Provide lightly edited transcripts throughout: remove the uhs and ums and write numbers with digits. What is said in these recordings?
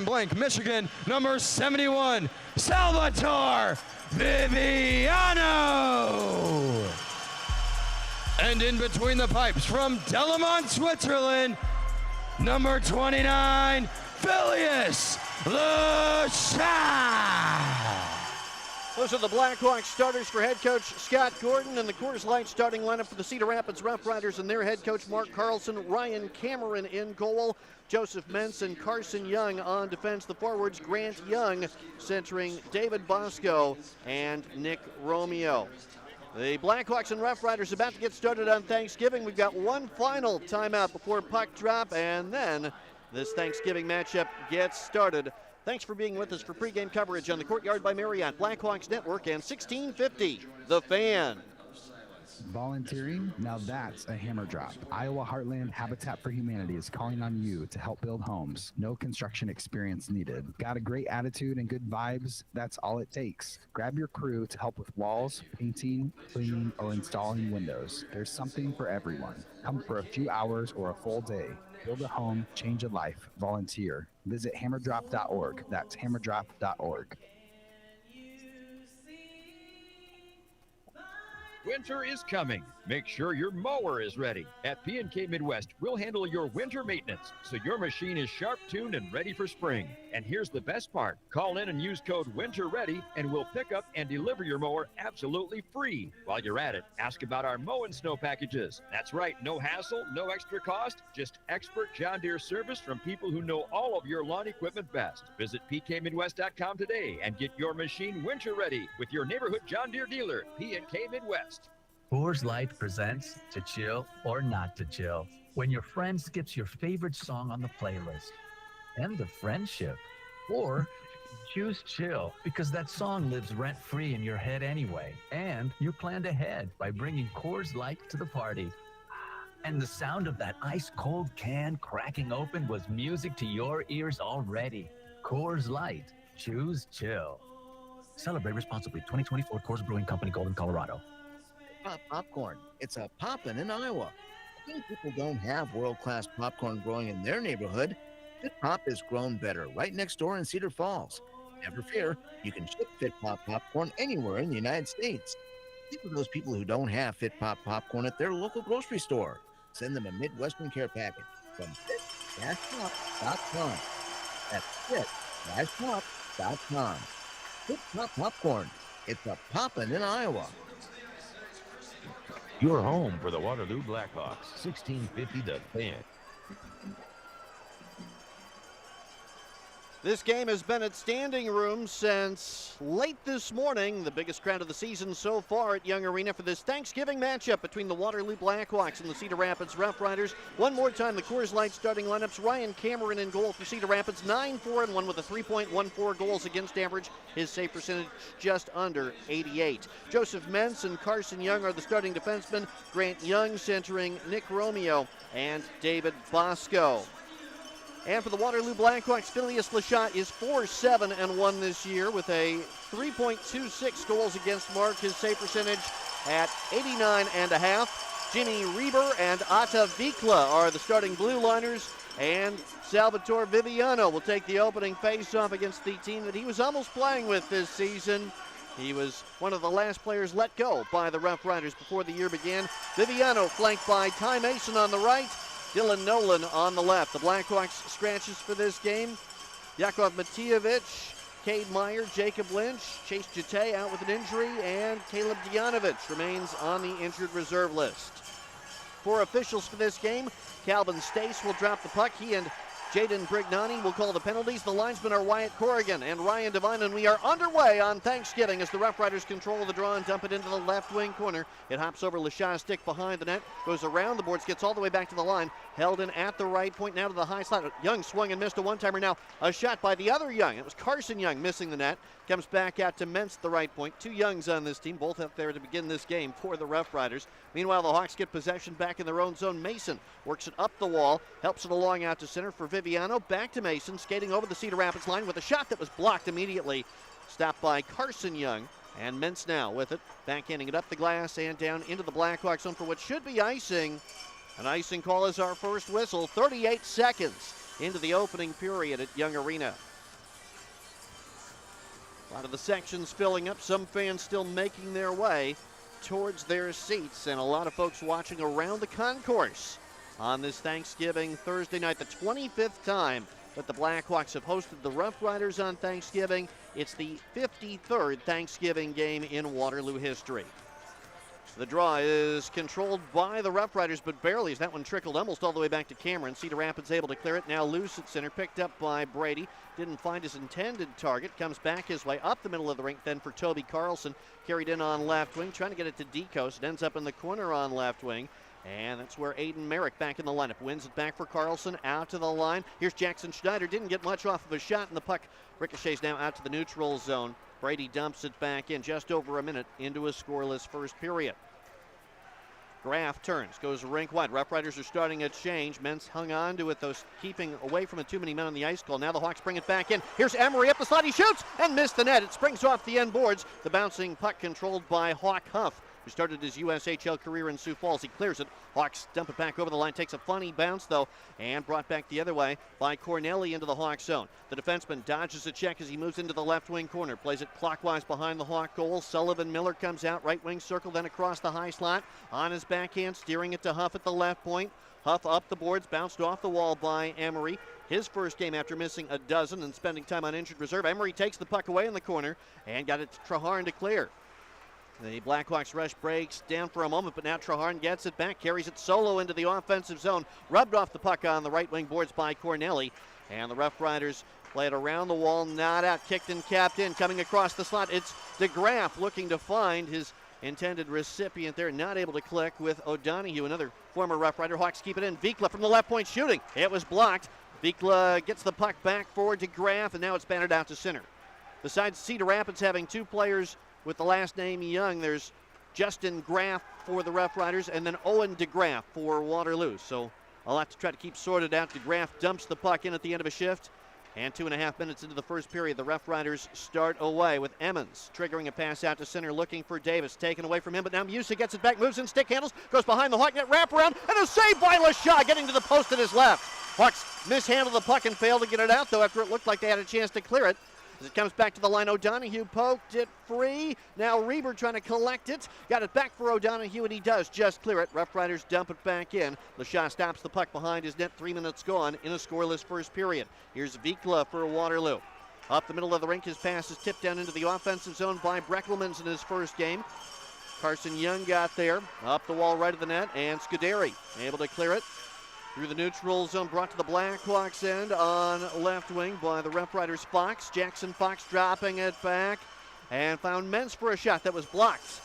Blank, Michigan, number 71, Salvatore Viviano. And in between the pipes from Delamont, Switzerland, number 29, Filius Lasha. Those are the Black Hawks starters for head coach Scott Gordon, and the Coors Light starting lineup for the Cedar Rapids RoughRiders and their head coach Mark Carlson. Ryan Cameron in goal, Joseph Mentz and Carson Young on defense. The forwards, Grant Young centering David Bosco and Nick Romeo. The Blackhawks and RoughRiders about to get started on Thanksgiving. We've got one final timeout before puck drop, and then this Thanksgiving matchup gets started. Thanks for being with us for pregame coverage on the Courtyard by Marriott, Blackhawks Network, and 1650 The Fan. Volunteering? Now that's a hammer drop. Iowa Heartland Habitat for Humanity is calling on you to help build homes. No construction experience needed. Got a great attitude and good vibes? That's all it takes. Grab your crew to help with walls, painting, cleaning, or installing windows. There's something for everyone. Come for a few hours or a full day. Build a home, change a life. Volunteer. Visit hammerdrop.org. That's hammerdrop.org. Winter is coming. Make sure your mower is ready. At P&K Midwest, we'll handle your winter maintenance so your machine is sharp-tuned and ready for spring. And here's the best part. Call in and use code WINTERREADY and we'll pick up and deliver your mower absolutely free. While you're at it, ask about our mow and snow packages. That's right, no hassle, no extra cost, just expert John Deere service from people who know all of your lawn equipment best. Visit pkmidwest.com today and get your machine winter ready with your neighborhood John Deere dealer, P&K Midwest. Coors Light presents To Chill or Not to Chill, when your friend skips your favorite song on the playlist. End of friendship. Or choose chill, because that song lives rent-free in your head anyway. And you planned ahead by bringing Coors Light to the party. And the sound of that ice-cold can cracking open was music to your ears already. Coors Light. Choose chill. Celebrate responsibly. 2024 Coors Brewing Company, Golden, Colorado. Pop popcorn. It's a poppin' in Iowa. Many people don't have world-class popcorn growing in their neighborhood. Fit Pop is grown better right next door in Cedar Falls. Never fear, you can ship Fit Pop popcorn anywhere in the United States. Think of those people who don't have Fit Pop popcorn at their local grocery store. Send them a Midwestern care package from fit-pop.com. That's fit-pop.com. Fit Pop popcorn. It's a poppin' in Iowa. Your home for the Waterloo Black Hawks, 1650 The Fan. This game has been at standing room since late this morning. The biggest crowd of the season so far at Young Arena for this Thanksgiving matchup between the Waterloo Black Hawks and the Cedar Rapids RoughRiders. One more time, the Coors Light starting lineups. Ryan Cameron in goal for Cedar Rapids, 9-4-1 with a 3.14 goals against average. His save percentage just under 88. Joseph Mentz and Carson Young are the starting defensemen. Grant Young centering Nick Romeo and David Bosco. And for the Waterloo Blackhawks, Filius Lasha is 4-7-1 this year with a 3.26 goals against mark. His save percentage at 89.5. Jimmy Reber and Atta Vikla are the starting blue liners. And Salvatore Viviano will take the opening face-off against the team that he was almost playing with this season. He was one of the last players let go by the RoughRiders before the year began. Viviano flanked by Ty Mason on the right. Dylan Nolan on the left. The Blackhawks scratches for this game: Yakov Matijevic, Cade Meyer, Jacob Lynch, Chase Jete out with an injury, and Caleb Dijanovich remains on the injured reserve list. For officials for this game, Calvin Stace will drop the puck. He and Jaden Brignani will call the penalties. The linesmen are Wyatt Corrigan and Ryan Devine, and we are underway on Thanksgiving as the RoughRiders control the draw and dump it into the left wing corner. It hops over Lasha's stick behind the net, goes around the boards, gets all the way back to the line, held in at the right point, now to the high slot. Young swung and missed a one-timer. Now a shot by the other Young. It was Carson Young missing the net. Comes back out to Mentz at the right point. Two Youngs on this team, both up there to begin this game for the RoughRiders. Meanwhile, the Hawks get possession back in their own zone. Mason works it up the wall, helps it along out to center for Viviano. Back to Mason, skating over the Cedar Rapids line with a shot that was blocked immediately. Stopped by Carson Young. And Mentz now with it, backhanding it up the glass and down into the Blackhawks zone for what should be icing. An icing call is our first whistle. 38 seconds into the opening period at Young Arena. A lot of the sections filling up, some fans still making their way towards their seats, and a lot of folks watching around the concourse on this Thanksgiving Thursday night, the 25th time that the Blackhawks have hosted the RoughRiders on Thanksgiving. It's the 53rd Thanksgiving game in Waterloo history. The draw is controlled by the RoughRiders, but barely, as that one trickled almost all the way back to Cameron. Cedar Rapids able to clear it. Now loose at center, picked up by Brady. Didn't find his intended target. Comes back his way up the middle of the rink, then for Toby Carlson. Carried in on left wing, trying to get it to Decos. It ends up in the corner on left wing. And that's where Aiden Merrick back in the lineup. Wins it back for Carlson, out to the line. Here's Jackson Schneider. Didn't get much off of a shot, and the puck ricochets now out to the neutral zone. Brady dumps it back in just over a minute into a scoreless first period. Graf turns, goes rink wide. RoughRiders are starting a change. Mens hung on to it, though, keeping away from it. Too many men on the ice call. Now the Hawks bring it back in. Here's Emery up the slot. He shoots and missed the net. It springs off the end boards. The bouncing puck controlled by Hawk Huff, who started his USHL career in Sioux Falls. He clears it. Hawks dump it back over the line. Takes a funny bounce, though, and brought back the other way by Corneli into the Hawk zone. The defenseman dodges a check as he moves into the left wing corner. Plays it clockwise behind the Hawk goal. Sullivan Miller comes out. Right wing circle, then across the high slot. On his backhand, steering it to Huff at the left point. Huff up the boards, bounced off the wall by Emery. His first game after missing a dozen and spending time on injured reserve. Emery takes the puck away in the corner and got it to Traharn to clear. The Blackhawks rush breaks down for a moment, but now Traharn gets it back, carries it solo into the offensive zone, rubbed off the puck on the right wing boards by Corneli, and the RoughRiders play it around the wall, not out, kicked and capped in, coming across the slot. It's DeGraff looking to find his intended recipient there, not able to click with O'Donohue, another former RoughRider. Hawks keep it in. Vikla from the left point shooting. It was blocked. Vikla gets the puck back forward to Graf, and now it's batted out to center. Besides Cedar Rapids having two players with the last name Young, there's Justin Graf for the RoughRiders and then Owen DeGraff for Waterloo. So a lot to try to keep sorted out. DeGraff dumps the puck in at the end of a shift. And 2.5 minutes into the first period, the RoughRiders start away with Emmons triggering a pass out to center, looking for Davis. Taken away from him, but now Musa gets it back, moves in, stick handles, goes behind the Hawk net, wraparound, and a save by LaShaw getting to the post at his left. Hawks mishandled the puck and failed to get it out, though, after it looked like they had a chance to clear it. As it comes back to the line, O'Donohue poked it free. Now Reber trying to collect it. Got it back for O'Donohue, and he does just clear it. RoughRiders dump it back in. LaShaw stops the puck behind his net. 3 minutes gone in a scoreless first period. Here's Vikla for Waterloo. Up the middle of the rink, his pass is tipped down into the offensive zone by Breckelmans in his first game. Carson Young got there. Up the wall right of the net, and Scuderi able to clear it. Through the neutral zone, brought to the Blackhawks end on left wing by the RoughRiders Fox. Jackson Fox dropping it back and found Mens for a shot that was blocked.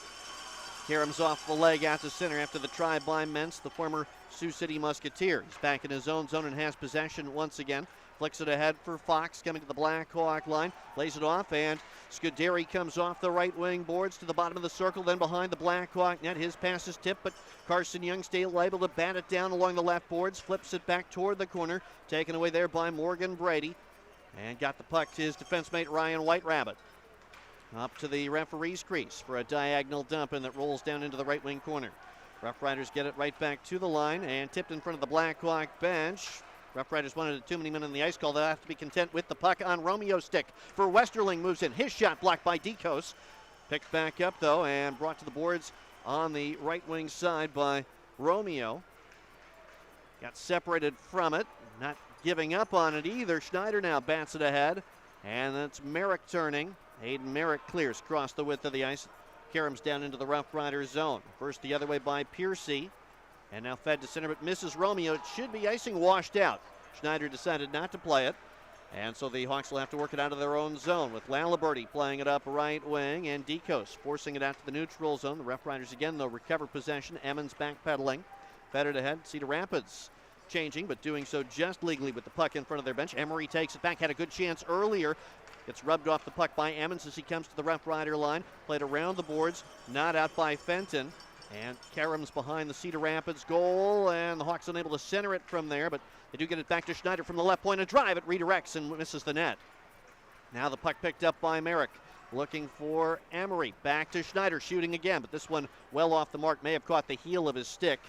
Karam's off the leg out to center after the try by Mens, the former Sioux City Musketeer. He's back in his own zone and has possession once again. Flicks it ahead for Fox, coming to the Blackhawk line. Lays it off, and Scuderi comes off the right wing boards to the bottom of the circle, then behind the Blackhawk net. His pass is tipped, but Carson Young still able to bat it down along the left boards. Flips it back toward the corner. Taken away there by Morgan Brady. And got the puck to his defense mate Ryan Whiterabbit. Up to the referee's crease for a diagonal dump, and that rolls down into the right wing corner. RoughRiders get it right back to the line and tipped in front of the Blackhawk bench. RoughRiders wanted too many men on the ice call. They'll have to be content with the puck on Romeo's stick. For Westerling moves in. His shot blocked by Decos. Picked back up, though, and brought to the boards on the right wing side by Romeo. Got separated from it. Not giving up on it either. Schneider now bats it ahead. And that's Merrick turning. Aiden Merrick clears across the width of the ice. Karam's down into the RoughRiders zone. First the other way by Piercy. And now fed to center, but misses Romeo. It should be icing washed out. Schneider decided not to play it. And so the Hawks will have to work it out of their own zone with Laliberty playing it up right wing and Decos forcing it out to the neutral zone. The RoughRiders again, though, recover possession. Emmons backpedaling. Fed it ahead. Cedar Rapids changing, but doing so just legally with the puck in front of their bench. Emery takes it back. Had a good chance earlier. Gets rubbed off the puck by Emmons as he comes to the RoughRider line. Played around the boards. Not out by Fenton. And Karam's behind the Cedar Rapids goal, and the Hawks unable to center it from there, but they do get it back to Schneider from the left point. A drive, it redirects and misses the net. Now the puck picked up by Merrick, looking for Emery. Back to Schneider, shooting again, but this one well off the mark, may have caught the heel of his stick.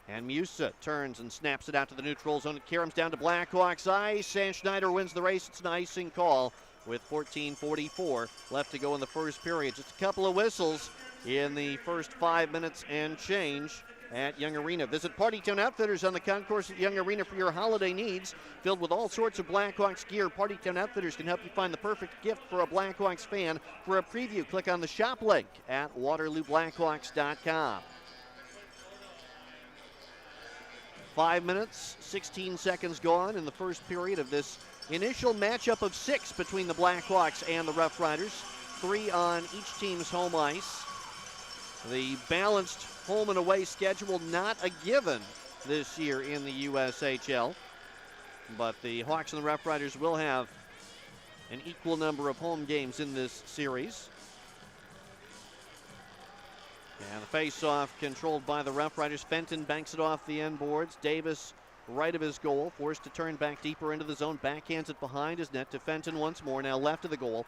And Musa turns and snaps it out to the neutral zone. Karam's down to Blackhawks ice, and Schneider wins the race. It's an icing call with 14:44 left to go in the first period. Just a couple of whistles in the first 5 minutes and change at Young Arena. Visit Partytown Outfitters on the concourse at Young Arena for your holiday needs. Filled with all sorts of Blackhawks gear, Partytown Outfitters can help you find the perfect gift for a Blackhawks fan. For a preview, click on the shop link at WaterlooBlackhawks.com. 5 minutes, 16 seconds gone in the first period of this initial matchup of 6 between the Blackhawks and the RoughRiders. 3 on each team's home ice. The balanced home and away schedule not a given this year in the USHL, but the Hawks and the RoughRiders will have an equal number of home games in this series. And the face-off controlled by the RoughRiders. Fenton banks it off the end boards. Davis right of his goal, forced to turn back deeper into the zone, backhands it behind his net to Fenton once more, now left of the goal.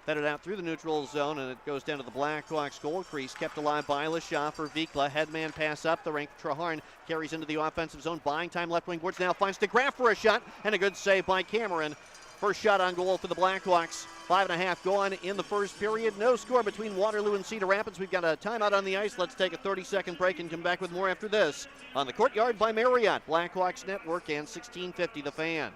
Fed it out through the neutral zone, and it goes down to the Blackhawks goal crease. Kept alive by LaShaw for Vikla. Headman pass up the rink. Traharn carries into the offensive zone. Buying time left wing boards. Now finds DeGraff for a shot, and a good save by Cameron. First shot on goal for the Blackhawks. 5.5 gone in the first period. No score between Waterloo and Cedar Rapids. We've got a timeout on the ice. Let's take a 30-second break and come back with more after this on the Courtyard by Marriott, Blackhawks Network, and 1650 The Fan.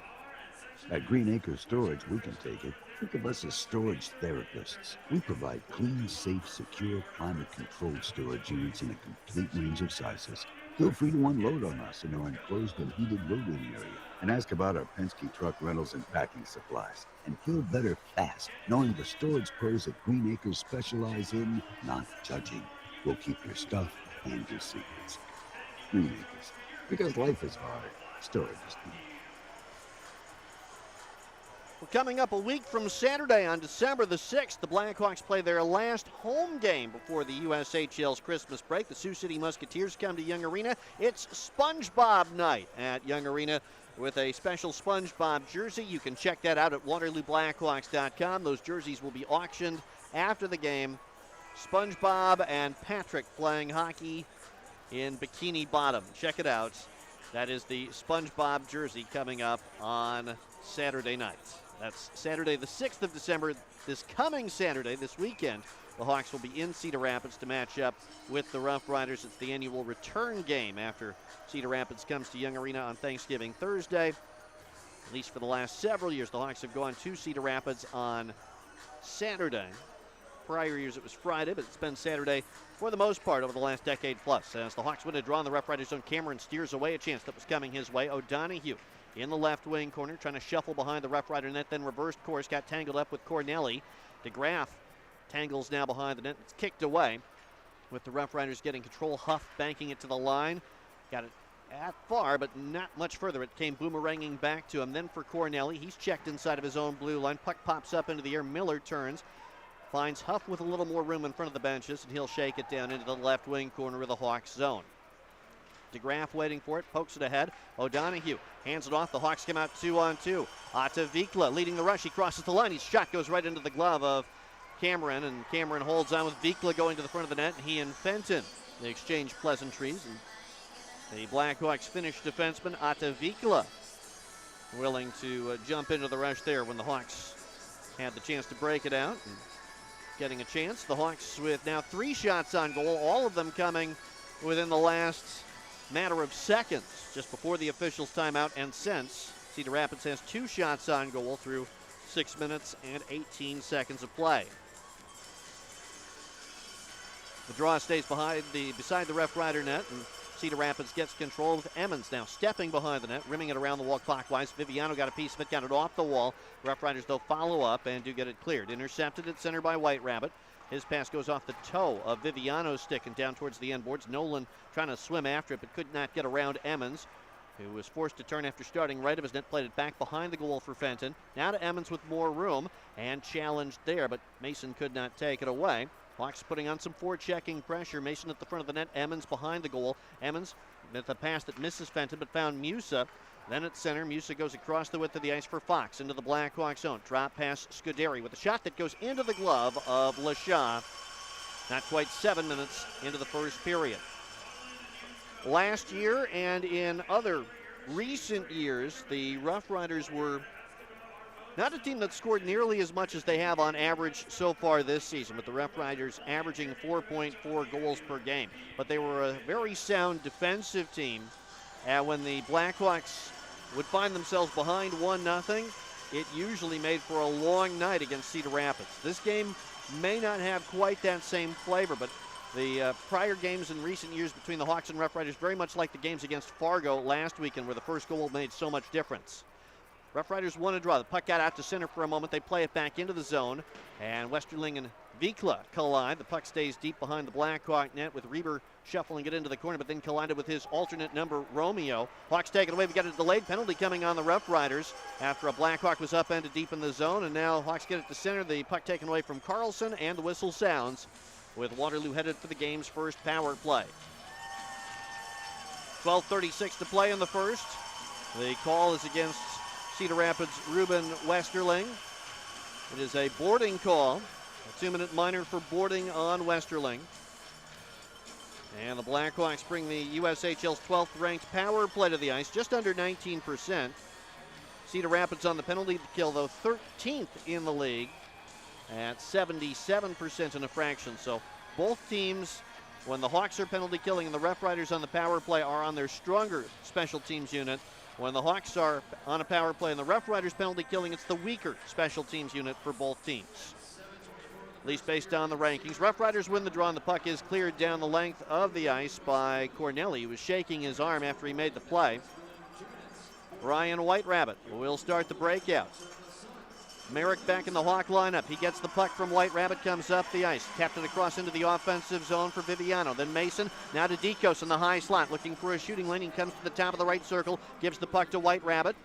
At Green Acres Storage, we can take it. Think of us as storage therapists. We provide clean, safe, secure, climate-controlled storage units in a complete range of sizes. Feel free to unload on us in our enclosed and heated loading area. And ask about our Penske truck rentals and packing supplies. And feel better fast, knowing the storage pros at Green Acres specialize in not judging. We'll keep your stuff and your secrets. Green Acres. Because life is hard. Storage is not. Well, coming up a week from Saturday on December the 6th, the Blackhawks play their last home game before the USHL's Christmas break. The Sioux City Musketeers come to Young Arena. It's SpongeBob night at Young Arena with a special SpongeBob jersey. You can check that out at WaterlooBlackhawks.com. Those jerseys will be auctioned after the game. SpongeBob and Patrick playing hockey in Bikini Bottom. Check it out. That is the SpongeBob jersey coming up on Saturday night. That's Saturday the 6th of December. This coming Saturday, this weekend, the Hawks will be in Cedar Rapids to match up with the RoughRiders. It's the annual return game after Cedar Rapids comes to Young Arena on Thanksgiving Thursday. At least for the last several years, the Hawks have gone to Cedar Rapids on Saturday. Prior years it was Friday, but it's been Saturday for the most part over the last decade plus. As the Hawks win a draw in the RoughRiders zone, Cameron steers away a chance that was coming his way. O'Donohue in the left wing corner, trying to shuffle behind the RoughRider net, then reversed course, got tangled up with Corneli. DeGraff tangles now behind the net. It's kicked away with the RoughRiders getting control. Huff banking it to the line. Got it at far, but not much further. It came boomeranging back to him. Then for Corneli, he's checked inside of his own blue line. Puck pops up into the air. Miller turns. Finds Huff with a little more room in front of the benches, and he'll shake it down into the left wing corner of the Hawks zone. DeGraff waiting for it, pokes it ahead. O'Donohue hands it off. The Hawks come out 2-on-2. Otta Vikla leading the rush. He crosses the line. His shot goes right into the glove of Cameron, and Cameron holds on with Vikla going to the front of the net. And he and Fenton, they exchange pleasantries. And the Blackhawks Finnish defenseman, Otta Vikla, willing to jump into the rush there when the Hawks had the chance to break it out. And getting a chance. The Hawks with now 3 shots on goal, all of them coming within the last matter of seconds, just before the officials' timeout and since. Cedar Rapids has 2 shots on goal through 6 minutes and 18 seconds of play. The draw stays beside the RoughRider net, and Cedar Rapids gets control with Emmons now stepping behind the net, rimming it around the wall clockwise. Viviano got a piece of it, got it off the wall. RoughRiders, though, follow up and do get it cleared. Intercepted at center by White Rabbit. His pass goes off the toe of Viviano's stick and down towards the end boards. Nolan trying to swim after it, but could not get around Emmons, who was forced to turn after starting right of his net. Played it back behind the goal for Fenton. Now to Emmons with more room and challenged there, but Mason could not take it away. Hawks putting on some forechecking pressure. Mason at the front of the net. Emmons behind the goal. Emmons with a pass that misses Fenton, but found Musa. Then at center, Musa goes across the width of the ice for Fox into the Blackhawks zone. Drop pass Scuderi with a shot that goes into the glove of LaShaw. Not quite 7 minutes into the first period. Last year and in other recent years, the RoughRiders were Not a team that scored nearly as much as they have on average so far this season, with the RoughRiders averaging 4.4 goals per game. But they were a very sound defensive team. And when the Blackhawks would find themselves behind 1-0, it usually made for a long night against Cedar Rapids. This game may not have quite that same flavor, but the prior games in recent years between the Hawks and RoughRiders, very much like the games against Fargo last weekend, where the first goal made so much difference. RoughRiders won a draw. The puck got out to center for a moment. They play it back into the zone, and Westerling and Vikla collide. The puck stays deep behind the Blackhawk net with Reber shuffling it into the corner, but then collided with his alternate number, Romeo. Hawks take it away. We got a delayed penalty coming on the RoughRiders after a Blackhawk was upended deep in the zone, and now Hawks get it to center. The puck taken away from Carlson, and the whistle sounds with Waterloo headed for the game's first power play. 12:36 to play in the first. The call is against Cedar Rapids' Ruben Westerling. It is a boarding call, a 2-minute minor for boarding on Westerling. And the Blackhawks bring the USHL's 12th ranked power play to the ice, just under 19%. Cedar Rapids on the penalty kill, though, 13th in the league at 77% and a fraction. So both teams, when the Hawks are penalty killing and the RoughRiders on the power play, are on their stronger special teams unit. When the Hawks are on a power play and the RoughRiders penalty killing, it's the weaker special teams unit for both teams. At least based on the rankings. RoughRiders win the draw, and the puck is cleared down the length of the ice by Corneli. He was shaking his arm after he made the play. Ryan Whiterabbit will start the breakout. Merrick back in the Hawk lineup. He gets the puck from Whiterabbit, comes up the ice. Tapped it across into the offensive zone for Viviano. Then Mason, now to Dekos in the high slot, looking for a shooting lane. He comes to the top of the right circle, gives the puck to Whiterabbit.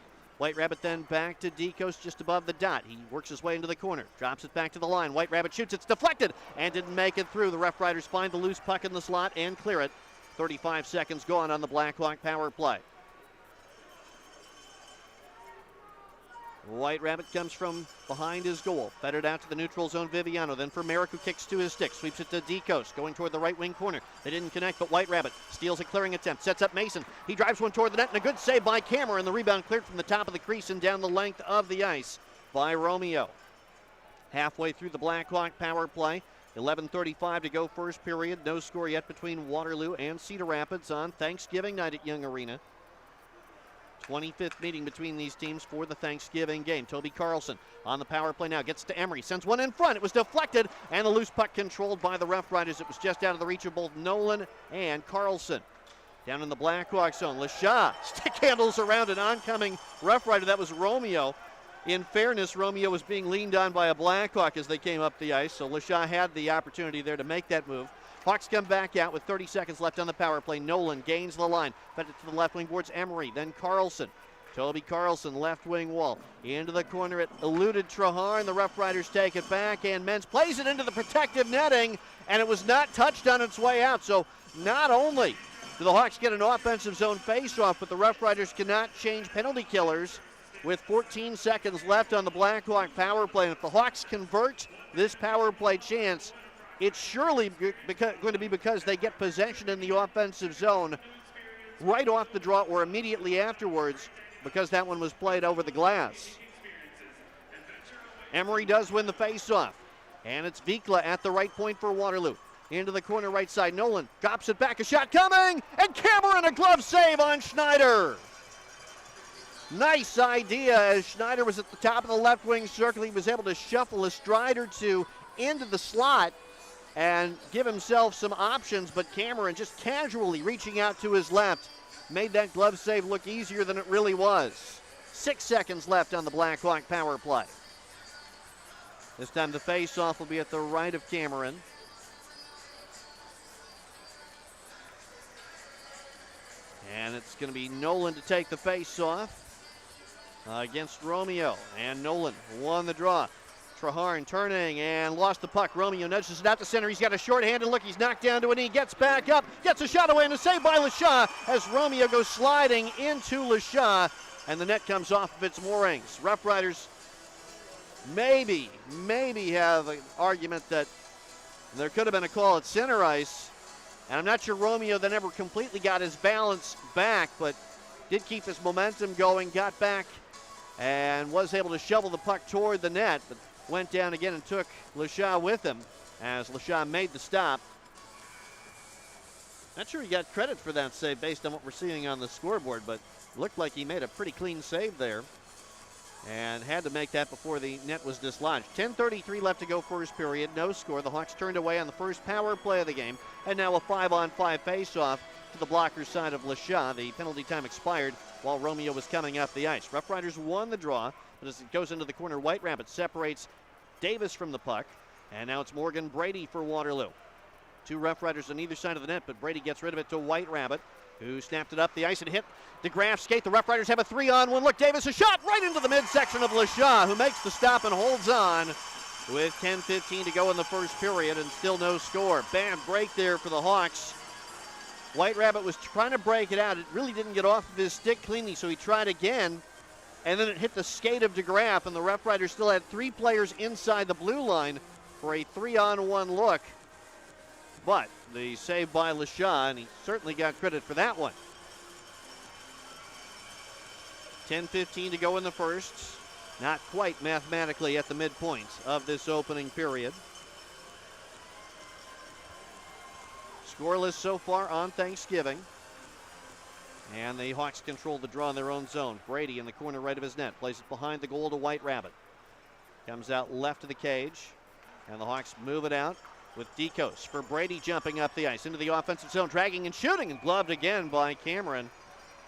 Whiterabbit then back to Dekos just above the dot. He works his way into the corner, drops it back to the line. Whiterabbit shoots, it's deflected, and didn't make it through. The RoughRiders find the loose puck in the slot and clear it. 35 seconds gone on the Blackhawk power play. Whiterabbit comes from behind his goal. Fed it out to the neutral zone, Viviano. Then for Merrick, who kicks to his stick. Sweeps it to Dekos, going toward the right wing corner. They didn't connect, but Whiterabbit steals a clearing attempt. Sets up Mason. He drives one toward the net, and a good save by Cameron. The rebound cleared from the top of the crease and down the length of the ice by Romeo. Halfway through the Blackhawk power play. 11:35 to go first period. No score yet between Waterloo and Cedar Rapids on Thanksgiving night at Young Arena. 25th meeting between these teams for the Thanksgiving game. Toby Carlson on the power play now. Gets to Emery. Sends one in front. It was deflected, and the loose puck controlled by the RoughRiders. It was just out of the reach of both Nolan and Carlson. Down in the Blackhawk zone, LaShaw stick handles around an oncoming RoughRider. That was Romeo. In fairness, Romeo was being leaned on by a Blackhawk as they came up the ice, so LaShaw had the opportunity there to make that move. Hawks come back out with 30 seconds left on the power play. Nolan gains the line, fed it to the left wing boards. Emery, then Carlson. Toby Carlson, left wing wall. Into the corner, it eluded Trahan. The RoughRiders take it back, and Menz plays it into the protective netting, and it was not touched on its way out. So not only do the Hawks get an offensive zone faceoff, but the RoughRiders cannot change penalty killers with 14 seconds left on the Blackhawk power play. And if the Hawks convert this power play chance, it's surely going to be because they get possession in the offensive zone right off the draw or immediately afterwards, because that one was played over the glass. Emery does win the faceoff, and it's Vikla at the right point for Waterloo. Into the corner right side, Nolan drops it back, a shot coming, and Cameron a glove save on Schneider. Nice idea as Schneider was at the top of the left wing circle. He was able to shuffle a stride or two into the slot and give himself some options, but Cameron just casually reaching out to his left made that glove save look easier than it really was. 6 seconds left on the Blackhawk power play. This time the face-off will be at the right of Cameron. And it's going to be Nolan to take the face-off against Romeo. And Nolan won the draw. Trahan turning and lost the puck. Romeo nudges it out to center. He's got a short-handed look. He's knocked down to a knee. Gets back up. Gets a shot away and a save by LaShaw as Romeo goes sliding into LaShaw. And the net comes off of its moorings. RoughRiders maybe have an argument that there could have been a call at center ice. And I'm not sure Romeo then ever completely got his balance back, but did keep his momentum going, got back and was able to shovel the puck toward the net, but went down again and took LaShaw with him as LaShaw made the stop. Not sure he got credit for that save based on what we're seeing on the scoreboard, but looked like he made a pretty clean save there and had to make that before the net was dislodged. 10:33 left to go first period, no score. The Hawks turned away on the first power play of the game, and now a 5-on-5 face-off to the blocker's side of LaShaw. The penalty time expired while Romeo was coming up the ice. RoughRiders won the draw, but as it goes into the corner, White Rabbit separates Davis from the puck, and now it's Morgan Brady for Waterloo. Two RoughRiders on either side of the net, but Brady gets rid of it to White Rabbit, who snapped it up the ice and hit the Graf skate. The RoughRiders have a 3-on-1 look. Davis, a shot right into the midsection of LaShaw, who makes the stop and holds on with 10:15 to go in the first period and still no score. Bad break there for the Hawks. White Rabbit was trying to break it out. It really didn't get off of his stick cleanly, so he tried again, and then it hit the skate of DeGraff, and the RoughRiders still had 3 players inside the blue line for a 3-on-1 look. But the save by LaShaw, and he certainly got credit for that one. 10:15 to go in the first. Not quite mathematically at the midpoint of this opening period. Scoreless so far on Thanksgiving. And the Hawks control the draw in their own zone. Brady in the corner right of his net. Plays it behind the goal to White Rabbit. Comes out left of the cage. And the Hawks move it out with Dekos for Brady jumping up the ice into the offensive zone, dragging and shooting, and gloved again by Cameron.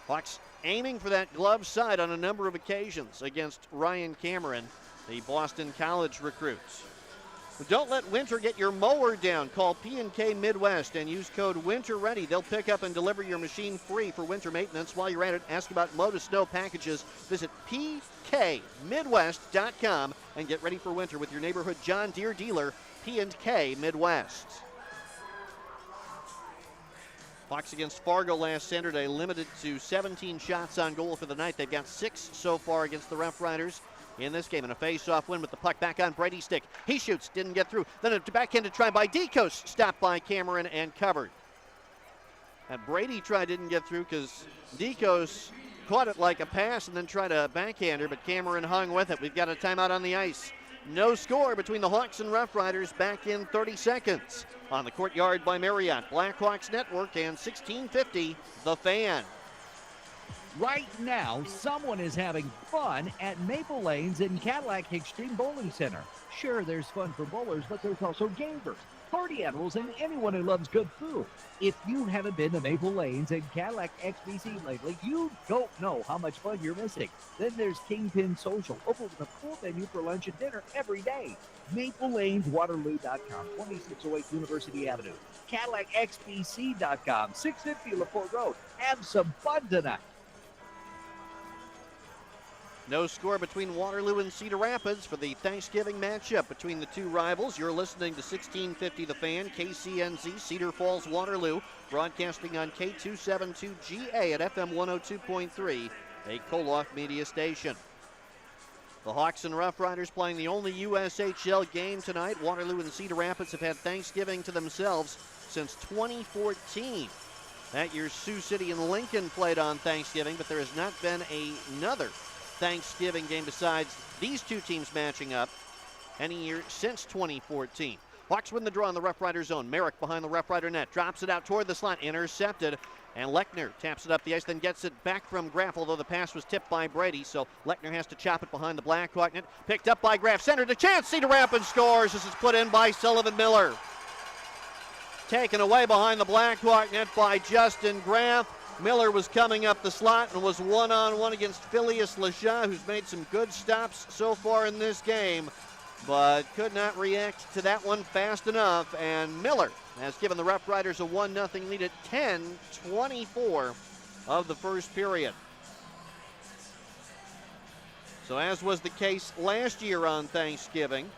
Hawks aiming for that glove side on a number of occasions against Ryan Cameron, the Boston College recruits. Don't let winter get your mower down. Call P&K Midwest and use code WINTERREADY. They'll pick up and deliver your machine free for winter maintenance. While you're at it, ask about Mow to Snow packages. Visit pkmidwest.com and get ready for winter with your neighborhood John Deere dealer, P&K Midwest. Hawks against Fargo last Saturday, limited to 17 shots on goal for the night. They've got 6 so far against the RoughRiders in this game. And a face-off win with the puck back on Brady's stick. He shoots, didn't get through. Then a backhanded try by Dekos, stopped by Cameron and covered. And Brady tried, didn't get through because Dekos caught it like a pass and then tried a backhander, but Cameron hung with it. We've got a timeout on the ice. No score between the Hawks and RoughRiders back in 30 seconds. On the courtyard by Marriott, Blackhawks Network, and 1650, The Fan. Right now, someone is having fun at Maple Lanes in Cadillac Extreme Bowling Center. Sure, there's fun for bowlers, but there's also gamers, party animals, and anyone who loves good food. If you haven't been to Maple Lanes and Cadillac XBC lately, you don't know how much fun you're missing. Then there's Kingpin Social, open with a full menu for lunch and dinner every day. Maple Lanes, Waterloo.com, 2608 University Avenue. CadillacXBC.com, 650 LaPorte Road. Have some fun tonight. No score between Waterloo and Cedar Rapids for the Thanksgiving matchup between the two rivals. You're listening to 1650 The Fan, KCNZ, Cedar Falls, Waterloo, broadcasting on K272GA at FM 102.3, a Koloff media station. The Hawks and RoughRiders playing the only USHL game tonight. Waterloo and Cedar Rapids have had Thanksgiving to themselves since 2014. That year, Sioux City and Lincoln played on Thanksgiving, but there has not been another Thanksgiving game besides these two teams matching up any year since 2014. Hawks win the draw in the RoughRider zone. Merrick behind the RoughRider net, drops it out toward the slot, intercepted, and Lechner taps it up the ice, then gets it back from Graf, although the pass was tipped by Brady, so Lechner has to chop it behind the Black Hawk net. Picked up by Graf, centered a chance, Cedar Rapids scores. This is put in by Sullivan Miller. Taken away behind the Black Hawk net by Justin Graf. Miller was coming up the slot and was one-on-one against Phileas LaShaw, who's made some good stops so far in this game, but could not react to that one fast enough. And Miller has given the RoughRiders a 1-0 lead at 10:24 of the first period. So as was the case last year on Thanksgiving,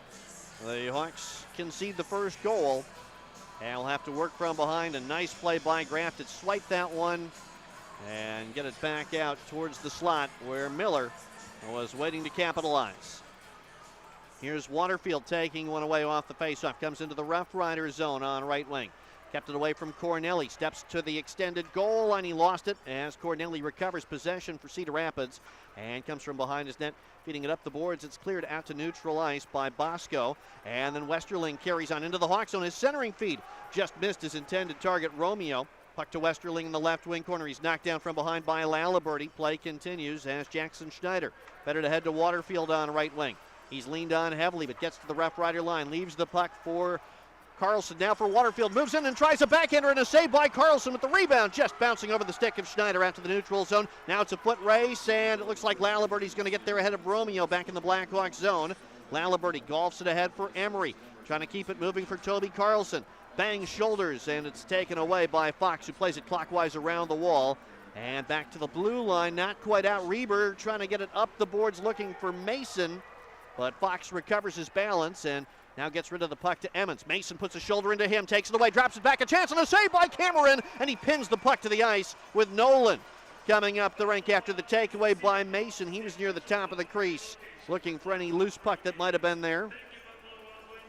the Hawks concede the first goal and will have to work from behind. A nice play by Graf to swipe that one and get it back out towards the slot where Miller was waiting to capitalize. Here's Waterfield taking one away off the faceoff. Comes into the RoughRider zone on right wing. Kept it away from Cornelli. Steps to the extended goal line. He lost it as Cornelli recovers possession for Cedar Rapids and comes from behind his net, feeding it up the boards. It's cleared out to neutral ice by Bosco. And then Westerling carries on into the Hawk zone. His centering feed just missed his intended target, Romeo. Puck to Westerling in the left wing corner. He's knocked down from behind by Laliberty. Play continues as Jackson Schneider better to head to Waterfield on right wing. He's leaned on heavily, but gets to the Rough Rider line. Leaves the puck for Carlson. Now for Waterfield. Moves in and tries a backhander and a save by Carlson with the rebound just bouncing over the stick of Schneider out to the neutral zone. Now it's a foot race, and it looks like Laliberty's going to get there ahead of Romeo back in the Blackhawk zone. Laliberty golfs it ahead for Emery. Trying to keep it moving for Toby Carlson. Bangs shoulders, and it's taken away by Fox, who plays it clockwise around the wall. And back to the blue line, not quite out. Reber trying to get it up the boards looking for Mason, but Fox recovers his balance and now gets rid of the puck to Emmons. Mason puts a shoulder into him, takes it away, drops it back, a chance and a save by Cameron, and he pins the puck to the ice with Nolan coming up the rink after the takeaway by Mason. He was near the top of the crease looking for any loose puck that might have been there.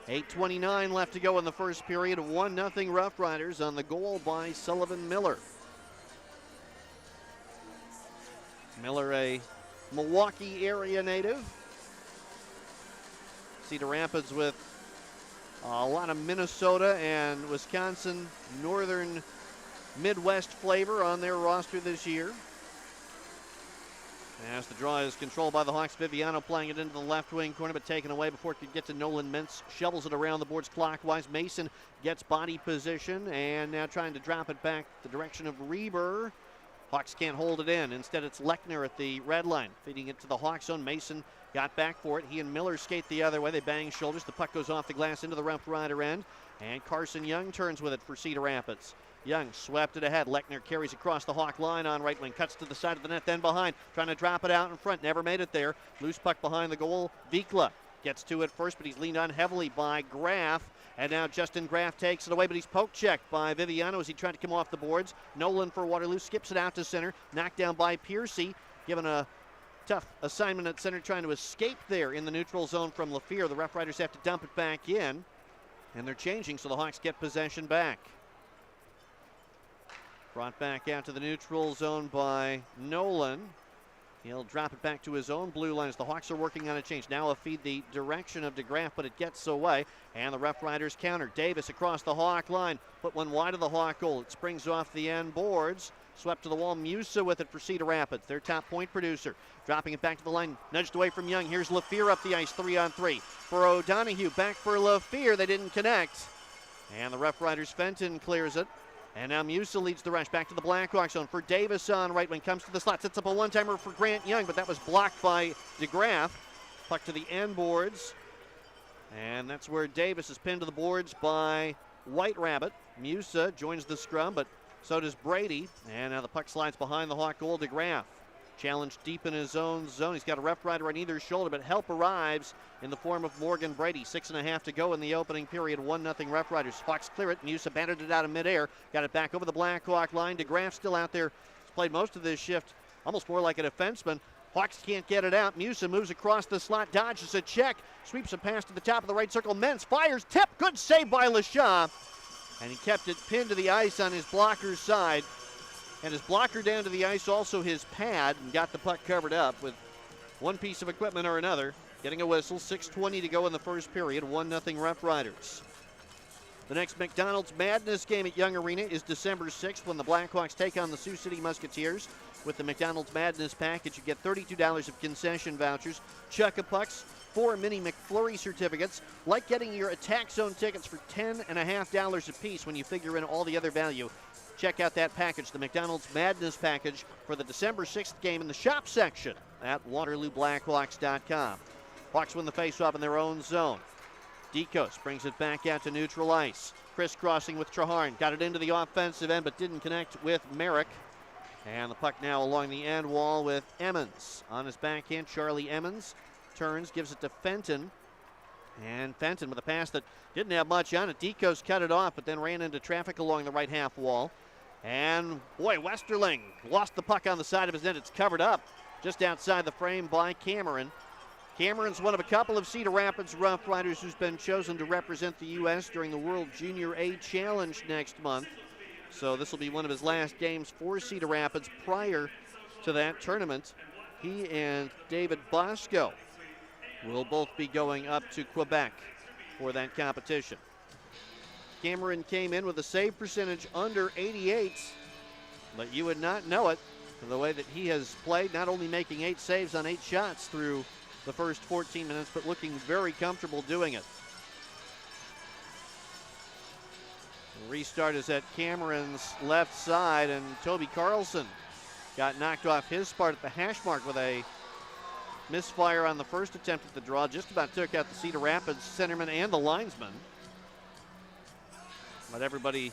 8:29 left to go in the first period. 1-0 Rough Riders on the goal by Sullivan Miller. Miller, a Milwaukee area native. Cedar Rapids with a lot of Minnesota and Wisconsin, northern Midwest flavor on their roster this year. As the draw is controlled by the Hawks, Viviano playing it into the left wing corner, but taken away before it could get to Nolan Mintz. Shovels it around the boards clockwise. Mason gets body position and now trying to drop it back the direction of Reber. Hawks can't hold it in. Instead, it's Lechner at the red line, feeding it to the Hawks zone. Mason got back for it. He and Miller skate the other way. They bang shoulders. The puck goes off the glass into the Rough Rider end, and Carson Young turns with it for Cedar Rapids. Young swept it ahead. Lechner carries across the Hawk line on right wing. Cuts to the side of the net, then behind. Trying to drop it out in front. Never made it there. Loose puck behind the goal. Vikla gets to it first, but he's leaned on heavily by Graf. And now Justin Graf takes it away, but he's poke checked by Viviano as he tried to come off the boards. Nolan for Waterloo skips it out to center. Knocked down by Piercy. Given a tough assignment at center, trying to escape there in the neutral zone from Lafleur. The Rough Riders have to dump it back in. And they're changing, so the Hawks get possession back. Brought back out to the neutral zone by Nolan. He'll drop it back to his own blue line as the Hawks are working on a change. Now a feed the direction of DeGraff, but it gets away. And the Rough Riders counter. Davis across the Hawk line. Put one wide of the Hawk goal. It springs off the end boards. Swept to the wall. Musa with it for Cedar Rapids, their top point producer. Dropping it back to the line. Nudged away from Young. Here's Lafleur up the ice, 3-on-3. For O'Donohue, back for Lafleur. They didn't connect. And the Rough Riders Fenton clears it. And now Musa leads the rush back to the Blackhawk zone for Davis on right when comes to the slot. Sets up a one-timer for Grant Young, but that was blocked by DeGraff. Puck to the end boards. And that's where Davis is pinned to the boards by White Rabbit. Musa joins the scrum, but so does Brady. And now the puck slides behind the Hawk goal. DeGraff challenged deep in his own zone. He's got a Rough Rider on either shoulder, but help arrives in the form of Morgan Brady. 6.5 to go in the opening period. 1-0 Rough Riders. Hawks clear it. Musa batted it out of midair. Got it back over the Blackhawk line. DeGraff still out there. He's played most of this shift almost more like a defenseman. Hawks can't get it out. Musa moves across the slot, dodges a check, sweeps a pass to the top of the right circle. Mentz fires, tip, good save by LaShaw. And he kept it pinned to the ice on his blocker's side. And his blocker down to the ice, also his pad, and got the puck covered up with one piece of equipment or another. Getting a whistle, 6:20 to go in the first period, 1-0 Rough Riders. The next McDonald's Madness game at Young Arena is December 6th when the Blackhawks take on the Sioux City Musketeers. With the McDonald's Madness package, you get $32 of concession vouchers, Chuck-a-Pucks, 4 mini McFlurry certificates, like getting your Attack Zone tickets for $10.50 a piece when you figure in all the other value. Check out that package, the McDonald's Madness package, for the December 6th game in the shop section at WaterlooBlackhawks.com. Hawks win the faceoff in their own zone. Dekos brings it back out to neutral ice. Crisscrossing with Traharn. Got it into the offensive end, but didn't connect with Merrick. And the puck now along the end wall with Emmons. On his backhand, Charlie Emmons turns, gives it to Fenton. And Fenton with a pass that didn't have much on it. Dekos cut it off, but then ran into traffic along the right half wall. And boy, Westerling lost the puck on the side of his net. It's covered up just outside the frame by Cameron. Cameron's one of a couple of Cedar Rapids RoughRiders who's been chosen to represent the U.S. during the World Junior A Challenge next month. So this will be one of his last games for Cedar Rapids prior to that tournament. He and David Bosco will both be going up to Quebec for that competition. Cameron came in with a save percentage under 88, but you would not know it for the way that he has played, not only making 8 saves on 8 shots through the first 14 minutes, but looking very comfortable doing it. The restart is at Cameron's left side, and Toby Carlson got knocked off his spot at the hash mark with a misfire on the first attempt at the draw. Just about took out the Cedar Rapids centerman and the linesman. But everybody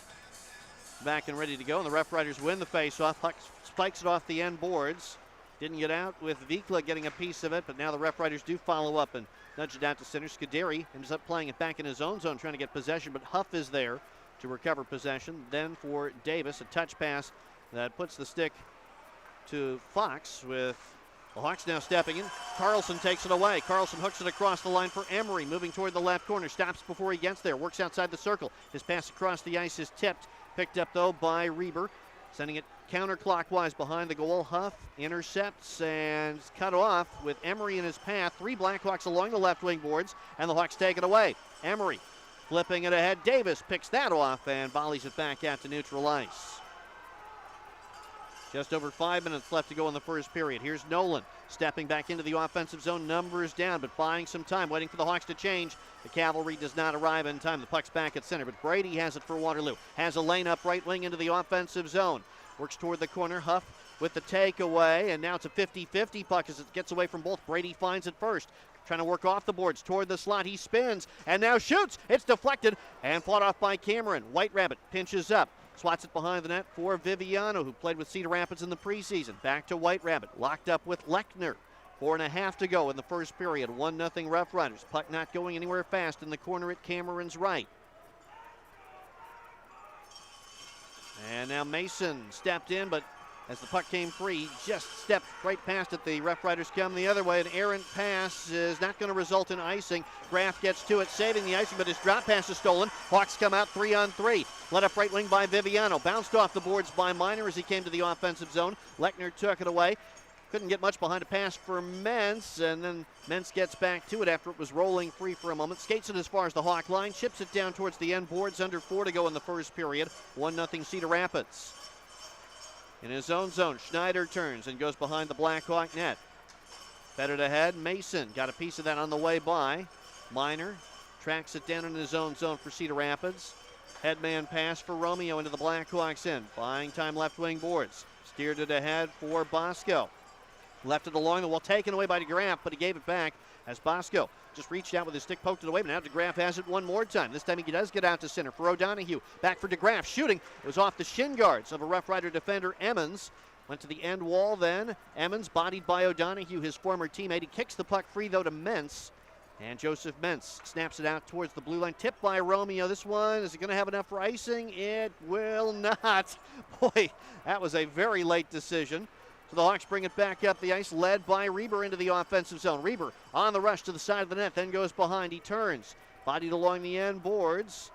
back and ready to go, and the RoughRiders win the faceoff. Puck spikes it off the end boards. Didn't get out with Vikla getting a piece of it, but now the RoughRiders do follow up and nudge it out to center. Scuderi ends up playing it back in his own zone, trying to get possession, but Huff is there to recover possession. Then for Davis, a touch pass that puts the stick to Fox, with the Hawks now stepping in. Carlson takes it away. Carlson hooks it across the line for Emery, moving toward the left corner. Stops before he gets there. Works outside the circle. His pass across the ice is tipped. Picked up, though, by Reber. Sending it counterclockwise behind the goal. Huff intercepts and cut off with Emery in his path. 3 Blackhawks along the left wing boards, and the Hawks take it away. Emery flipping it ahead. Davis picks that off and volleys it back out to neutral ice. Just over 5 minutes left to go in the first period. Here's Nolan stepping back into the offensive zone. Numbers down, but buying some time, waiting for the Hawks to change. The cavalry does not arrive in time. The puck's back at center, but Brady has it for Waterloo. Has a lane up right wing into the offensive zone. Works toward the corner. Huff with the takeaway, and now it's a 50-50 puck as it gets away from both. Brady finds it first. Trying to work off the boards toward the slot. He spins and now shoots. It's deflected and fought off by Cameron. White Rabbit pinches up. Swats it behind the net for Viviano, who played with Cedar Rapids in the preseason. Back to White Rabbit, locked up with Lechner. 4.5 to go in the first period. 1-0 RoughRiders. Puck not going anywhere fast in the corner at Cameron's right. And now Mason stepped in, but as the puck came free, he just stepped right past it. The RoughRiders come the other way. An errant pass is not going to result in icing. Graf gets to it, saving the icing, but his drop pass is stolen. Hawks come out 3-on-3. Let up right wing by Viviano. Bounced off the boards by Miner as he came to the offensive zone. Lechner took it away. Couldn't get much behind a pass for Mentz, and then Mentz gets back to it after it was rolling free for a moment. Skates it as far as the Hawk line, chips it down towards the end boards. Under 4 to go in the first period. 1-0 Cedar Rapids. In his own zone, Schneider turns and goes behind the Blackhawk net. Fed it ahead. Mason got a piece of that on the way by. Miner tracks it down in his own zone for Cedar Rapids. Headman pass for Romeo into the Blackhawks end. Buying time left wing boards. Steered it ahead for Bosco. Left it along the wall, taken away by DeGraff, but he gave it back as Bosco just reached out with his stick, poked it away, but now DeGraff has it one more time. This time he does get out to center for O'Donohue. Back for DeGraff, shooting. It was off the shin guards of a RoughRider defender, Emmons. Went to the end wall then. Emmons bodied by O'Donohue, his former teammate. He kicks the puck free, though, to Mentz. And Joseph Mentz snaps it out towards the blue line. Tipped by Romeo. This one, is it going to have enough for icing? It will not. Boy, that was a very late decision. So the Hawks bring it back up the ice, led by Reber into the offensive zone. Reber on the rush to the side of the net, then goes behind. He turns, bodied along the end boards,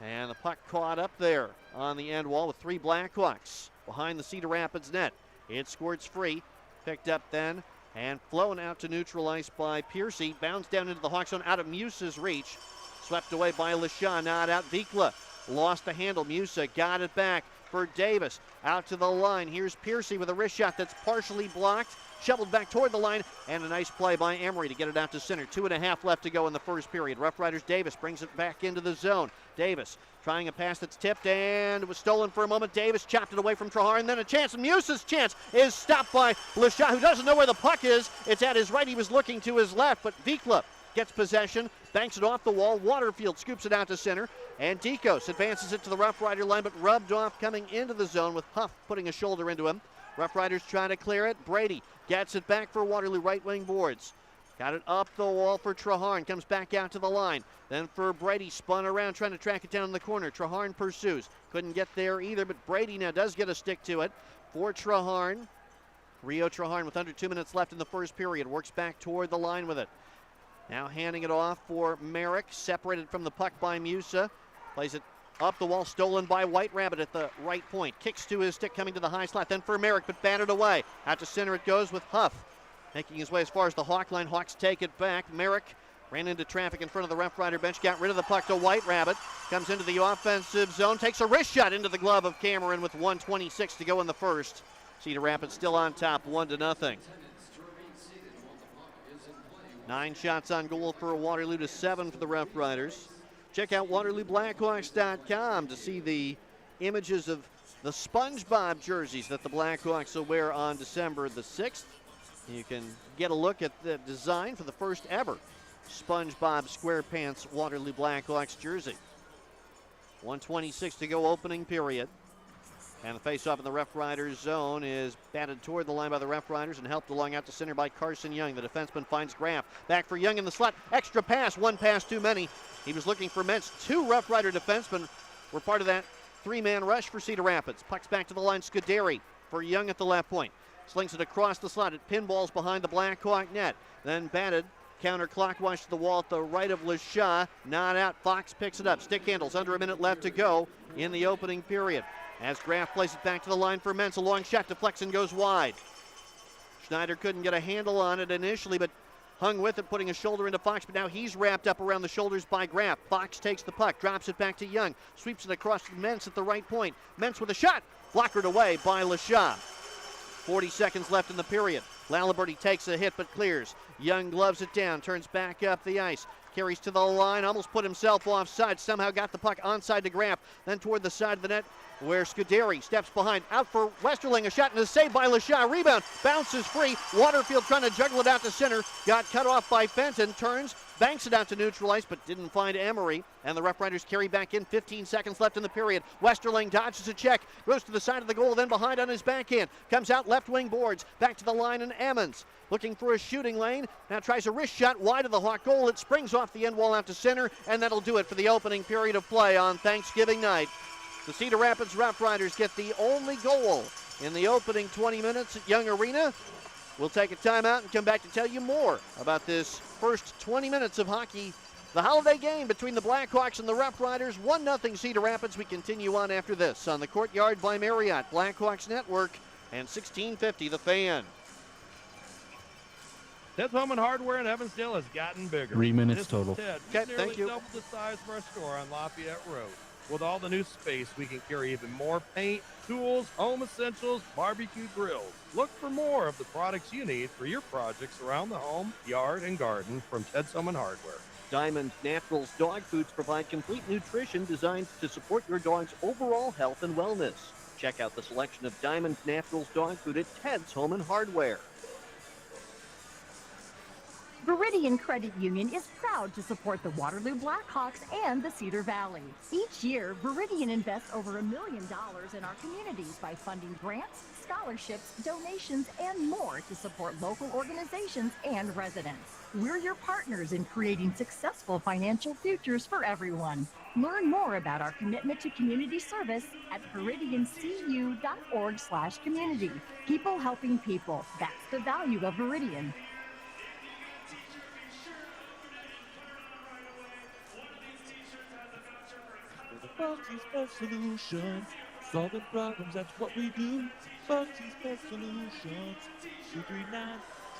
and the puck caught up there on the end wall with 3 Blackhawks behind the Cedar Rapids net. It squirts free, picked up then, and flown out to neutral ice by Piercy. Bounds down into the Hawks zone, out of Musa's reach. Swept away by LeShaw, not out. Vikla lost the handle. Musa got it back for Davis. Out to the line. Here's Piercy with a wrist shot that's partially blocked. Shoveled back toward the line, and a nice play by Emery to get it out to center. 2.5 left to go in the first period. RoughRiders Davis brings it back into the zone. Davis trying a pass that's tipped, and it was stolen for a moment. Davis chopped it away from Trahar, and then a chance. And Musa's chance is stopped by LeShaw, who doesn't know where the puck is. It's at his right. He was looking to his left, but Vikla gets possession, banks it off the wall. Waterfield scoops it out to center, and Dikos advances it to the RoughRider line, but rubbed off coming into the zone with Huff putting a shoulder into him. RoughRiders trying to clear it. Brady gets it back for Waterloo, right wing boards. Got it up the wall for Traharn, comes back out to the line. Then for Brady, spun around trying to track it down in the corner. Traharn pursues, couldn't get there either, but Brady now does get a stick to it for Traharn. Rio Traharn with under 2 minutes left in the first period, works back toward the line with it. Now handing it off for Merrick, separated from the puck by Musa. Plays it up the wall, stolen by White Rabbit at the right point. Kicks to his stick, coming to the high slot, then for Merrick, but batted away. Out to center it goes with Huff. Making his way as far as the Hawk line. Hawks take it back. Merrick ran into traffic in front of the Rough Rider bench, got rid of the puck to White Rabbit. Comes into the offensive zone, takes a wrist shot into the glove of Cameron with 1:26 to go in the first. Cedar Rapids still on top, 1-0. 9 shots on goal for Waterloo to 7 for the Rough Riders. Check out WaterlooBlackhawks.com to see the images of the SpongeBob jerseys that the Blackhawks will wear on December the 6th. You can get a look at the design for the first ever SpongeBob SquarePants Waterloo Blackhawks jersey. 1:26 to go, opening period. And the face-off in the Rough Riders zone is batted toward the line by the Rough Riders and helped along out to center by Carson Young. The defenseman finds Graf. Back for Young in the slot. Extra pass, one pass too many. He was looking for Mentz. 2 Rough Rider defensemen were part of that 3-man rush for Cedar Rapids. Puck's back to the line. Scuderi for Young at the left point. Slings it across the slot. It pinballs behind the Blackhawk net. Then batted counterclockwise to the wall at the right of LeShaw. Not out. Fox picks it up. Stick handles. Under a minute left to go in the opening period. As Graf plays it back to the line for Mentz. A long shot deflects and goes wide. Schneider couldn't get a handle on it initially, but hung with it, putting a shoulder into Fox, but now he's wrapped up around the shoulders by Graf. Fox takes the puck, drops it back to Young, sweeps it across to Mentz at the right point. Mentz with a shot, blockered away by LeShaw. 40 seconds left in the period. Laliberty takes a hit but clears. Young gloves it down, turns back up the ice. Carries to the line, almost put himself offside, somehow got the puck onside to Graf, then toward the side of the net where Scuderi steps behind. Out for Westerling, a shot and a save by LeShaw. Rebound, bounces free. Waterfield trying to juggle it out to center. Got cut off by Fenton, turns, banks it out to neutral ice, but didn't find Emery. And the Rough Riders carry back in, 15 seconds left in the period. Westerling dodges a check, goes to the side of the goal, then behind on his backhand. Comes out left wing boards, back to the line, and Emmons looking for a shooting lane. Now tries a wrist shot wide of the Hawk goal. It springs off the end wall out to center, and that'll do it for the opening period of play on Thanksgiving night. The Cedar Rapids Rough Riders get the only goal in the opening 20 minutes at Young Arena. We'll take a timeout and come back to tell you more about this first 20 minutes of hockey, the holiday game between the Blackhawks and the Rough Riders. 1-0 Cedar Rapids. We continue on after this on the Courtyard by Marriott, Blackhawks Network, and 1650 The Fan. Ted's Home and Hardware in Evansdale has gotten bigger. 3 minutes This is total. Ted. Okay, We've thank you. nearly doubled the size of our store on Lafayette Road. With all the new space, we can carry even more paint, tools, home essentials, barbecue grills. Look for more of the products you need for your projects around the home, yard, and garden from Ted's Home and Hardware. Diamond Naturals dog foods provide complete nutrition designed to support your dog's overall health and wellness. Check out the selection of Diamond Naturals dog food at Ted's Home and Hardware. Viridian Credit Union is proud to support the Waterloo Black Hawks and the Cedar Valley. Each year, Viridian invests over $1 million in our communities by funding grants, scholarships, donations, and more to support local organizations and residents. We're your partners in creating successful financial futures for everyone. Learn more about our commitment to community service at viridiancu.org/community. People helping people. That's the value of Viridian. Bugsy's Best Solutions, solving problems, that's what we do. Bugsy's Best Solutions,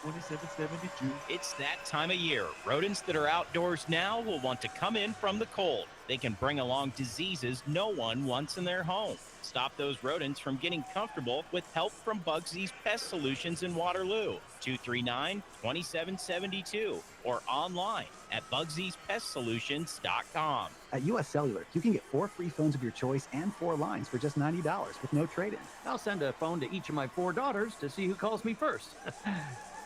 239-2772. It's that time of year. Rodents that are outdoors now will want to come in from the cold. They can bring along diseases no one wants in their home. Stop those rodents from getting comfortable with help from Bugsy's Pest Solutions in Waterloo, 239-2772, or online at Bugsy'sPestSolutions.com. At US Cellular, you can get 4 free phones of your choice and 4 lines for just $90 with no trade-in. I'll send a phone to each of my 4 daughters to see who calls me first.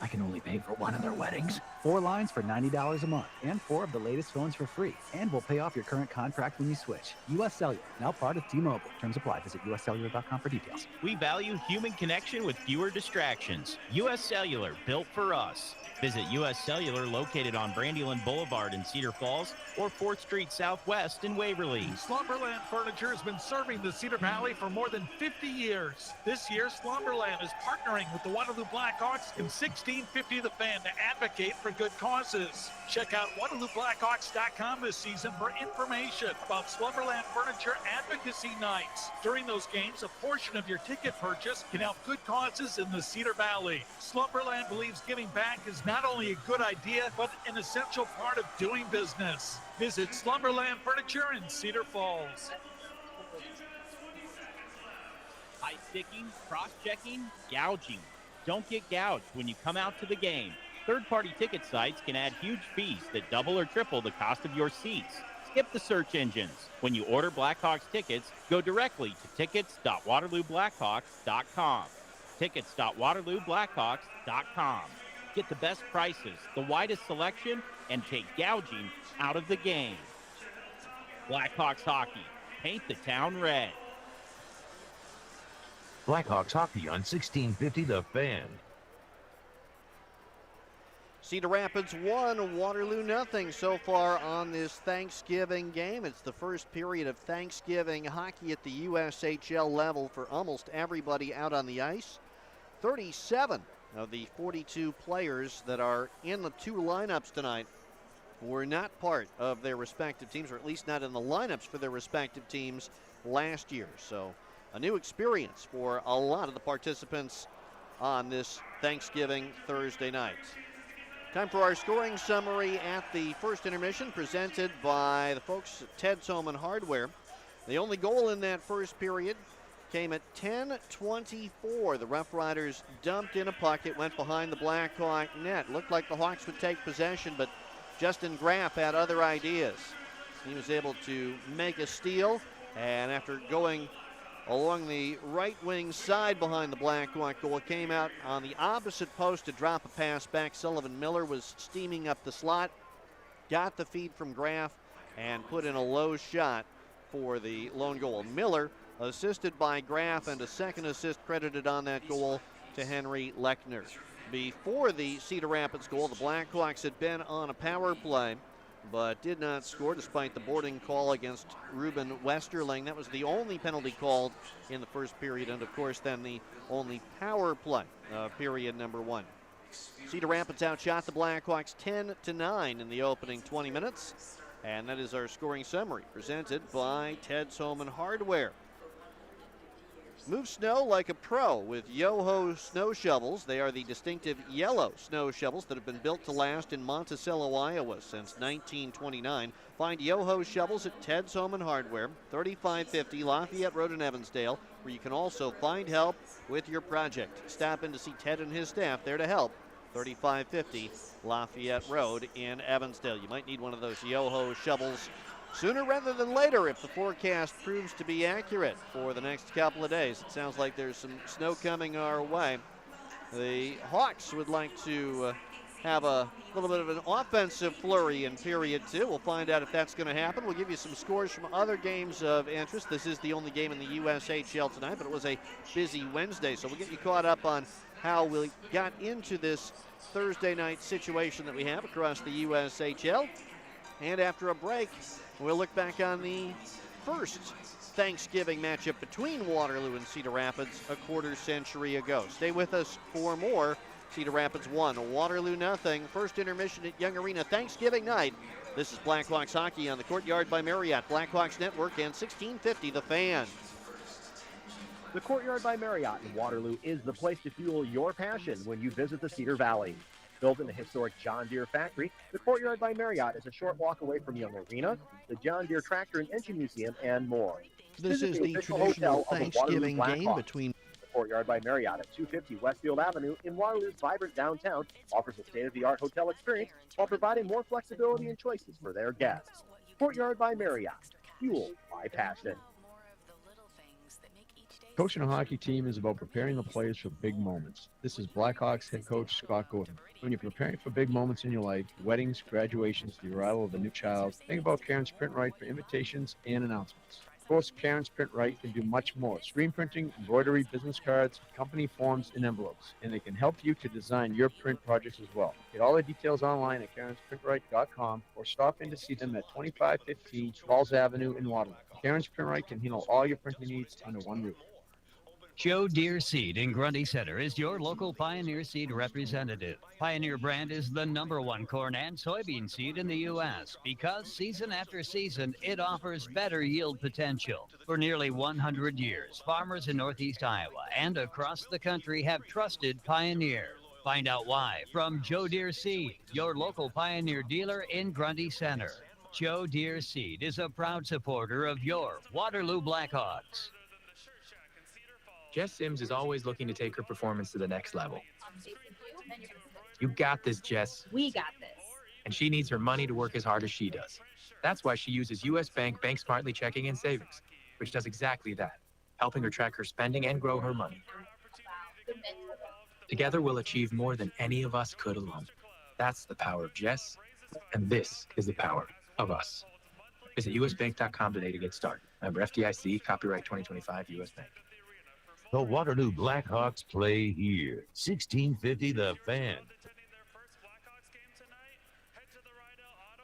I can only pay for one of their weddings. 4 lines for $90 a month and 4 of the latest phones for free. And we'll pay off your current contract when you switch. US Cellular, now part of T-Mobile. Terms apply. Visit uscellular.com for details. We value human connection with fewer distractions. US Cellular, built for us. Visit US Cellular, located on Brandywine Boulevard in Cedar Falls, or 4th Street Southwest in Waverly. Slumberland Furniture has been serving the Cedar Valley for more than 50 years. This year, Slumberland is partnering with the Waterloo Black Hawks in 16 1650 The Fan to advocate for good causes. Check out WaterlooBlackhawks.com this season for information about Slumberland Furniture Advocacy Nights. During those games, a portion of your ticket purchase can help good causes in the Cedar Valley. Slumberland believes giving back is not only a good idea, but an essential part of doing business. Visit Slumberland Furniture in Cedar Falls. High sticking, cross-checking, gouging. Don't get gouged when you come out to the game. Third-party ticket sites can add huge fees that double or triple the cost of your seats. Skip the search engines. When you order Blackhawks tickets, go directly to tickets.waterlooblackhawks.com. Tickets.waterlooblackhawks.com. Get the best prices, the widest selection, and take gouging out of the game. Blackhawks hockey. Paint the town red. Blackhawks hockey on 1650 The Fan. Cedar Rapids 1, Waterloo nothing so far on this Thanksgiving game. It's the first period of Thanksgiving hockey at the USHL level for almost everybody out on the ice. 37 of the 42 players that are in the two lineups tonight were not part of their respective teams, or at least not in the lineups for their respective teams last year. So a new experience for a lot of the participants on this Thanksgiving Thursday night. Time for our scoring summary at the first intermission, presented by the folks at Ted's Home and Hardware. The only goal in that first period came at 10:24. The RoughRiders dumped in a puck. It went behind the Black Hawk net. Looked like the Hawks would take possession, but Justin Graf had other ideas. He was able to make a steal, and after going along the right wing side behind the Black Hawk goal, came out on the opposite post to drop a pass back. Sullivan Miller was steaming up the slot, got the feed from Graf, and put in a low shot for the lone goal. Miller assisted by Graf, and a second assist credited on that goal to Henry Lechner. Before the Cedar Rapids goal, the Blackhawks had been on a power play, but did not score despite the boarding call against Ruben Westerling. That was the only penalty called in the first period, and of course then the only power play, period number one. Cedar Rapids outshot the Blackhawks 10-9 in the opening 20 minutes, and that is our scoring summary presented by Ted's Home and Hardware. Move snow like a pro with Yoho snow shovels. They are the distinctive yellow snow shovels that have been built to last in Monticello, Iowa since 1929. Find Yoho shovels at Ted's Home and Hardware, 3550 Lafayette Road in Evansdale, where you can also find help with your project. Stop in to see Ted and his staff there to help. 3550 Lafayette Road in Evansdale. You might need one of those Yoho shovels sooner rather than later if the forecast proves to be accurate for the next couple of days. It sounds like there's some snow coming our way. The Hawks would like to have a little bit of an offensive flurry in period two. We'll find out if that's going to happen. We'll give you some scores from other games of interest. This is the only game in the USHL tonight, but it was a busy Wednesday, so we'll get you caught up on how we got into this Thursday night situation that we have across the USHL. And after a break, we'll look back on the first Thanksgiving matchup between Waterloo and Cedar Rapids a quarter century ago. Stay with us for more. Cedar Rapids 1, Waterloo nothing. First intermission at Young Arena Thanksgiving night. This is Blackhawks hockey on the Courtyard by Marriott, Blackhawks Network, and 1650 The Fan. The Courtyard by Marriott in Waterloo is the place to fuel your passion when you visit the Cedar Valley. Built in the historic John Deere factory, the Courtyard by Marriott is a short walk away from Young Arena, the John Deere Tractor and Engine Museum, and more. This is the traditional Thanksgiving game between the Courtyard by Marriott at 250 Westfield Avenue in Waterloo's vibrant downtown offers a state-of-the-art hotel experience while providing more flexibility and choices for their guests. Courtyard by Marriott, fueled by passion. Coaching a hockey team is about preparing the players for big moments. This is Blackhawks head coach Scott Gordon. When you're preparing for big moments in your life, weddings, graduations, the arrival of a new child, think about Karen's Print Right for invitations and announcements. Of course, Karen's Print Right can do much more. Screen printing, embroidery, business cards, company forms, and envelopes. And they can help you to design your print projects as well. Get all the details online at karensprintright.com or stop in to see them at 2515 Falls Avenue in Waterloo. Karen's Print Right can handle all your printing needs under one roof. Joe Deere Seed in Grundy Center is your local Pioneer Seed representative. Pioneer brand is the #1 corn and soybean seed in the U.S. because season after season, it offers better yield potential. For nearly 100 years, farmers in Northeast Iowa and across the country have trusted Pioneer. Find out why from Joe Deere Seed, your local Pioneer dealer in Grundy Center. Joe Deere Seed is a proud supporter of your Waterloo Black Hawks. Jess Sims is always looking to take her performance to the next level. You got this, Jess. We got this. And she needs her money to work as hard as she does. That's why she uses U.S. Bank Smartly Checking and Savings, which does exactly that, helping her track her spending and grow her money. Together, we'll achieve more than any of us could alone. That's the power of Jess, and this is the power of us. Visit usbank.com today to get started. Member FDIC, copyright 2025, U.S. Bank. The Waterloo Black Hawks play here. 1650 The Fan.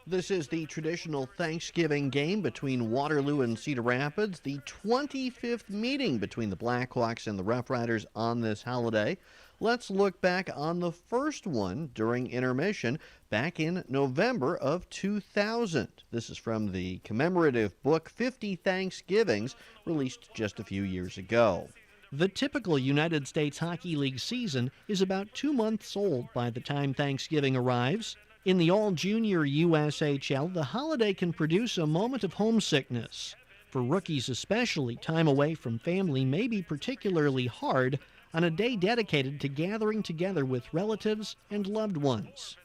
This is the traditional Thanksgiving game between Waterloo and Cedar Rapids, the 25th meeting between the Black Hawks and the RoughRiders on this holiday. Let's look back on the first one during intermission back in November of 2000. This is from the commemorative book 50 Thanksgivings, released just a few years ago. The typical United States Hockey League season is about 2 months old by the time Thanksgiving arrives. In the all-junior USHL, the holiday can produce a moment of homesickness. For rookies especially, time away from family may be particularly hard on a day dedicated to gathering together with relatives and loved ones.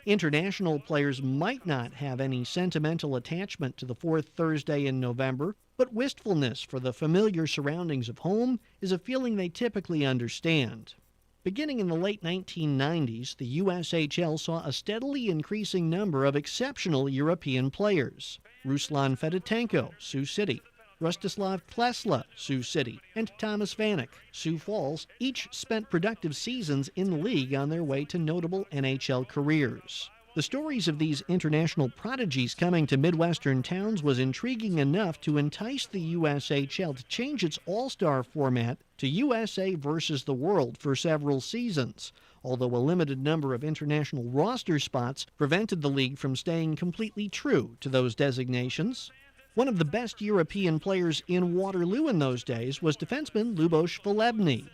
International players might not have any sentimental attachment to the fourth Thursday in November, but wistfulness for the familiar surroundings of home is a feeling they typically understand. Beginning in the late 1990s, the USHL saw a steadily increasing number of exceptional European players. Ruslan Fedotenko, Sioux City, Rostislav Klesla, Sioux City, and Thomas Vanek, Sioux Falls, each spent productive seasons in the league on their way to notable NHL careers. The stories of these international prodigies coming to Midwestern towns was intriguing enough to entice the USHL to change its all-star format to USA versus the World for several seasons, although a limited number of international roster spots prevented the league from staying completely true to those designations. One of the best European players in Waterloo in those days was defenseman Lubos Velebny.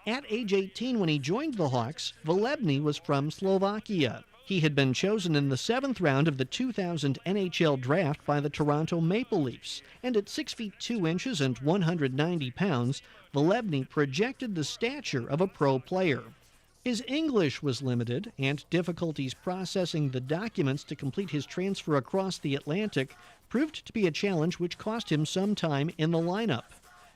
At age 18 when he joined the Hawks, Velebny was from Slovakia. He had been chosen in the 7th round of the 2000 NHL draft by the Toronto Maple Leafs, and at 6 feet 2 inches and 190 pounds, Velebny projected the stature of a pro player. His English was limited, and difficulties processing the documents to complete his transfer across the Atlantic proved to be a challenge which cost him some time in the lineup.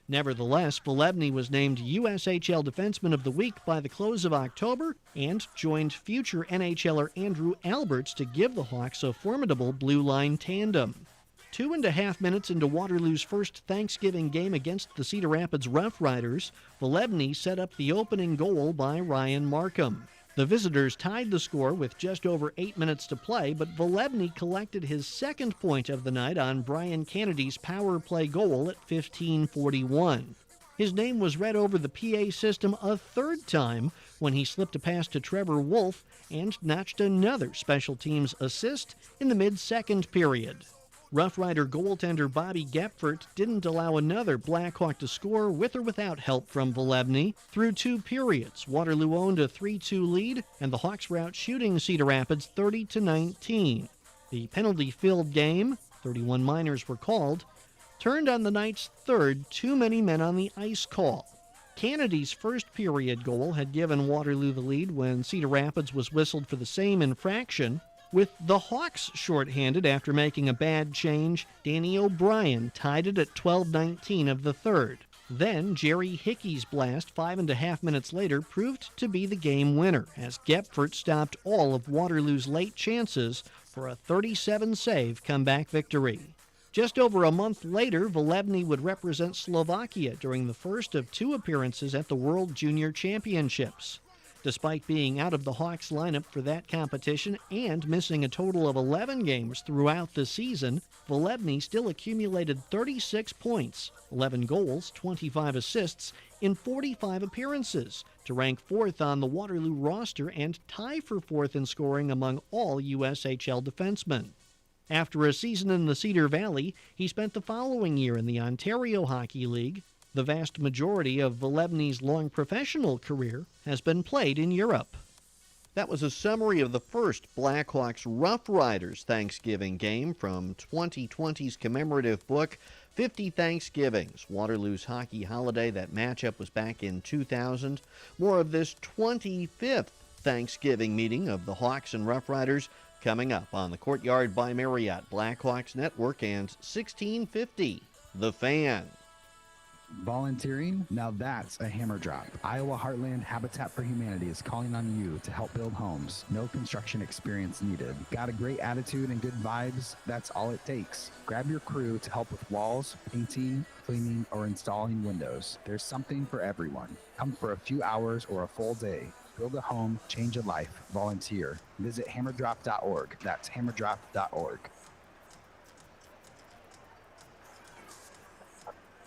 Nevertheless, Velebny was named USHL Defenseman of the Week by the close of October and joined future NHLer Andrew Alberts to give the Hawks a formidable blue line tandem. 2.5 minutes into Waterloo's first Thanksgiving game against the Cedar Rapids RoughRiders, Velebny set up the opening goal by Ryan Markham. The visitors tied the score with just over 8 minutes to play, but Velebny collected his second point of the night on Brian Kennedy's power play goal at 15:41. His name was read over the PA system a third time when he slipped a pass to Trevor Wolf and notched another special teams assist in the mid-second period. RoughRider goaltender Bobby Gepfert didn't allow another Blackhawk to score with or without help from Velebny. Through 2 periods, Waterloo owned a 3-2 lead, and the Hawks were out shooting Cedar Rapids 30-19. The penalty-filled game, 31 minors were called, turned on the night's third too many men on the ice call. Kennedy's first period goal had given Waterloo the lead when Cedar Rapids was whistled for the same infraction. With the Hawks shorthanded after making a bad change, Danny O'Brien tied it at 12:19 of the third. Then Jerry Hickey's blast 5.5 minutes later proved to be the game winner as Gepfert stopped all of Waterloo's late chances for a 37-save comeback victory. Just over a month later, Velebny would represent Slovakia during the first of 2 appearances at the World Junior Championships. Despite being out of the Hawks lineup for that competition and missing a total of 11 games throughout the season, Volebny still accumulated 36 points, 11 goals, 25 assists in 45 appearances to rank fourth on the Waterloo roster and tie for fourth in scoring among all USHL defensemen. After a season in the Cedar Valley, he spent the following year in the Ontario Hockey League. The vast majority of Volebny's long professional career has been played in Europe. That was a summary of the first Black Hawks RoughRiders Thanksgiving game from 2020's commemorative book, 50 Thanksgivings, Waterloo's hockey holiday. That matchup was back in 2000. More of this 25th Thanksgiving meeting of the Hawks and RoughRiders coming up on the Courtyard by Marriott Black Hawks Network and 1650 The Fan. Volunteering? Now that's a hammer drop. Iowa Heartland Habitat for Humanity is calling on you to help build homes. No construction experience needed. Got a great attitude and good vibes? That's all it takes. Grab your crew to help with walls, painting, cleaning, or installing windows. There's something for everyone. Come for a few hours or a full day. Build a home, change a life, volunteer. Visit hammerdrop.org. That's hammerdrop.org.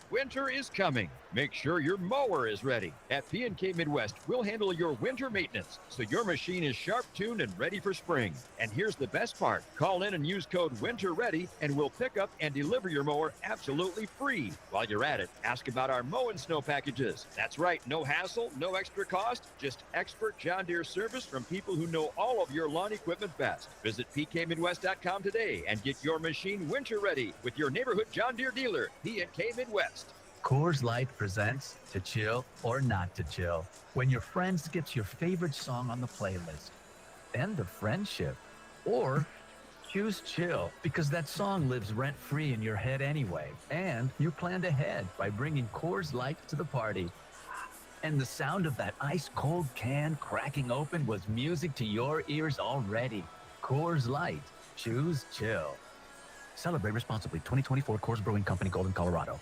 Winter is coming. Make sure your mower is ready. At P&K Midwest, we'll handle your winter maintenance so your machine is sharp-tuned and ready for spring. And here's the best part. Call in and use code WINTERREADY and we'll pick up and deliver your mower absolutely free. While you're at it, ask about our mow and snow packages. That's right, no hassle, no extra cost, just expert John Deere service from people who know all of your lawn equipment best. Visit pkmidwest.com today and get your machine winter ready with your neighborhood John Deere dealer, P&K Midwest. Coors Light presents To Chill or Not to Chill. When your friend skips your favorite song on the playlist. End of friendship. Or choose chill because that song lives rent-free in your head anyway. And you planned ahead by bringing Coors Light to the party. And the sound of that ice-cold can cracking open was music to your ears already. Coors Light. Choose chill. Celebrate responsibly. 2024 Coors Brewing Company, Golden, Colorado.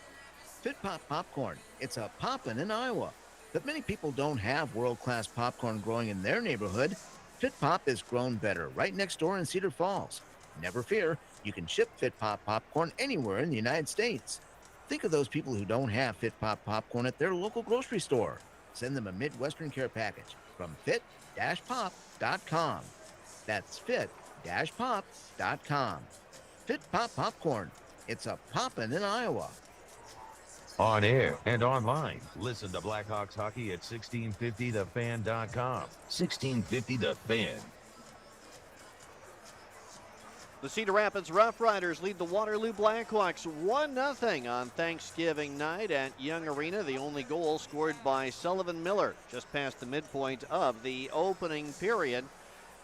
Fit Pop Popcorn. It's a poppin' in Iowa. But many people don't have world-class popcorn growing in their neighborhood. Fit Pop is grown better right next door in Cedar Falls. Never fear, you can ship Fit Pop popcorn anywhere in the United States. Think of those people who don't have Fit Pop popcorn at their local grocery store. Send them a Midwestern care package from fit-pop.com. That's fit-pop.com. Fit Pop Popcorn. It's a poppin' in Iowa. On air and online. Listen to Blackhawks hockey at 1650thefan.com. 1650 The Fan. The Cedar Rapids RoughRiders lead the Waterloo Black Hawks 1-0 on Thanksgiving night at Young Arena. The only goal scored by Sullivan Miller just past the midpoint of the opening period.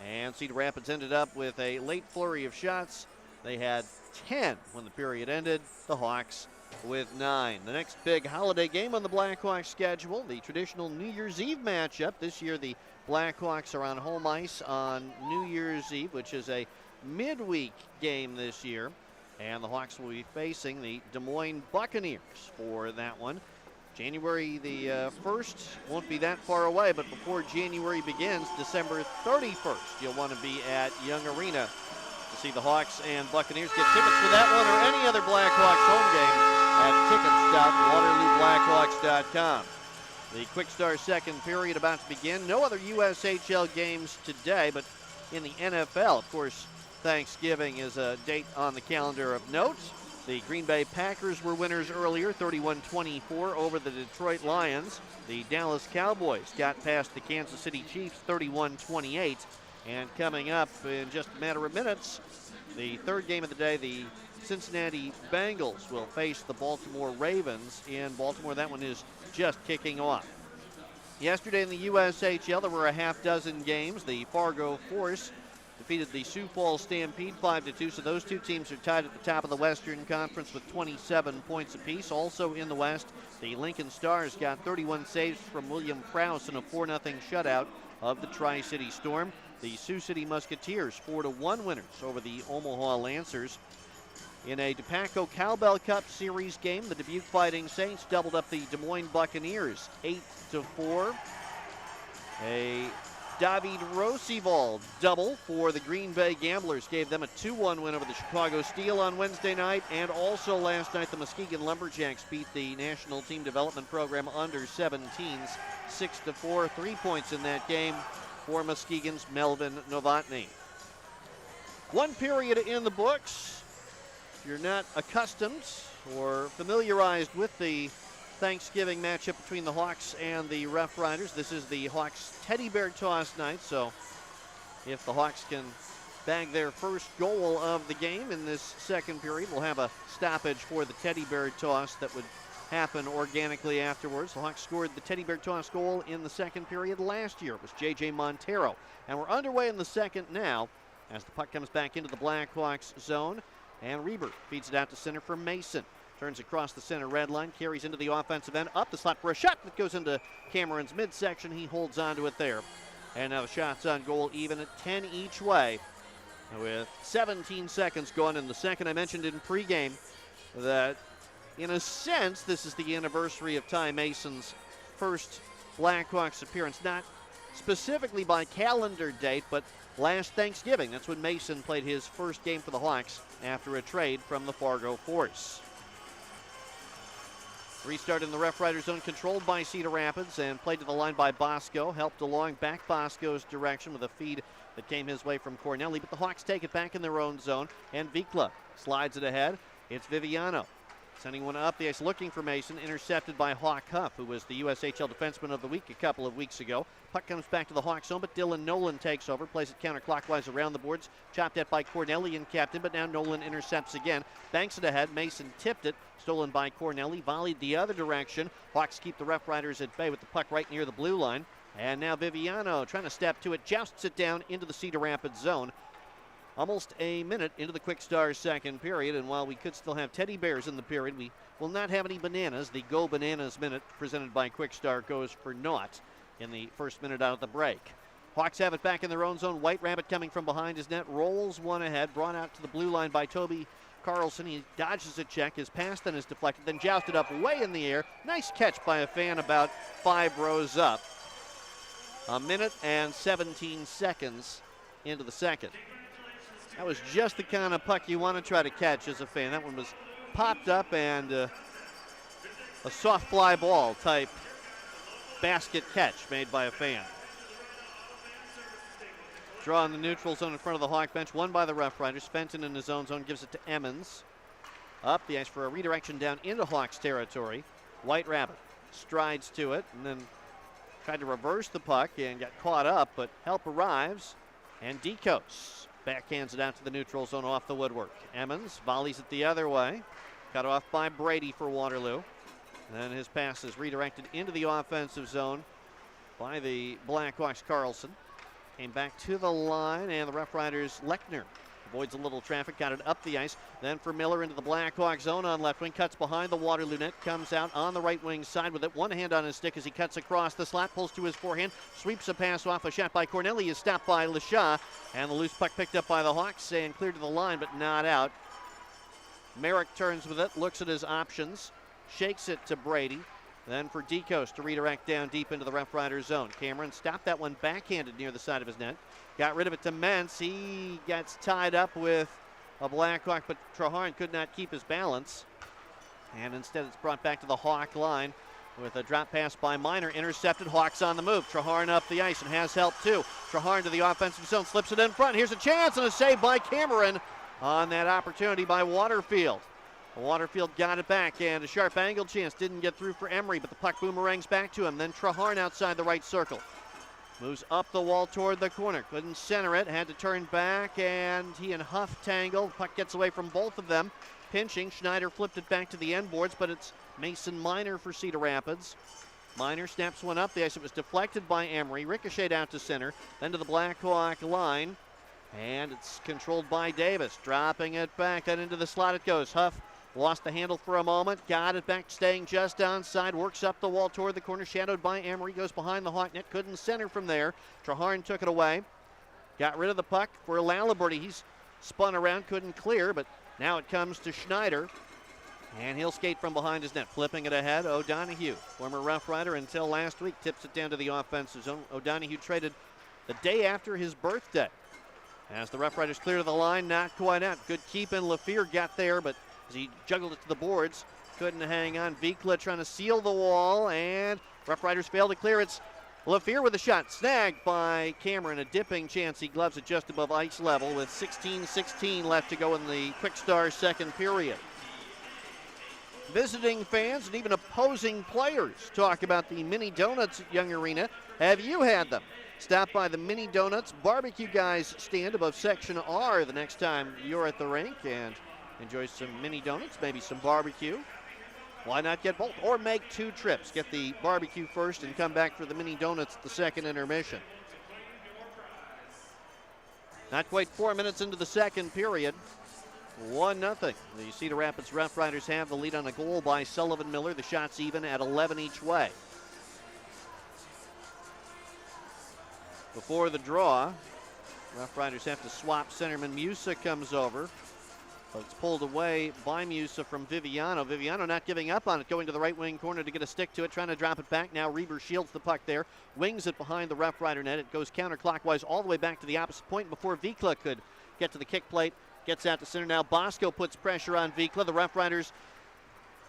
And Cedar Rapids ended up with a late flurry of shots. They had 10 when the period ended. The Hawks with 9. The next big holiday game on the Blackhawks schedule, the traditional New Year's Eve matchup. This year the Blackhawks are on home ice on New Year's Eve, which is a midweek game this year. And the Hawks will be facing the Des Moines Buccaneers for that one. January the 1st won't be that far away, but before January begins, December 31st, you'll want to be at Young Arena to see the Hawks and Buccaneers. Get tickets for that one or any other Blackhawks home game at tickets.waterloobblackhawks.com. The Quick Start second period about to begin. No other USHL games today, but in the NFL, of course, Thanksgiving is a date on the calendar of note. The Green Bay Packers were winners earlier, 31-24 over the Detroit Lions. The Dallas Cowboys got past the Kansas City Chiefs, 31-28. And coming up in just a matter of minutes, the third game of the day, the Cincinnati Bengals will face the Baltimore Ravens in Baltimore. That one is just kicking off. Yesterday in the USHL, there were a half dozen games. The Fargo Force defeated the Sioux Falls Stampede 5-2, so those two teams are tied at the top of the Western Conference with 27 points apiece. Also in the West, the Lincoln Stars got 31 saves from William Krause in a 4-0 shutout of the Tri-City Storm. The Sioux City Musketeers 4-1 winners over the Omaha Lancers. In a DePaco Cowbell Cup Series game, the Dubuque Fighting Saints doubled up the Des Moines Buccaneers 8-4. A David Rosivald double for the Green Bay Gamblers gave them a 2-1 win over the Chicago Steel on Wednesday night. And also last night, the Muskegon Lumberjacks beat the National Team Development Program under-17s 6-4. 3 points in that game for Muskegon's Melvin Novotny. One period in the books. If you're not accustomed or familiarized with the Thanksgiving matchup between the Hawks and the RoughRiders, this is the Hawks teddy bear toss night. So if the Hawks can bag their first goal of the game in this second period, we'll have a stoppage for the teddy bear toss that would happen organically afterwards. The Hawks scored the teddy bear toss goal in the second period last year. It was J.J. Montero. And we're underway in the second now as the puck comes back into the Blackhawks zone. And Reber feeds it out to center for Mason. Turns across the center red line, carries into the offensive end, up the slot for a shot that goes into Cameron's midsection. He holds on to it there. And now the shots on goal even at 10 each way with 17 seconds gone in the second. I mentioned in pregame that in a sense this is the anniversary of Ty Mason's first Blackhawks appearance, not specifically by calendar date, but last Thanksgiving. That's when Mason played his first game for the Hawks after a trade from the Fargo Force. Restart in the RoughRiders zone, controlled by Cedar Rapids and played to the line by Bosco. Helped along back Bosco's direction with a feed that came his way from Cornelli. But the Hawks take it back in their own zone. And Vikla slides it ahead. It's Viviano sending one up the ice, looking for Mason. Intercepted by Hawk Huff, who was the USHL Defenseman of the Week a couple of weeks ago. Puck comes back to the Hawks zone, but Dylan Nolan takes over. Plays it counterclockwise around the boards. Chopped at by Cornelli and captain, but now Nolan intercepts again. Banks it ahead. Mason tipped it. Stolen by Cornelli. Volleyed the other direction. Hawks keep the RoughRiders at bay with the puck right near the blue line. And now Viviano trying to step to it. Jousts it down into the Cedar Rapids zone. Almost a minute into the Quick Stars second period, and while we could still have teddy bears in the period, we will not have any bananas. The Go Bananas minute presented by Quick Star goes for naught in the first minute out of the break. Hawks have it back in their own zone. White Rabbit coming from behind his net, rolls one ahead, brought out to the blue line by Toby Carlson. He dodges a check, his pass then is deflected, then jousted up way in the air. Nice catch by a fan about 5 rows up. A minute and 17 seconds into the second. That was just the kind of puck you want to try to catch as a fan. That one was popped up and a soft fly ball type basket catch made by a fan. Draw in the neutral zone in front of the Hawk bench, won by the RoughRiders. Fenton in his own zone gives it to Emmons. Up the ice for a redirection down into Hawks territory. White Rabbit strides to it and then tried to reverse the puck and got caught up, but help arrives. And Decos backhands it out to the neutral zone off the woodwork. Emmons volleys it the other way. Cut off by Brady for Waterloo. Then his pass is redirected into the offensive zone by the Blackhawks. Carlson came back to the line, and the RoughRiders Lechner avoids a little traffic, got it up the ice. Then for Miller into the Blackhawks zone on left wing, cuts behind the Waterloo net, comes out on the right wing side with it. One hand on his stick as he cuts across the slot, pulls to his forehand, sweeps a pass off. A shot by Cornelli is stopped by LeShaw, and the loose puck picked up by the Hawks and cleared to the line, but not out. Merrick turns with it, looks at his options, shakes it to Brady. Then for Decos to redirect down deep into the RoughRiders zone. Cameron stopped that one backhanded near the side of his net. Got rid of it to Mentz. He gets tied up with a Blackhawk, but Traharn could not keep his balance. And instead it's brought back to the Hawk line with a drop pass by Miner. Intercepted. Hawks on the move. Traharn up the ice and has help too. Traharn to the offensive zone. Slips it in front. Here's a chance and a save by Cameron on that opportunity by Waterfield. Waterfield got it back, and a sharp angle chance didn't get through for Emery, but the puck boomerangs back to him. Then Traharn outside the right circle. Moves up the wall toward the corner. Couldn't center it, had to turn back, and he and Huff tangle. The puck gets away from both of them. Pinching, Schneider flipped it back to the end boards, but it's Mason Miner for Cedar Rapids. Miner snaps one up the ice. It was deflected by Emery, ricocheted out to center, then to the Blackhawk line, and it's controlled by Davis. Dropping it back, and into the slot it goes. Huff lost the handle for a moment, got it back, staying just onside, works up the wall toward the corner, shadowed by Emery, goes behind the Hawk net, couldn't center from there. Traharn took it away, got rid of the puck for Laliberty. He's spun around, couldn't clear, but now it comes to Schneider. And he'll skate from behind his net, flipping it ahead. O'Donohue, former Rough Rider until last week, tips it down to the offensive zone. O'Donohue traded the day after his birthday. As the Rough Riders clear to the line, not quite out. Good keep in. LaFear got there, but as he juggled it to the boards, couldn't hang on. Vikla trying to seal the wall, and Rough Riders fail to clear. It's LaFear with a shot, snagged by Cameron. A dipping chance. He gloves it just above ice level with 16:16 left to go in the Quick Star second period. Visiting fans and even opposing players talk about the Mini Donuts at Young Arena. Have you had them? Stop by the Mini Donuts Barbecue Guys stand above Section R the next time you're at the rink and enjoy some Mini Donuts, maybe some barbecue. Why not get both? Or make 2 trips. Get the barbecue first and come back for the Mini Donuts at the second intermission. Not quite 4 minutes into the second period. 1-0. The Cedar Rapids Rough Riders have the lead on a goal by Sullivan Miller. The shots even at 11 each way. Before the draw, Rough Riders have to swap centerman. Musa comes over. But it's pulled away by Musa from Viviano. Viviano not giving up on it, going to the right wing corner to get a stick to it, trying to drop it back. Now Reaver shields the puck there, wings it behind the Rough Rider net. It goes counterclockwise all the way back to the opposite point before Vikla could get to the kick plate. Gets out to center now. Bosco puts pressure on Vikla. The Rough Riders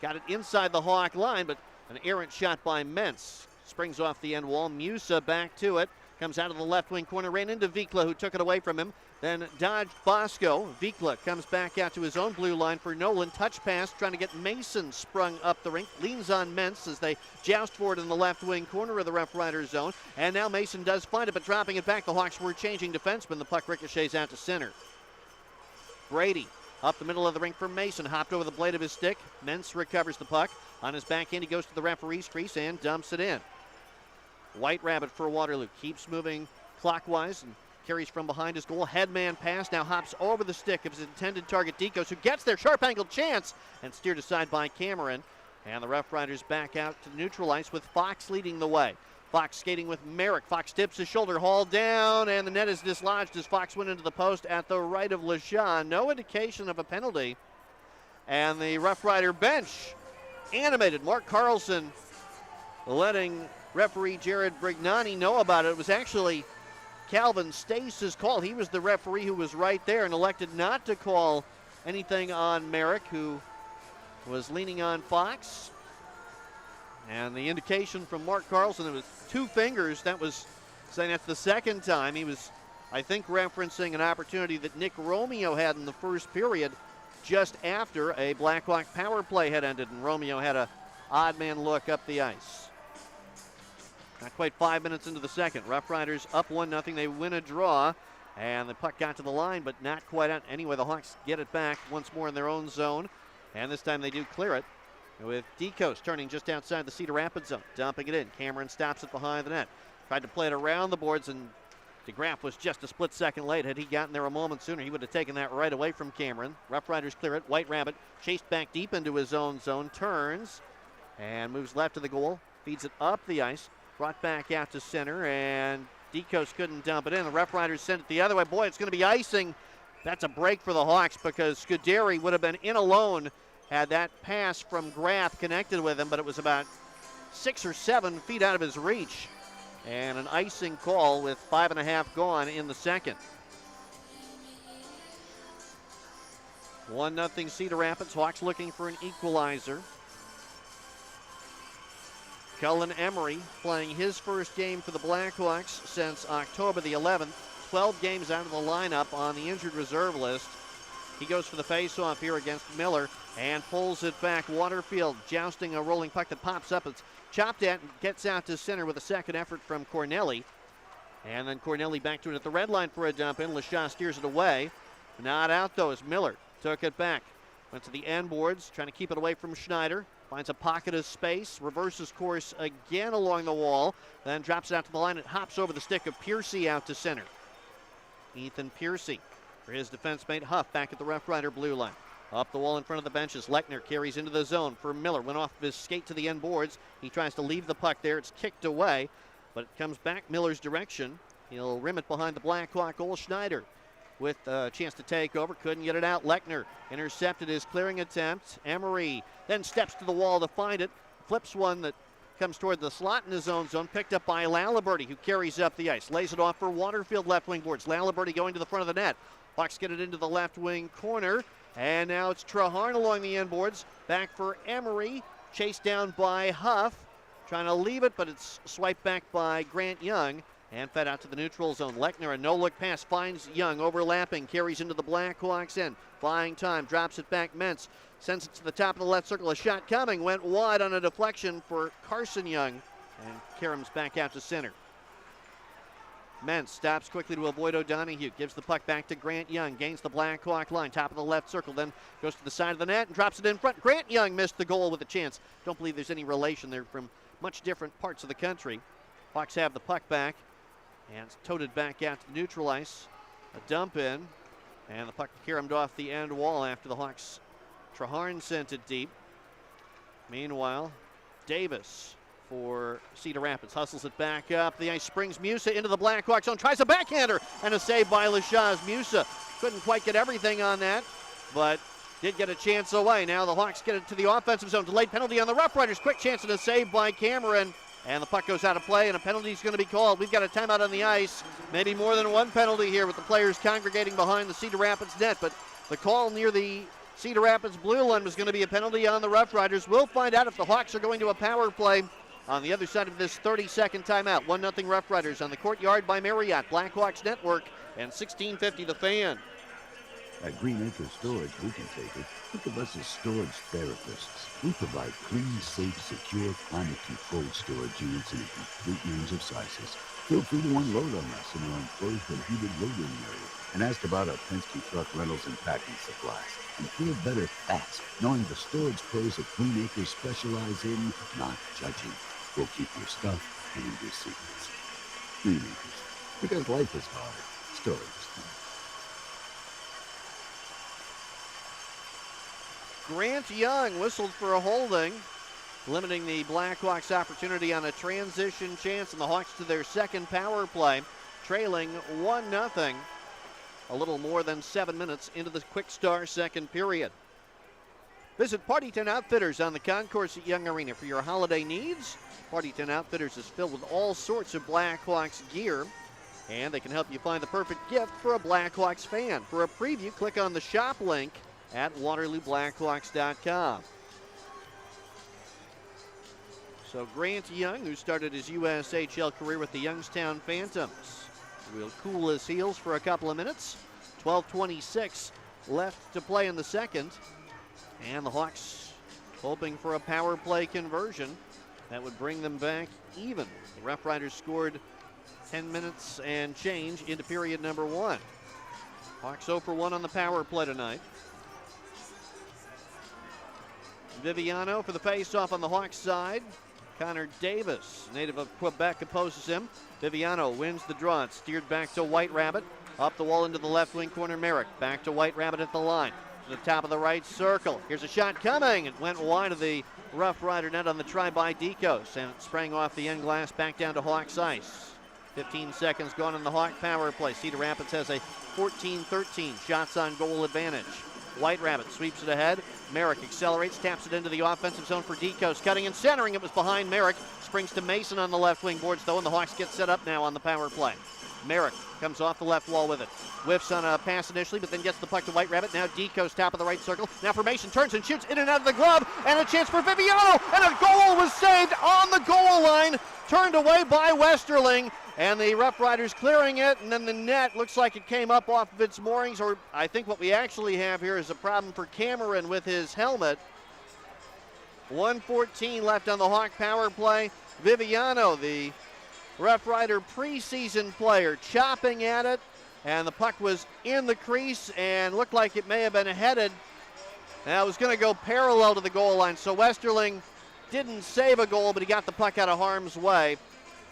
got it inside the Hawk line, but an errant shot by Mentz. Springs off the end wall. Musa back to it. Comes out of the left wing corner, ran into Vikla, who took it away from him. Then dodged Bosco. Vikla comes back out to his own blue line for Nolan. Touch pass, trying to get Mason sprung up the rink. Leans on Mentz as they joust forward in the left wing corner of the Rough Riders zone. And now Mason does find it, but dropping it back. The Hawks were changing defensemen. The puck ricochets out to center. Brady up the middle of the rink for Mason. Hopped over the blade of his stick. Mentz recovers the puck. On his backhand, he goes to the referee's crease and dumps it in. White Rabbit for Waterloo keeps moving clockwise and carries from behind his goal. Headman pass, now hops over the stick of his intended target, Dekos, who gets their sharp-angled chance and steered aside by Cameron. And the Rough Riders back out to neutral ice with Fox leading the way. Fox skating with Merrick. Fox tips his shoulder, hauled down, and the net is dislodged as Fox went into the post at the right of LeJean. No indication of a penalty. And the Rough Rider bench animated. Mark Carlson letting referee Jared Brignani know about it. It was actually Calvin Stace's call. He was the referee who was right there and elected not to call anything on Merrick, who was leaning on Fox. And the indication from Mark Carlson, it was 2 fingers. That was saying that's the second time. He was, I think, referencing an opportunity that Nick Romeo had in the first period just after a Blackhawk power play had ended, and Romeo had a odd man look up the ice. Not quite 5 minutes into the second. Rough Riders up 1-0. They win a draw, and the puck got to the line, but not quite out. Anyway, the Hawks get it back once more in their own zone, and this time they do clear it with Dekos turning just outside the Cedar Rapids zone, dumping it in. Cameron stops it behind the net. Tried to play it around the boards, and DeGraff was just a split second late. Had he gotten there a moment sooner, he would have taken that right away from Cameron. Rough Riders clear it. White Rabbit chased back deep into his own zone, turns, and moves left to the goal, feeds it up the ice. Brought back out to center, and Dekos couldn't dump it in. The Rough Riders sent it the other way. Boy, it's going to be icing. That's a break for the Hawks because Scuderi would have been in alone had that pass from Graf connected with him, but it was about 6 or 7 feet out of his reach. And an icing call with 5.5 gone in the second. 1-0 Cedar Rapids. Hawks looking for an equalizer. Cullen Emery playing his first game for the Blackhawks since October the 11th. 12 games out of the lineup on the injured reserve list. He goes for the face-off here against Miller and pulls it back. Waterfield jousting a rolling puck that pops up. It's chopped at and gets out to center with a second effort from Corneli. And then Corneli back to it at the red line for a dump in. LeShaw steers it away. Not out though as Miller took it back. Went to the end boards, trying to keep it away from Schneider. Finds a pocket of space, reverses course again along the wall, then drops it out to the line. It hops over the stick of Piercy out to center. Ethan Piercy for his defense mate Huff back at the Rough Rider blue line. Up the wall in front of the benches, Lechner carries into the zone for Miller. Went off his skate to the end boards. He tries to leave the puck there. It's kicked away, but it comes back Miller's direction. He'll rim it behind the Blackhawk goal. Schneider with a chance to take over. Couldn't get it out. Lechner intercepted his clearing attempt. Emery then steps to the wall to find it. Flips one that comes toward the slot in his own zone. Picked up by Laliberty, who carries up the ice. Lays it off for Waterfield left wing boards. Laliberty going to the front of the net. Hawks get it into the left wing corner. And now it's Traharn along the end boards. Back for Emery. Chased down by Huff. Trying to leave it, but it's swiped back by Grant Young and fed out to the neutral zone. Lechner, a no-look pass, finds Young, overlapping, carries into the Blackhawks end. Buying time, drops it back. Mentz sends it to the top of the left circle. A shot coming, went wide on a deflection for Carson Young, and Karam's back out to center. Mentz stops quickly to avoid O'Donohue, gives the puck back to Grant Young, gains the Blackhawk line, top of the left circle, then goes to the side of the net and drops it in front. Grant Young missed the goal with a chance. Don't believe there's any relation there from much different parts of the country. Hawks have the puck back and it's toted back out to the neutral ice. A dump in, and the puck caromed off the end wall after the Hawks. Traharn sent it deep. Meanwhile, Davis for Cedar Rapids hustles it back up the ice, springs Musa into the Blackhawks zone, tries a backhander, and a save by Lachaz. Musa couldn't quite get everything on that, but did get a chance away. Now the Hawks get it to the offensive zone. Delayed penalty on the RoughRiders. Quick chance and a save by Cameron. And the puck goes out of play, and a penalty is going to be called. We've got a timeout on the ice. Maybe more than one penalty here with the players congregating behind the Cedar Rapids net. But the call near the Cedar Rapids blue line was going to be a penalty on the RoughRiders. We'll find out if the Hawks are going to a power play on the other side of this 30-second timeout. 1-0 RoughRiders on the Courtyard by Marriott, Blackhawks Network, and 1650 The Fan. At Green Acre Storage, we can take it. Think of us as storage therapists. We provide clean, safe, secure, climate-controlled storage units in a complete range of sizes. Feel free to unload on us in our enclosed and heated loading area. And ask about our Penske truck rentals and packing supplies. And feel better fast, knowing the storage pros at Green Acres specialize in not judging. We'll keep your stuff and your secrets. Green Acres, because life is hard. Storage is fun. Grant Young whistled for a holding, limiting the Blackhawks' opportunity on a transition chance, and the Hawks to their second power play, trailing 1-0, a little more than 7 minutes into the Quick Star second period. Visit Partytown Outfitters on the concourse at Young Arena for your holiday needs. Partytown Outfitters is filled with all sorts of Blackhawks gear, and they can help you find the perfect gift for a Blackhawks fan. For a preview, click on the shop link at WaterlooBlackhawks.com. So Grant Young, who started his USHL career with the Youngstown Phantoms, will cool his heels for a couple of minutes. 12:26 left to play in the second. And the Hawks hoping for a power play conversion that would bring them back even. The RoughRiders scored 10 minutes and change into period number one. Hawks 0 for 1 on the power play tonight. Viviano for the face-off on the Hawks side. Connor Davis, native of Quebec, opposes him. Viviano wins the draw. It's steered back to White Rabbit. Up the wall into the left wing corner, Merrick. Back to White Rabbit at the line. To the top of the right circle. Here's a shot coming. It went wide of the RoughRider net on the try by Dekos. And it sprang off the end glass back down to Hawks ice. 15 seconds gone in the Hawk power play. Cedar Rapids has a 14-13 shots on goal advantage. White Rabbit sweeps it ahead. Merrick accelerates, taps it into the offensive zone for Dekos. Cutting and centering. It was behind Merrick. Springs to Mason on the left wing boards, though, and the Hawks get set up now on the power play. Merrick comes off the left wall with it. Whiffs on a pass initially, but then gets the puck to White Rabbit. Now Dekos, top of the right circle. Now for Mason, turns and shoots in and out of the glove. And a chance for Viviano. And a goal was saved on the goal line. Turned away by Westerling. And the RoughRiders clearing it, and then the net looks like it came up off of its moorings, or I think what we actually have here is a problem for Cameron with his helmet. 1:14 left on the Hawk power play. Viviano, the RoughRider preseason player, chopping at it, and the puck was in the crease and looked like it may have been headed. Now it was going to go parallel to the goal line, so Westerling didn't save a goal, but he got the puck out of harm's way.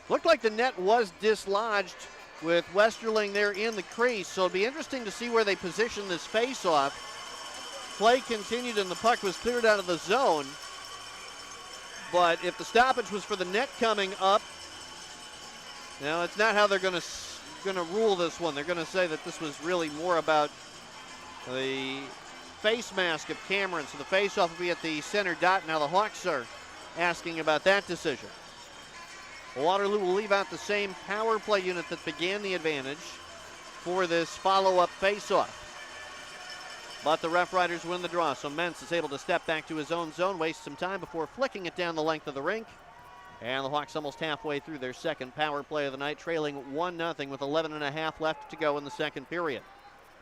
Looked like the net was dislodged with Westerling there in the crease, so it'll be interesting to see where they position this face-off. Play continued and the puck was cleared out of the zone. But if the stoppage was for the net coming up, now it's not how they're going to going to rule this one. They're going to say that this was really more about the face mask of Cameron. So the face-off will be at the center dot. Now the Hawks are asking about that decision. Waterloo will leave out the same power play unit that began the advantage for this follow-up face-off. But the RoughRiders win the draw, so Mentz is able to step back to his own zone, waste some time before flicking it down the length of the rink. And the Hawks almost halfway through their second power play of the night, trailing 1-0 with 11.5 left to go in the second period.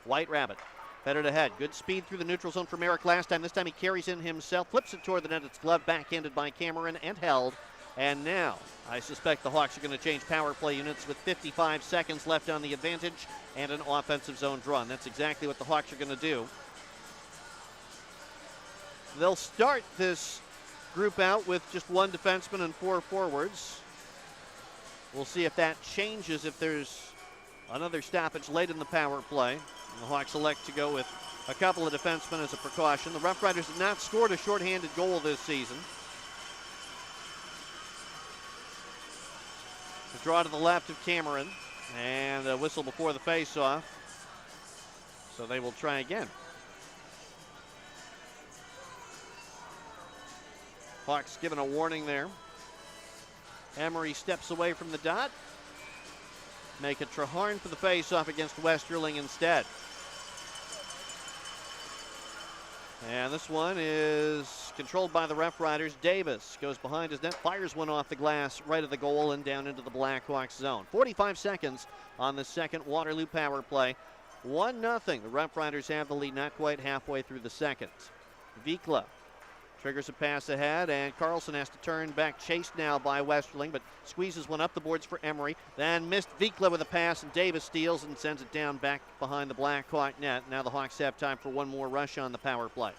White Rabbit headed ahead. Good speed through the neutral zone from Eric last time. This time he carries in himself, flips it toward the net. It's gloved, backhanded by Cameron and held. And now I suspect the Hawks are going to change power play units with 55 seconds left on the advantage and an offensive zone draw. And that's exactly what the Hawks are going to do. They'll start this group out with just one defenseman and 4 forwards. We'll see if that changes if there's another stoppage late in the power play. And the Hawks elect to go with a couple of defensemen as a precaution. The RoughRiders have not scored a shorthanded goal this season. The draw to the left of Cameron and a whistle before the face-off. So they will try again. Hawks given a warning there. Emery steps away from the dot. Make it Traharn for the face-off against Westerling instead. And this one is controlled by the RoughRiders. Davis goes behind his net, fires one off the glass right of the goal and down into the Blackhawks zone. 45 seconds on the second Waterloo power play. 1-0. The RoughRiders have the lead, not quite halfway through the second. Vikla triggers a pass ahead, and Carlson has to turn back, chased now by Westerling, but squeezes one up the boards for Emery. Then missed Vikla with a pass, and Davis steals and sends it down back behind the Blackhawk net. Now the Hawks have time for one more rush on the power play.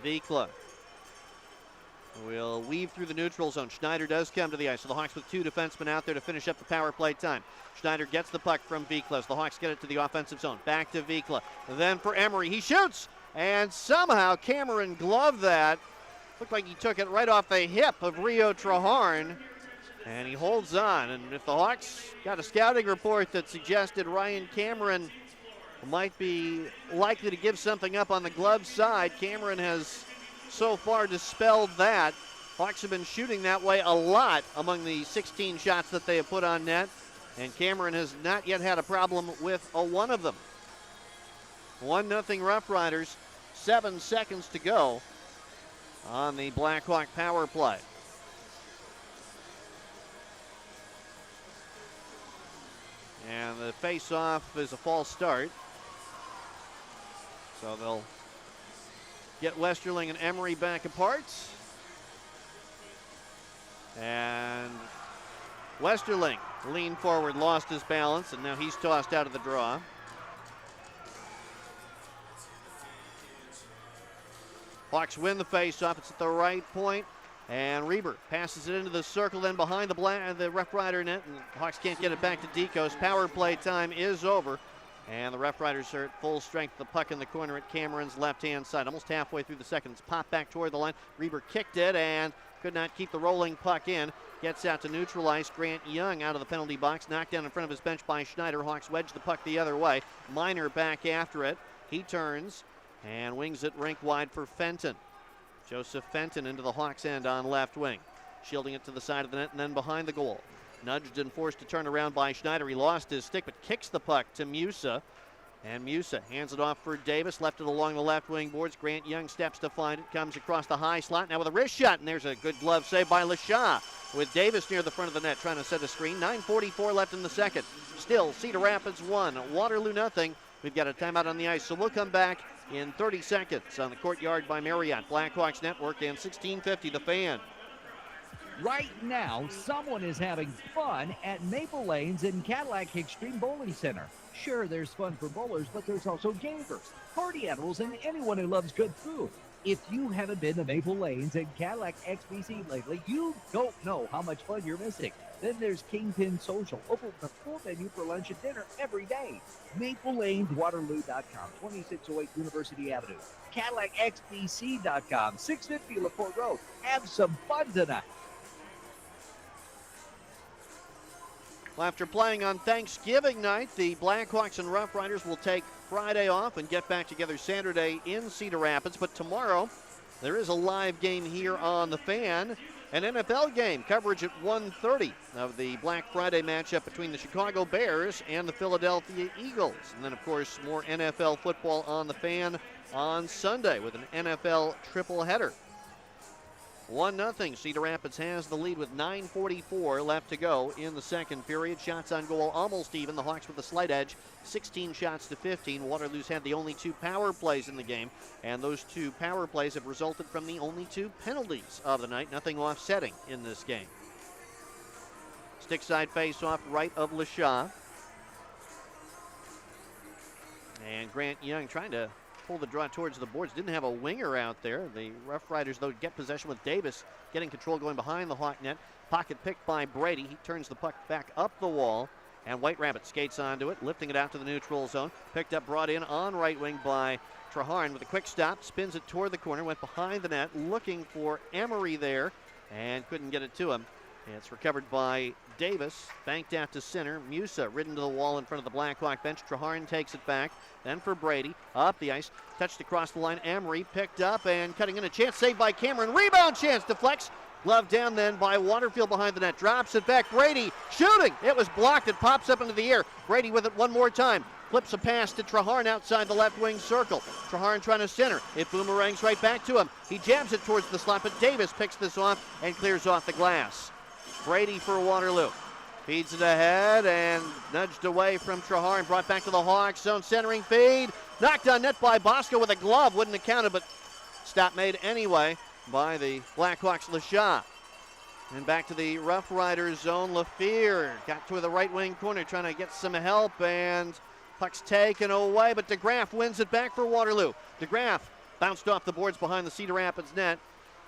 Vikla will weave through the neutral zone. Schneider does come to the ice, so the Hawks with 2 defensemen out there to finish up the power play time. Schneider gets the puck from Vikla, so the Hawks get it to the offensive zone. Back to Vikla. Then for Emery, he shoots! And somehow Cameron gloved that. Looked like he took it right off the hip of Rio Traharn. And he holds on. And if the Hawks got a scouting report that suggested Ryan Cameron might be likely to give something up on the glove side, Cameron has so far dispelled that. Hawks have been shooting that way a lot among the 16 shots that they have put on net. And Cameron has not yet had a problem with one of them. 1-0 RoughRiders, 7 seconds to go on the Blackhawk power play. And the face-off is a false start. So they'll get Westerling and Emery back apart. And Westerling leaned forward, lost his balance, and now he's tossed out of the draw. Hawks win the face-off. It's at the right point, and Reber passes it into the circle, then behind the RoughRider net, and the Hawks can't get it back to Decos. Power play time is over, and the RoughRiders are at full strength. The puck in the corner at Cameron's left-hand side. Almost halfway through the second. It's popped back toward the line. Reber kicked it and could not keep the rolling puck in. Gets out to neutralize. Grant Young out of the penalty box. Knocked down in front of his bench by Schneider. Hawks wedge the puck the other way. Miner back after it. He turns and wings it rink wide for Fenton. Joseph Fenton into the Hawks end on left wing. Shielding it to the side of the net and then behind the goal. Nudged and forced to turn around by Schneider. He lost his stick but kicks the puck to Musa. And Musa hands it off for Davis. Left it along the left wing boards. Grant Young steps to find it. Comes across the high slot now with a wrist shot. And there's a good glove save by LaShaw with Davis near the front of the net trying to set a screen. 9:44 left in the second. Still Cedar Rapids 1, Waterloo nothing. We've got a timeout on the ice, so we'll come back in 30 seconds on the Courtyard by Marriott, Blackhawks Network, and 1650 The Fan. Right now, someone is having fun at Maple Lanes in Cadillac Extreme Bowling Center. Sure, there's fun for bowlers, but there's also gamers, party animals, and anyone who loves good food. If you haven't been to Maple Lanes and Cadillac XBC lately, you don't know how much fun you're missing. Then there's Kingpin Social, open with a full menu for lunch and dinner every day. MapleLanesWaterloo.com, 2608 University Avenue. CadillacXBC.com, 650 LaPorte Road. Have some fun tonight. Well, after playing on Thanksgiving night, the Blackhawks and RoughRiders will take Friday off and get back together Saturday in Cedar Rapids. But tomorrow, there is a live game here on the Fan, an NFL game. Coverage at 1:30 of the Black Friday matchup between the Chicago Bears and the Philadelphia Eagles. And then, of course, more NFL football on the Fan on Sunday with an NFL triple header. 1-0. Cedar Rapids has the lead with 9:44 left to go in the second period. Shots on goal almost even. The Hawks with a slight edge, 16 shots to 15. Waterloo's had the only 2 power plays in the game, and those 2 power plays have resulted from the only 2 penalties of the night. Nothing offsetting in this game. Stick side face-off right of LaShaw. And Grant Young trying to pull the draw towards the boards. Didn't have a winger out there. The RoughRiders, though, get possession with Davis getting control going behind the Hawk net. Pocket picked by Brady. He turns the puck back up the wall, and White Rabbit skates onto it, lifting it out to the neutral zone. Picked up, brought in on right wing by Traharn with a quick stop. Spins it toward the corner, went behind the net, looking for Emery there, and couldn't get it to him. It's recovered by Davis, banked out to center. Musa ridden to the wall in front of the Blackhawk bench. Traharn takes it back. Then for Brady, up the ice, touched across the line. Emery picked up and cutting in a chance, saved by Cameron. Rebound chance, deflects. Glove down then by Waterfield behind the net. Drops it back. Brady shooting. It was blocked. It pops up into the air. Brady with it one more time. Flips a pass to Traharn outside the left wing circle. Traharn trying to center. It boomerangs right back to him. He jabs it towards the slot, but Davis picks this off and clears off the glass. Brady for Waterloo. Feeds it ahead and nudged away from Traharn. Brought back to the Hawks zone. Centering feed. Knocked on net by Bosco with a glove. Wouldn't have counted, but stop made anyway by the Blackhawks' LaShaw. And back to the RoughRiders zone. LaFear got to the right wing corner trying to get some help, and puck's taken away, but DeGraff wins it back for Waterloo. DeGraff bounced off the boards behind the Cedar Rapids net.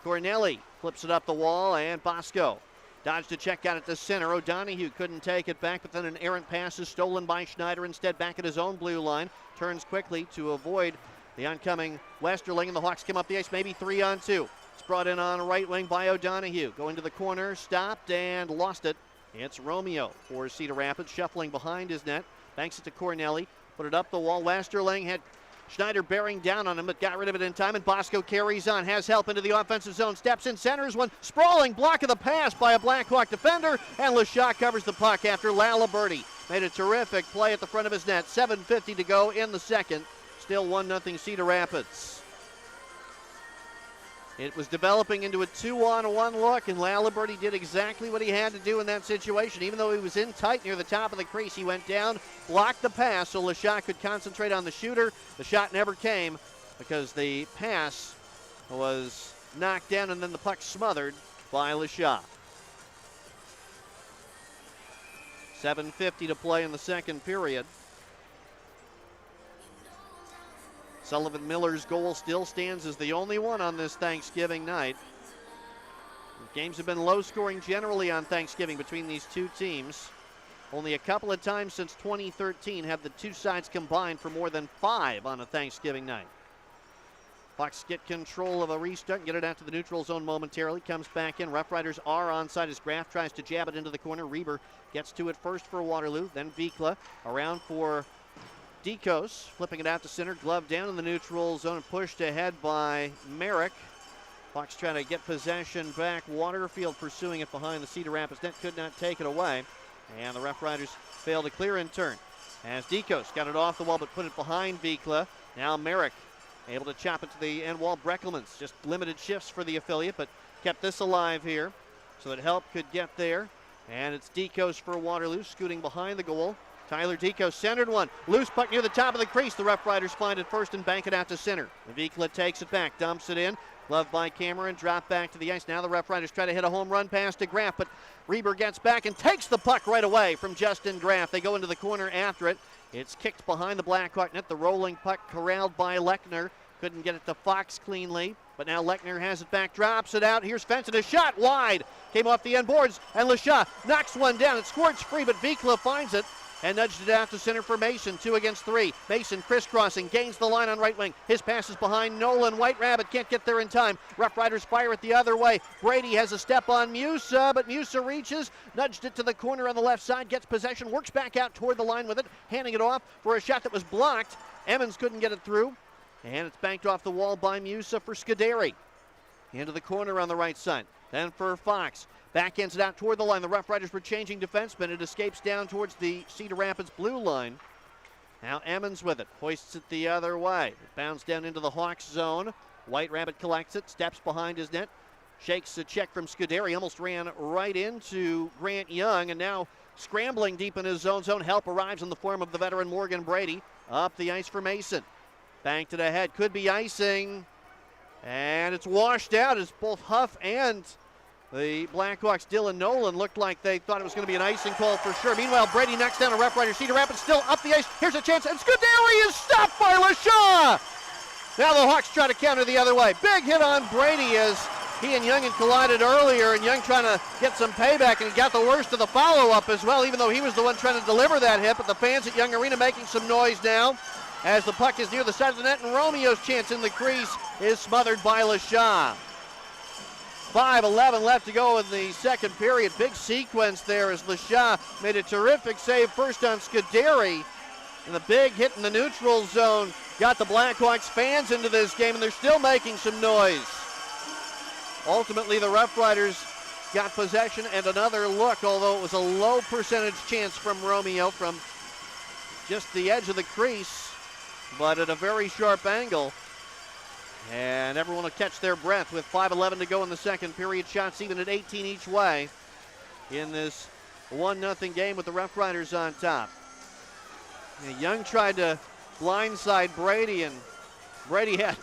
Cornelli flips it up the wall, and Bosco dodged a check out at the center. O'Donohue couldn't take it back, but then an errant pass is stolen by Schneider instead back at his own blue line. Turns quickly to avoid the oncoming Westerling, and the Hawks come up the ice, maybe 3-on-2. It's brought in on right wing by O'Donohue. Going to the corner, stopped and lost it. It's Romeo for Cedar Rapids, shuffling behind his net. Banks it to Cornelli, put it up the wall. Westerling had Schneider bearing down on him, but got rid of it in time, and Bosco carries on, has help into the offensive zone, steps in, centers one, sprawling block of the pass by a Blackhawk defender, and LaShaw covers the puck after Laliberti made a terrific play at the front of his net. 7:50 to go in the second. Still 1-0 Cedar Rapids. It was developing into a 2-on-1 look, and Laliberti did exactly what he had to do in that situation. Even though he was in tight near the top of the crease, he went down, blocked the pass so LaShaw could concentrate on the shooter. The shot never came because the pass was knocked down and then the puck smothered by LaShaw. 7:50 to play in the second period. Sullivan Miller's goal still stands as the only one on this Thanksgiving night. Games have been low scoring generally on Thanksgiving between these two teams. Only a couple of times since 2013 have the two sides combined for more than 5 on a Thanksgiving night. Bucks get control of a restart and get it out to the neutral zone momentarily. Comes back in. RoughRiders are onside as Graf tries to jab it into the corner. Reber gets to it first for Waterloo. Then Vikla around for Dekos, flipping it out to center, glove down in the neutral zone and pushed ahead by Merrick. Bucks trying to get possession back. Waterfield pursuing it behind the Cedar Rapids net, could not take it away. And the RoughRiders fail to clear in turn. As Dekos got it off the wall but put it behind Vikla. Now Merrick able to chop it to the end wall. Breckelman's just limited shifts for the affiliate, but kept this alive here so that help could get there. And it's Dekos for Waterloo, scooting behind the goal. Tyler Dekos centered one. Loose puck near the top of the crease. The RoughRiders find it first and bank it out to center. Vikla takes it back, dumps it in. Glove by Cameron, drop back to the ice. Now the RoughRiders try to hit a home run pass to Graf, but Reber gets back and takes the puck right away from Justin Graf. They go into the corner after it. It's kicked behind the Blackhawk net. The rolling puck corralled by Lechner. Couldn't get it to Fox cleanly, but now Lechner has it back, drops it out. Here's Fenton, a shot wide. Came off the end boards, and LaShaw knocks one down. It squirts free, but Vikla finds it. and nudged it out to center for Mason. 2 against 3. Mason crisscrossing, gains the line on right wing. His pass is behind Nolan. White Rabbit can't get there in time. Rough Riders fire it the other way. Brady has a step on Musa, but Musa reaches, nudged it to the corner on the left side, gets possession, works back out toward the line with it, handing it off for a shot that was blocked. Emmons couldn't get it through, and it's banked off the wall by Musa for Scuderi. Into the corner on the right side. Then for Fox. Backhands it out toward the line. The Rough Riders were changing defensemen. It escapes down towards the Cedar Rapids blue line. Now Emmons with it. Hoists it the other way. It bounds down into the Hawks zone. White Rabbit collects it. Steps behind his net. Shakes a check from Scuderi. Almost ran right into Grant Young. And now scrambling deep in his zone. Zone help arrives in the form of the veteran Morgan Brady. Up the ice for Mason. Banked it ahead. Could be icing. And it's washed out as both Huff and the Blackhawks, Dylan Nolan, looked like they thought it was going to be an icing call for sure. Meanwhile, Brady knocks down a Rough Rider. Cedar Rapids still up the ice. Here's a chance, and Scuderi is stopped by LaShaw. Now the Hawks try to counter the other way. Big hit on Brady as he and Young had collided earlier, and Young trying to get some payback, and he got the worst of the follow-up as well, even though he was the one trying to deliver that hit. But the fans at Young Arena making some noise now as the puck is near the side of the net, and Romeo's chance in the crease is smothered by LaShaw. 5:11 left to go in the second period. Big sequence there as LaShaw made a terrific save first on Scuderi. And the big hit in the neutral zone got the Blackhawks fans into this game, and they're still making some noise. Ultimately, the Rough Riders got possession and another look, although it was a low percentage chance from Romeo from just the edge of the crease, but at a very sharp angle. And everyone will catch their breath with 5:11 to go in the second period. Shots even at 18 each way in this 1-0 game with the Rough Riders on top. Now, Young tried to blindside Brady, and Brady had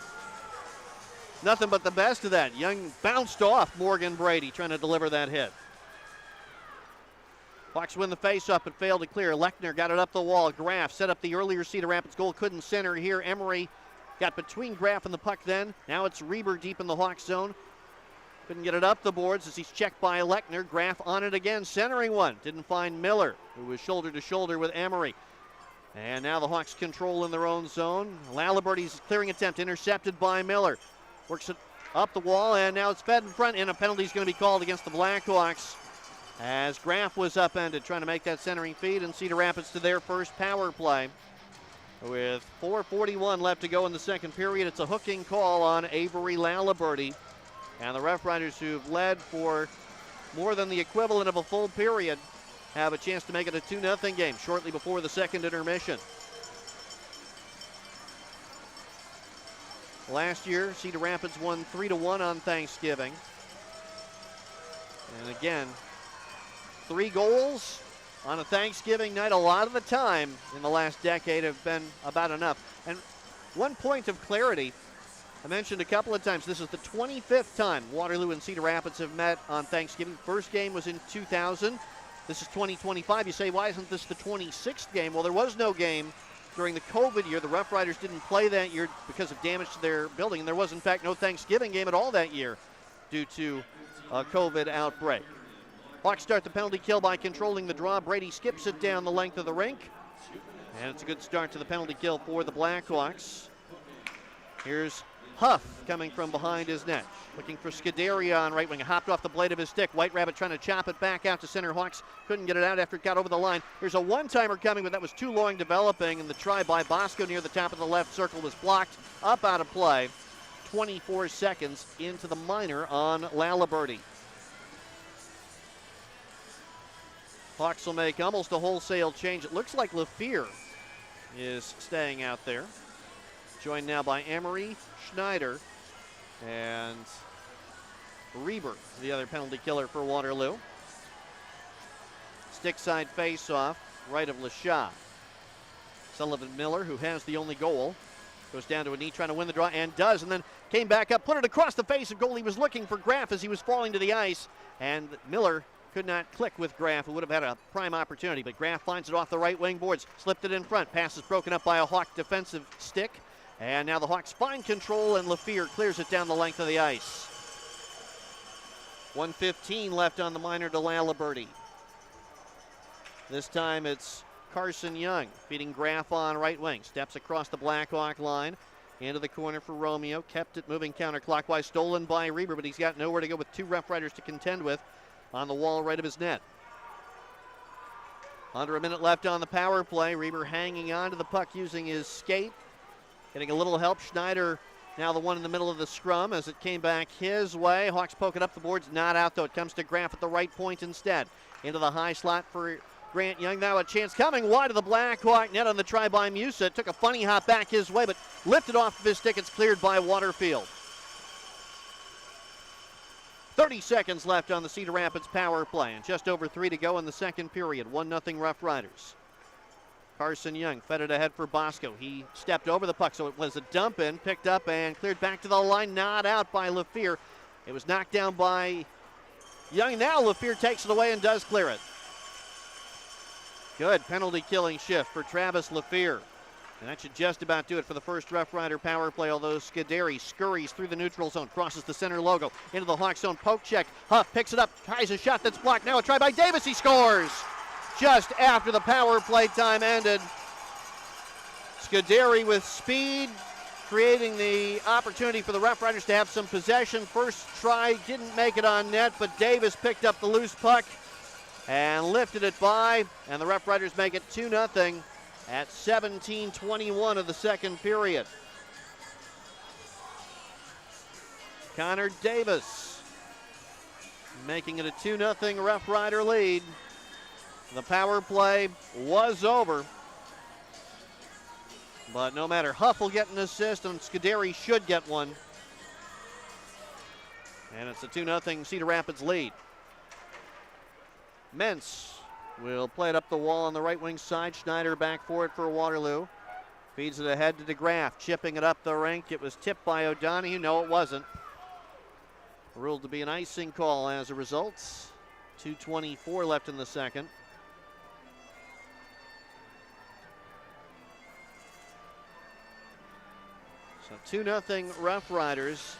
nothing but the best of that. Young bounced off Morgan Brady trying to deliver that hit. Hawks win the face-off but failed to clear. Lechner got it up the wall. Graf set up the earlier Cedar Rapids goal. Couldn't center here. Emery got between Graf and the puck then. Now it's Reber deep in the Hawks zone. Couldn't get it up the boards as he's checked by Lechner. Graf on it again, centering one. Didn't find Miller, who was shoulder to shoulder with Emery. And now the Hawks control in their own zone. Laliberty's clearing attempt intercepted by Miller. Works it up the wall, and now it's fed in front, and a penalty is going to be called against the Blackhawks as Graf was upended trying to make that centering feed, and Cedar Rapids to their first power play. With 4:41 left to go in the second period, it's a hooking call on Avery Laliberty. And the Rough Riders, who've led for more than the equivalent of a full period, have a chance to make it a 2-0 game shortly before the second intermission. Last year, Cedar Rapids won 3-1 on Thanksgiving. And again, 3 goals on a Thanksgiving night a lot of the time in the last decade have been about enough. And one point of clarity, I mentioned a couple of times, this is the 25th time Waterloo and Cedar Rapids have met on Thanksgiving. First game was in 2000. This is 2025. You say, why isn't this the 26th game? Well, there was no game during the COVID year. The Rough Riders didn't play that year because of damage to their building. And there was, in fact, no Thanksgiving game at all that year due to a COVID outbreak. Hawks start the penalty kill by controlling the draw. Brady skips it down the length of the rink. And it's a good start to the penalty kill for the Blackhawks. Here's Huff coming from behind his net. Looking for Scuderi on right wing. Hopped off the blade of his stick. White Rabbit trying to chop it back out to center. Hawks couldn't get it out after it got over the line. Here's a one-timer coming, but that was too long developing. And the try by Bosco near the top of the left circle was blocked. Up out of play. 24 seconds into the minor on Laliberty. Hawks will make almost a wholesale change. It looks like LaFear is staying out there. Joined now by Emery, Schneider, and Reber, the other penalty killer for Waterloo. Stick side face-off, right of LaShaw. Sullivan Miller, who has the only goal, goes down to a knee trying to win the draw, and does, and then came back up, put it across the face of goal. He was looking for Graf as he was falling to the ice, and Miller could not click with Graf, who would have had a prime opportunity, but Graf finds it off the right wing boards, slipped it in front. Pass is broken up by a Hawk defensive stick, and now the Hawks find control, and LaFear clears it down the length of the ice. 1:15 left on the minor to Laliberty. This time it's Carson Young feeding Graf on right wing. Steps across the Blackhawk line. Into the corner for Romeo. Kept it moving counterclockwise. Stolen by Reber, but he's got nowhere to go with two RoughRiders to contend with on the wall right of his net. Under a minute left on the power play. Reber hanging on to the puck using his skate. Getting a little help. Schneider now the one in the middle of the scrum as it came back his way. Hawks poke it up the boards. Not out though. It comes to Graf at the right point instead. Into the high slot for Grant Young. Now a chance coming wide of the Blackhawk net on the try by Musa. It took a funny hop back his way, but lifted off of his stick. It's cleared by Waterfield. 30 seconds left on the Cedar Rapids power play, and just over 3 to go in the second period. 1-0 RoughRiders. Carson Young fed it ahead for Bosco. He stepped over the puck, so it was a dump in, picked up and cleared back to the line. Not out by Lafleur. It was knocked down by Young. Now Lafleur takes it away and does clear it. Good penalty killing shift for Travis Lafleur. And that should just about do it for the first RoughRider power play, although Scuderi scurries through the neutral zone, crosses the center logo, into the Hawks zone, poke check. Huff picks it up, tries a shot that's blocked. Now a try by Davis, he scores! Just after the power play time ended. Scuderi with speed, creating the opportunity for the RoughRiders to have some possession. First try didn't make it on net, but Davis picked up the loose puck and lifted it by, and the RoughRiders make it 2-0 at 17:21 of the second period. Connor Davis making it a 2-0 RoughRider lead. The power play was over, but no matter, Huff will get an assist and Scuderi should get one. And it's a 2-0 Cedar Rapids lead. Mentz will play it up the wall on the right wing side. Schneider back for it for Waterloo. Feeds it ahead to DeGraff, chipping it up the rink. It was tipped by O'Donoghue. No, it wasn't. Ruled to be an icing call as a result. 2:24 left in the second. So 2-0 RoughRiders.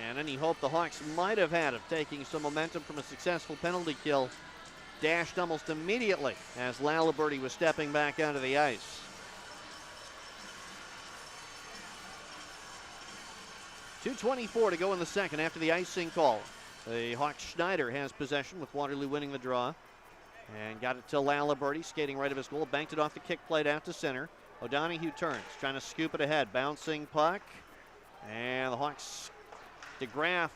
And any hope the Hawks might have had of taking some momentum from a successful penalty kill dashed almost immediately as Laliberty was stepping back onto the ice. .224 to go in the second after the icing call. The Hawks Schneider has possession with Waterloo winning the draw. And got it to Laliberty, skating right of his goal, banked it off the kick plate out to center. O'Donoghue turns, trying to scoop it ahead, bouncing puck. And the Hawks, DeGraff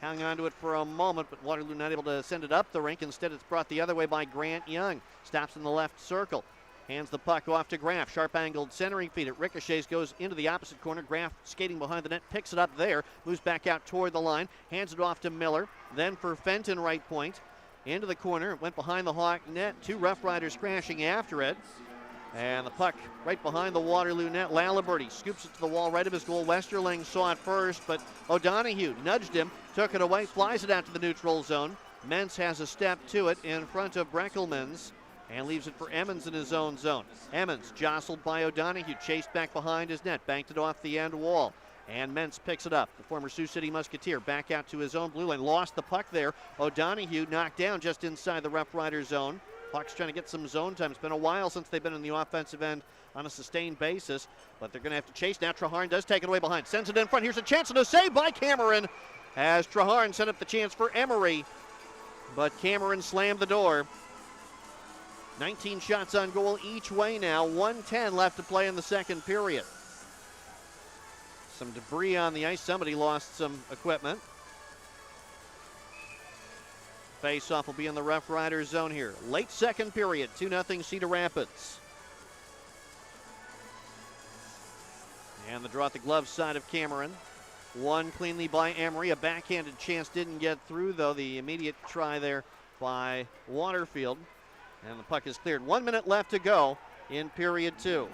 hung on to it for a moment, but Waterloo not able to send it up the rink. Instead, it's brought the other way by Grant Young. Stops in the left circle. Hands the puck off to Graf. Sharp-angled centering feed. It ricochets, goes into the opposite corner. Graf skating behind the net, picks it up there. Moves back out toward the line. Hands it off to Miller. Then for Fenton, right point. Into the corner. It went behind the Hawk net. Two RoughRiders crashing after it. And the puck right behind the Waterloo net. Laliberty scoops it to the wall right of his goal. Westerling saw it first, but O'Donoghue nudged him, took it away, flies it out to the neutral zone. Mentz has a step to it in front of Breckelmans and leaves it for Emmons in his own zone. Emmons jostled by O'Donoghue, chased back behind his net, banked it off the end wall. And Mentz picks it up. The former Sioux City Musketeer back out to his own blue line. Lost the puck there. O'Donoghue knocked down just inside the RoughRider zone. Hawks trying to get some zone time. It's been a while since they've been in the offensive end on a sustained basis, but they're going to have to chase now. Traharn does take it away behind. Sends it in front. Here's a chance and a save by Cameron as Traharn set up the chance for Emery, but Cameron slammed the door. 19 shots on goal each way now. 1:10 left to play in the second period. Some debris on the ice. Somebody lost some equipment. Face-off will be in the RoughRiders zone here. Late second period, 2-0 Cedar Rapids. And the draw at the glove side of Cameron. One cleanly by Emery. A backhanded chance didn't get through, though. The immediate try there by Waterfield. And the puck is cleared. 1 minute left to go in period two.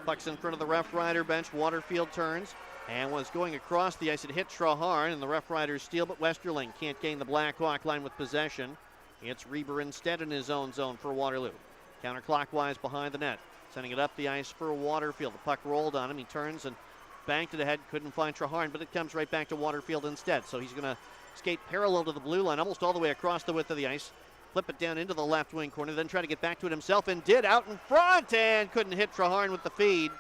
Puck's in front of the RoughRider bench. Waterfield turns and was going across the ice. It hit Traharn, and the RoughRiders steal, but Westerling can't gain the Black Hawk line with possession. It's Reber instead in his own zone for Waterloo. Counterclockwise behind the net. Sending it up the ice for Waterfield. The puck rolled on him. He turns and banked it ahead. Couldn't find Traharn, but it comes right back to Waterfield instead. So he's going to skate parallel to the blue line, almost all the way across the width of the ice. flip it down into the left wing corner, then try to get back to it himself, and did out in front, and couldn't hit Traharn with the feed.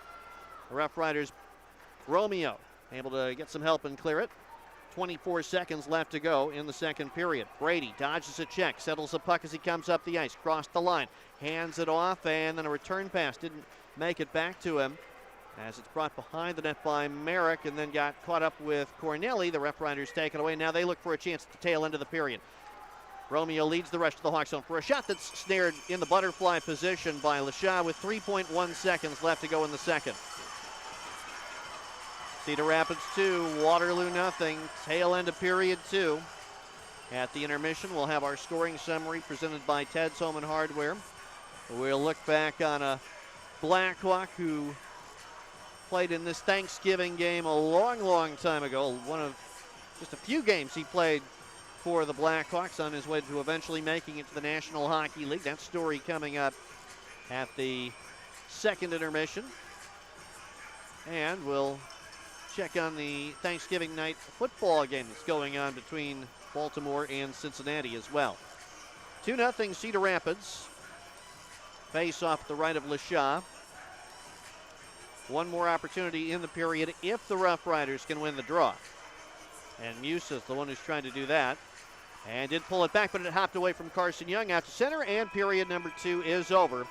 The RoughRiders, Romeo, able to get some help and clear it. 24 seconds left to go in the second period. Brady dodges a check, settles the puck as he comes up the ice, crossed the line, hands it off, and then a return pass didn't make it back to him as it's brought behind the net by Merrick and then got caught up with Corneli. The RoughRiders take it away. Now they look for a chance at the tail end of the period. Romeo leads the rush to the Hawk zone for a shot that's snared in the butterfly position by LaShaw with 3.1 seconds left to go in the second. Cedar Rapids 2, Waterloo nothing. Tail end of period 2. At the intermission, we'll have our scoring summary presented by Ted's Home and Hardware. We'll look back on a Black Hawk who played in this Thanksgiving game a long time ago. One of just a few games he played for the Black Hawks on his way to eventually making it to the National Hockey League. That story coming up at the second intermission. And we'll check on the Thanksgiving night football game that's going on between Baltimore and Cincinnati as well. 2-0 Cedar Rapids. Face off at the right of LaShaw. One more opportunity in the period if the RoughRiders can win the draw. And Musa's the one who's trying to do that. And did pull it back, but it hopped away from Carson Young out to center, and period number 2 is over.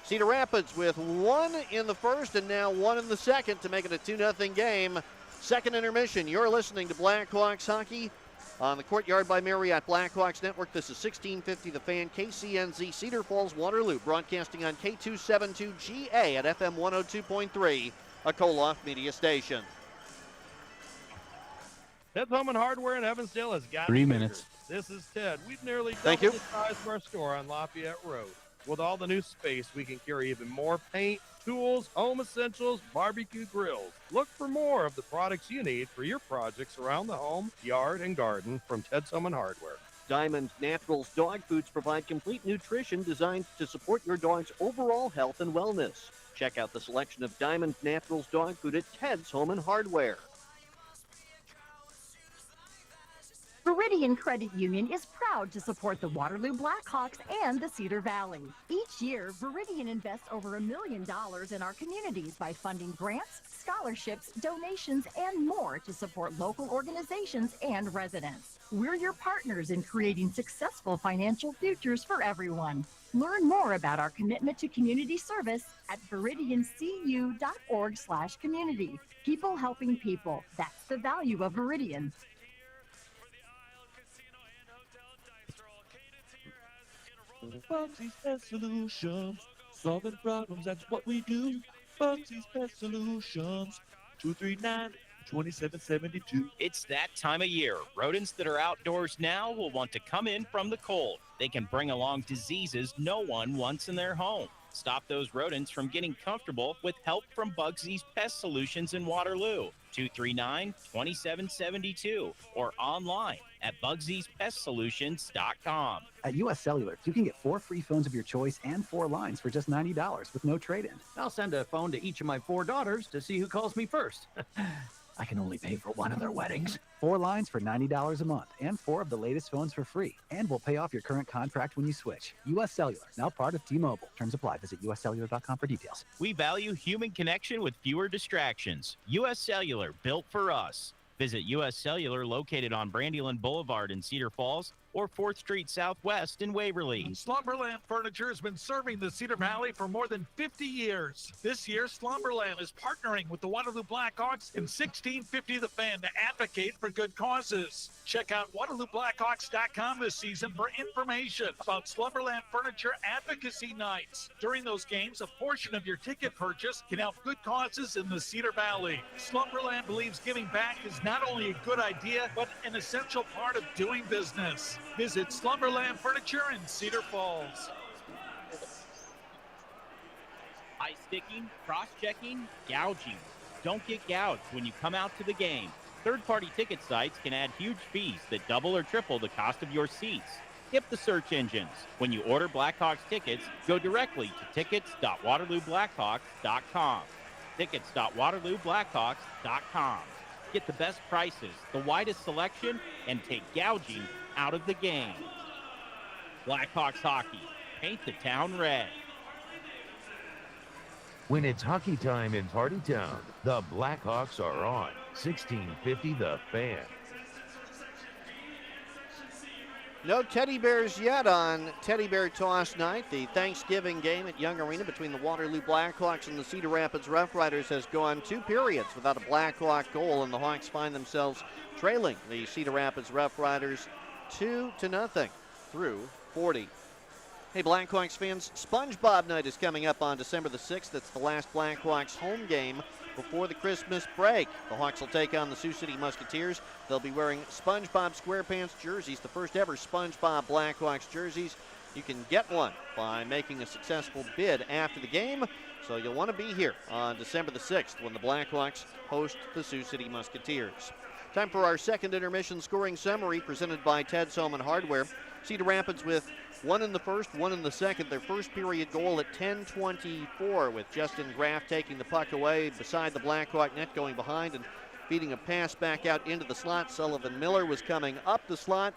Cedar Rapids with 1 in the first and now 1 in the second to make it a 2-0 game. Second intermission. You're listening to Black Hawks hockey on the Courtyard by Marriott Black Hawks Network. This is 1650 The Fan, KCNZ, Cedar Falls, Waterloo, broadcasting on K272GA at FM 102.3, a Koloff media station. Ted's Home and Hardware in Evansdale has got 3 minutes. This is Ted. We've nearly Thank doubled you. the size of our store on Lafayette Road. With all the new space, we can carry even more paint, tools, home essentials, barbecue grills. Look for more of the products you need for your projects around the home, yard, and garden from Ted's Home and Hardware. Diamond Naturals dog foods provide complete nutrition designed to support your dog's overall health and wellness. Check out the selection of Diamond Naturals dog food at Ted's Home and Hardware. Viridian Credit Union is proud to support the Waterloo Black Hawks and the Cedar Valley. Each year, Viridian invests over $1 million in our communities by funding grants, scholarships, donations, and more to support local organizations and residents. We're your partners in creating successful financial futures for everyone. Learn more about our commitment to community service at viridiancu.org/community. People helping people. That's the value of Viridian. Bugsy's Pest Solutions, solving problems, that's what we do. Bugsy's Pest Solutions, 239-2772. It's that time of year. Rodents that are outdoors now will want to come in from the cold. They can bring along diseases no one wants in their home. Stop those rodents from getting comfortable with help from Bugsy's Pest Solutions in Waterloo. 239-2772 or online at Bugsy'sPestSolutions.com. At US Cellular, you can get 4 free phones of your choice and 4 lines for just $90 with no trade-in. I'll send a phone to each of my 4 daughters to see who calls me first. I can only pay for one of their weddings. 4 lines for $90 a month and 4 of the latest phones for free. And we'll pay off your current contract when you switch. US Cellular, now part of T-Mobile. Terms apply. Visit uscellular.com for details. We value human connection with fewer distractions. U.S. Cellular, built for us. Visit U.S. Cellular, located on Brandyland Boulevard in Cedar Falls, or 4th Street Southwest in Waverly. Slumberland Furniture has been serving the Cedar Valley for more than 50 years. This year, Slumberland is partnering with the Waterloo Black Hawks and 1650 The Fan to advocate for good causes. Check out WaterlooBlackhawks.com this season for information about Slumberland Furniture Advocacy Nights. During those games, a portion of your ticket purchase can help good causes in the Cedar Valley. Slumberland believes giving back is not only a good idea, but an essential part of doing business. Visit Slumberland Furniture in Cedar Falls. Eye sticking, cross-checking, gouging. Don't get gouged when you come out to the game. Third-party ticket sites can add huge fees that double or triple the cost of your seats. Skip the search engines. When you order Blackhawks tickets, go directly to tickets.waterlooblackhawks.com. Tickets.waterlooblackhawks.com. Get the best prices, the widest selection, and take gouging out of the game. Blackhawks hockey. Paint the town red. When it's hockey time in Party Town, the Blackhawks are on. 1650 The Fan. No teddy bears yet on Teddy Bear Toss Night. The Thanksgiving game at Young Arena between the Waterloo Black Hawks and the Cedar Rapids RoughRiders has gone 2 periods without a Blackhawk goal, and the Hawks find themselves trailing the Cedar Rapids RoughRiders 2-0 through 40. Hey, Blackhawks fans, SpongeBob Night is coming up on December the 6th. It's the last Blackhawks home game before the Christmas break. The Hawks will take on the Sioux City Musketeers. They'll be wearing SpongeBob SquarePants jerseys, the first ever SpongeBob Blackhawks jerseys. You can get one by making a successful bid after the game, so you'll want to be here on December the 6th when the Blackhawks host the Sioux City Musketeers. Time for our second intermission scoring summary presented by Ted Solomon Hardware. Cedar Rapids with 1 in the first, 1 in the second. Their first period goal at 10:24 with Justin Graf taking the puck away beside the Blackhawk net, going behind and feeding a pass back out into the slot. Sullivan Miller was coming up the slot,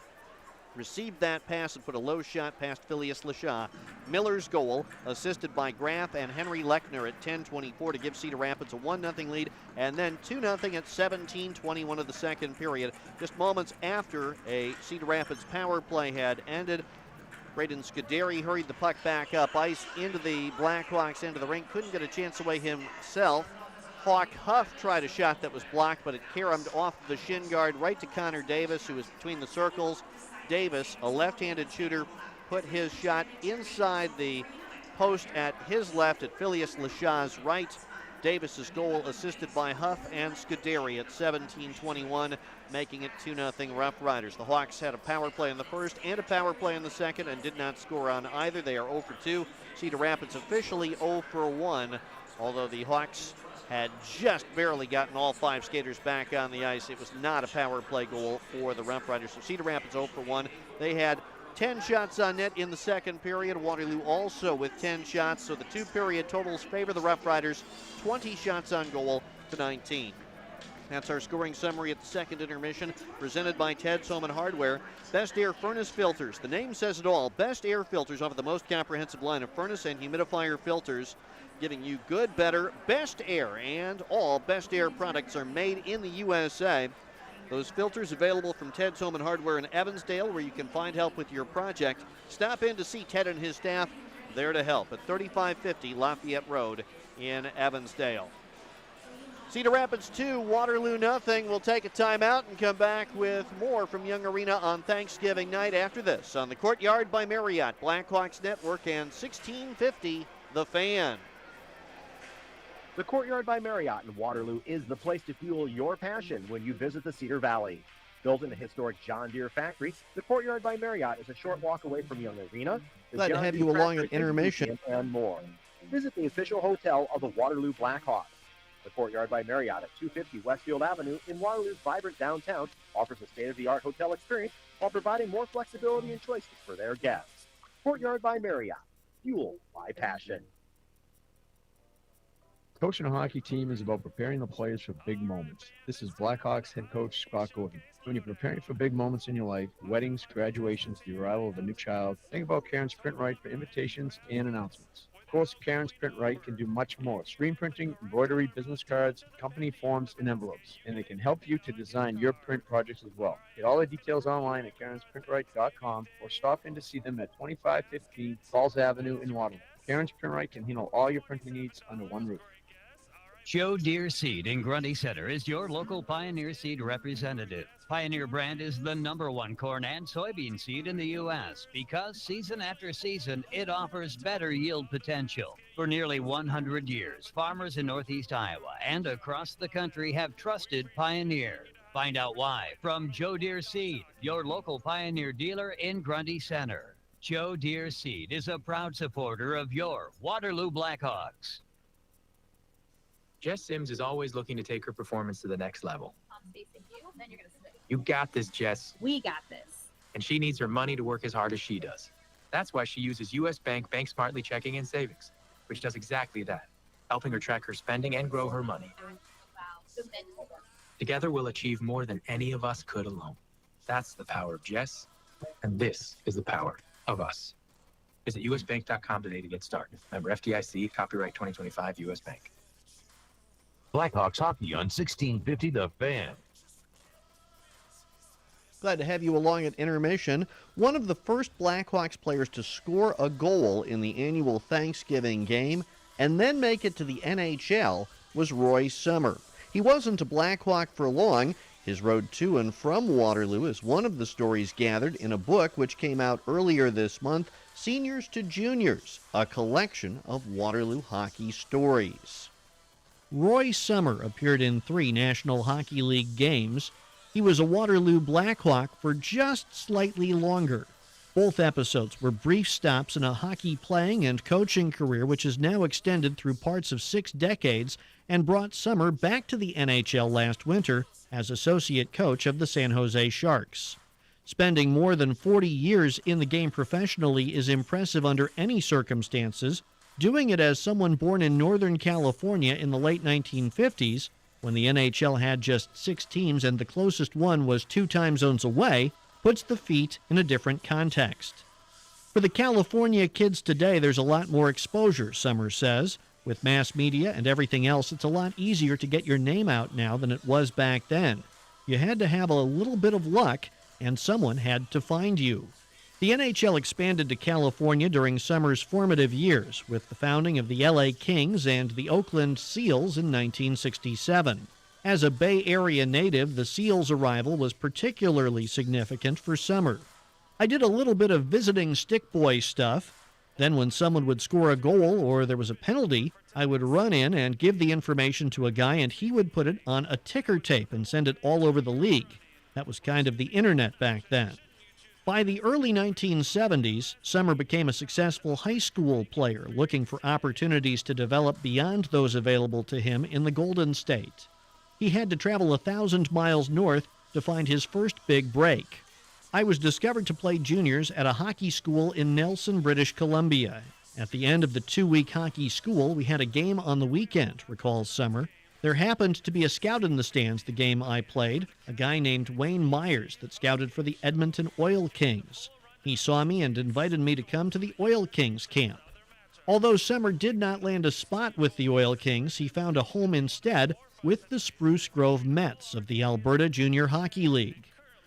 received that pass and put a low shot past Phileas Lashaw. Miller's goal, assisted by Graf and Henry Lechner at 10:24 to give Cedar Rapids a 1-0 lead, and then 2-0 at 17:21 of the second period. Just moments after a Cedar Rapids power play had ended, Braden Scuderi hurried the puck back up ice into the Blackhawks end of the rink. Couldn't get a chance away himself. Hawk Huff tried a shot that was blocked, but it caromed off the shin guard right to Connor Davis, who was between the circles. Davis, a left-handed shooter, put his shot inside the post at his left at Phileas Lashaw's right. Davis's goal assisted by Huff and Scuderi at 17:21, making it 2-0 Rough Riders. The Hawks had a power play in the first and a power play in the second and did not score on either. They are 0 for 2. Cedar Rapids officially 0 for 1, although the Hawks had just barely gotten all 5 skaters back on the ice. It was not a power play goal for the Rough Riders. So Cedar Rapids 0 for 1. They had 10 shots on net in the second period. Waterloo also with 10 shots, so the 2-period totals favor the Rough Riders, 20 shots on goal to 19. That's our scoring summary at the second intermission, presented by Ted Solomon Hardware. Best Air Furnace Filters. The name says it all. Best Air Filters offer the most comprehensive line of furnace and humidifier filters, giving you good, better, best air. And all Best Air products are made in the USA. Those filters available from Ted Solomon Hardware in Evansdale, where you can find help with your project. Stop in to see Ted and his staff there to help at 3550 Lafayette Road in Evansdale. Cedar Rapids 2, Waterloo nothing. We'll take a timeout and come back with more from Young Arena on Thanksgiving night after this on the Courtyard by Marriott, Blackhawks Network, and 1650 The Fan. The Courtyard by Marriott in Waterloo is the place to fuel your passion when you visit the Cedar Valley. Built in a historic John Deere factory, the Courtyard by Marriott is a short walk away from Young Arena. Glad to have you along at Intermission. And more. Visit the official hotel of the Waterloo Black Hawks. The Courtyard by Marriott at 250 Westfield Avenue in Waterloo's vibrant downtown offers a state-of-the-art hotel experience while providing more flexibility and choices for their guests. Courtyard by Marriott, fueled by passion. Coaching a hockey team is about preparing the players for big moments. This is Blackhawks head coach Scott Gordon. When you're preparing for big moments in your life, weddings, graduations, the arrival of a new child, think about Karen's Print Right for invitations and announcements. Of course, Karen's Print Right can do much more. Screen printing, embroidery, business cards, company forms, and envelopes. And they can help you to design your print projects as well. Get all the details online at karensprintright.com or stop in to see them at 2515 Falls Avenue in Waterloo. Karen's Print Right can handle all your printing needs under one roof. Joe Deere Seed in Grundy Center is your local Pioneer Seed representative. Pioneer brand is the #1 corn and soybean seed in the U.S. because season after season, it offers better yield potential. For nearly 100 years, farmers in Northeast Iowa and across the country have trusted Pioneer. Find out why from Joe Deere Seed, your local Pioneer dealer in Grundy Center. Joe Deere Seed is a proud supporter of your Waterloo Black Hawks. Jess Sims is always looking to take her performance to the next level. You got this, Jess. We got this. And she needs her money to work as hard as she does. That's why she uses U.S. Bank Smartly Checking and Savings, which does exactly that, helping her track her spending and grow her money. Together, we'll achieve more than any of us could alone. That's the power of Jess, and this is the power of us. Visit usbank.com today to get started. Member FDIC, copyright 2025 US Bank. Blackhawks hockey on 1650 The Fan. Glad to have you along at intermission. One of the first Blackhawks players to score a goal in the annual Thanksgiving game and then make it to the NHL was Roy Sommer. He wasn't a Blackhawk for long. His road to and from Waterloo is one of the stories gathered in a book which came out earlier this month, Seniors to Juniors, a collection of Waterloo hockey stories. Roy Sommer appeared in 3 National Hockey League games. He was a Waterloo Black Hawk for just slightly longer. Both episodes were brief stops in a hockey playing and coaching career which is now extended through parts of 6 decades and brought Sommer back to the NHL last winter as associate coach of the San Jose Sharks. Spending more than 40 years in the game professionally is impressive under any circumstances. Doing it as someone born in Northern California in the late 1950s, when the NHL had just 6 teams and the closest one was 2 time zones away, puts the feat in a different context. For the California kids today, there's a lot more exposure, Sommer says. With mass media and everything else, it's a lot easier to get your name out now than it was back then. You had to have a little bit of luck, and someone had to find you. The NHL expanded to California during Sommer's formative years, with the founding of the LA Kings and the Oakland Seals in 1967. As a Bay Area native, the Seals' arrival was particularly significant for Sommer. I did a little bit of visiting stick boy stuff. Then when someone would score a goal or there was a penalty, I would run in and give the information to a guy and he would put it on a ticker tape and send it all over the league. That was kind of the internet back then. By the early 1970s, Sommer became a successful high school player looking for opportunities to develop beyond those available to him in the Golden State. He had to travel 1,000 miles north to find his first big break. I was discovered to play juniors at a hockey school in Nelson, British Columbia. At the end of the 2-week hockey school, we had a game on the weekend, recalls Sommer. There happened to be a scout in the stands the game I played, a guy named Wayne Myers that scouted for the Edmonton Oil Kings. He saw me and invited me to come to the Oil Kings camp. Although Sommer did not land a spot with the Oil Kings, he found a home instead with the Spruce Grove Mets of the Alberta Junior Hockey League.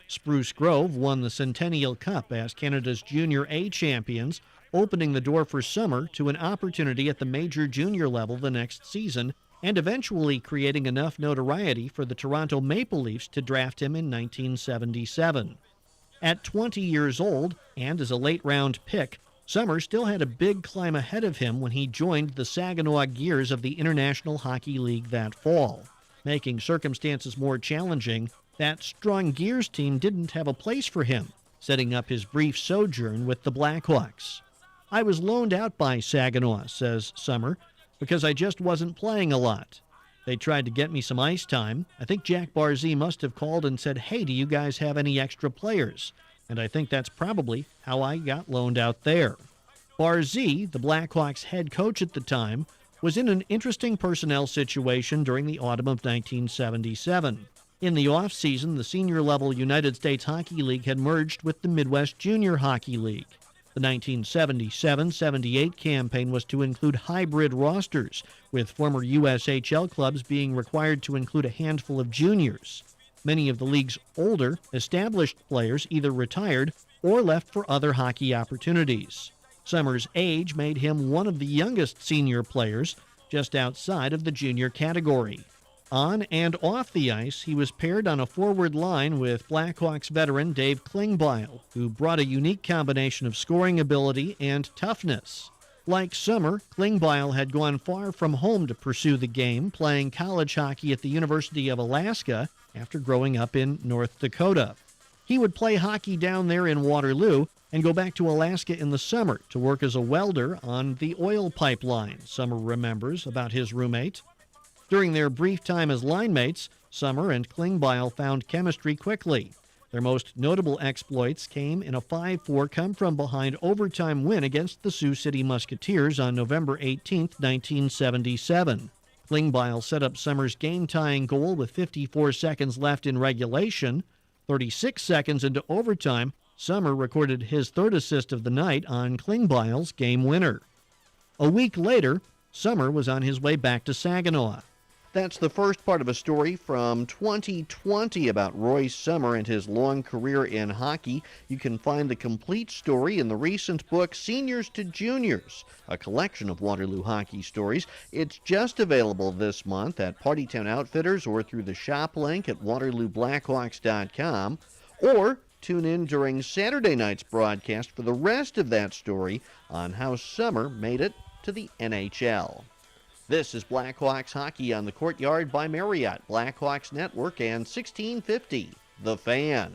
Spruce Grove won the Centennial Cup as Canada's Junior A champions, opening the door for Sommer to an opportunity at the major junior level the next season, and eventually creating enough notoriety for the Toronto Maple Leafs to draft him in 1977. At 20 years old, and as a late-round pick, Sommer still had a big climb ahead of him when he joined the Saginaw Gears of the International Hockey League that fall. Making circumstances more challenging, that strong Gears team didn't have a place for him, setting up his brief sojourn with the Blackhawks. I was loaned out by Saginaw, says Sommer, because I just wasn't playing a lot. They tried to get me some ice time. I think Jack Barzee must have called and said, "Hey, do you guys have any extra players?" And I think that's probably how I got loaned out there. Barzee, the Blackhawks head coach at the time, was in an interesting personnel situation during the autumn of 1977. In the offseason, the senior-level United States Hockey League had merged with the Midwest Junior Hockey League. The 1977-78 campaign was to include hybrid rosters, with former USHL clubs being required to include a handful of juniors. Many of the league's older, established players either retired or left for other hockey opportunities. Sommer's age made him one of the youngest senior players, just outside of the junior category. On and off the ice, he was paired on a forward line with Blackhawks veteran Dave Klingbeil, who brought a unique combination of scoring ability and toughness. Like Sommer, Klingbeil had gone far from home to pursue the game, playing college hockey at the University of Alaska after growing up in North Dakota. He would play hockey down there in Waterloo and go back to Alaska in the summer to work as a welder on the oil pipeline, Sommer remembers about his roommate. During their brief time as line mates, Sommer and Klingbeil found chemistry quickly. Their most notable exploits came in a 5-4 come-from-behind overtime win against the Sioux City Musketeers on November 18, 1977. Klingbeil set up Sommer's game-tying goal with 54 seconds left in regulation. 36 seconds into overtime, Summer recorded his third assist of the night on Klingbeil's game winner. A week later, Summer was on his way back to Saginaw. That's the first part of a story from 2020 about Roy Summer and his long career in hockey. You can find the complete story in the recent book, Seniors to Juniors, a collection of Waterloo hockey stories. It's just available this month at Partytown Outfitters or through the shop link at WaterlooBlackhawks.com, or tune in during Saturday night's broadcast for the rest of that story on how Summer made it to the NHL. This is Blackhawks hockey on the Courtyard by Marriott, Blackhawks Network, and 1650 The Fan.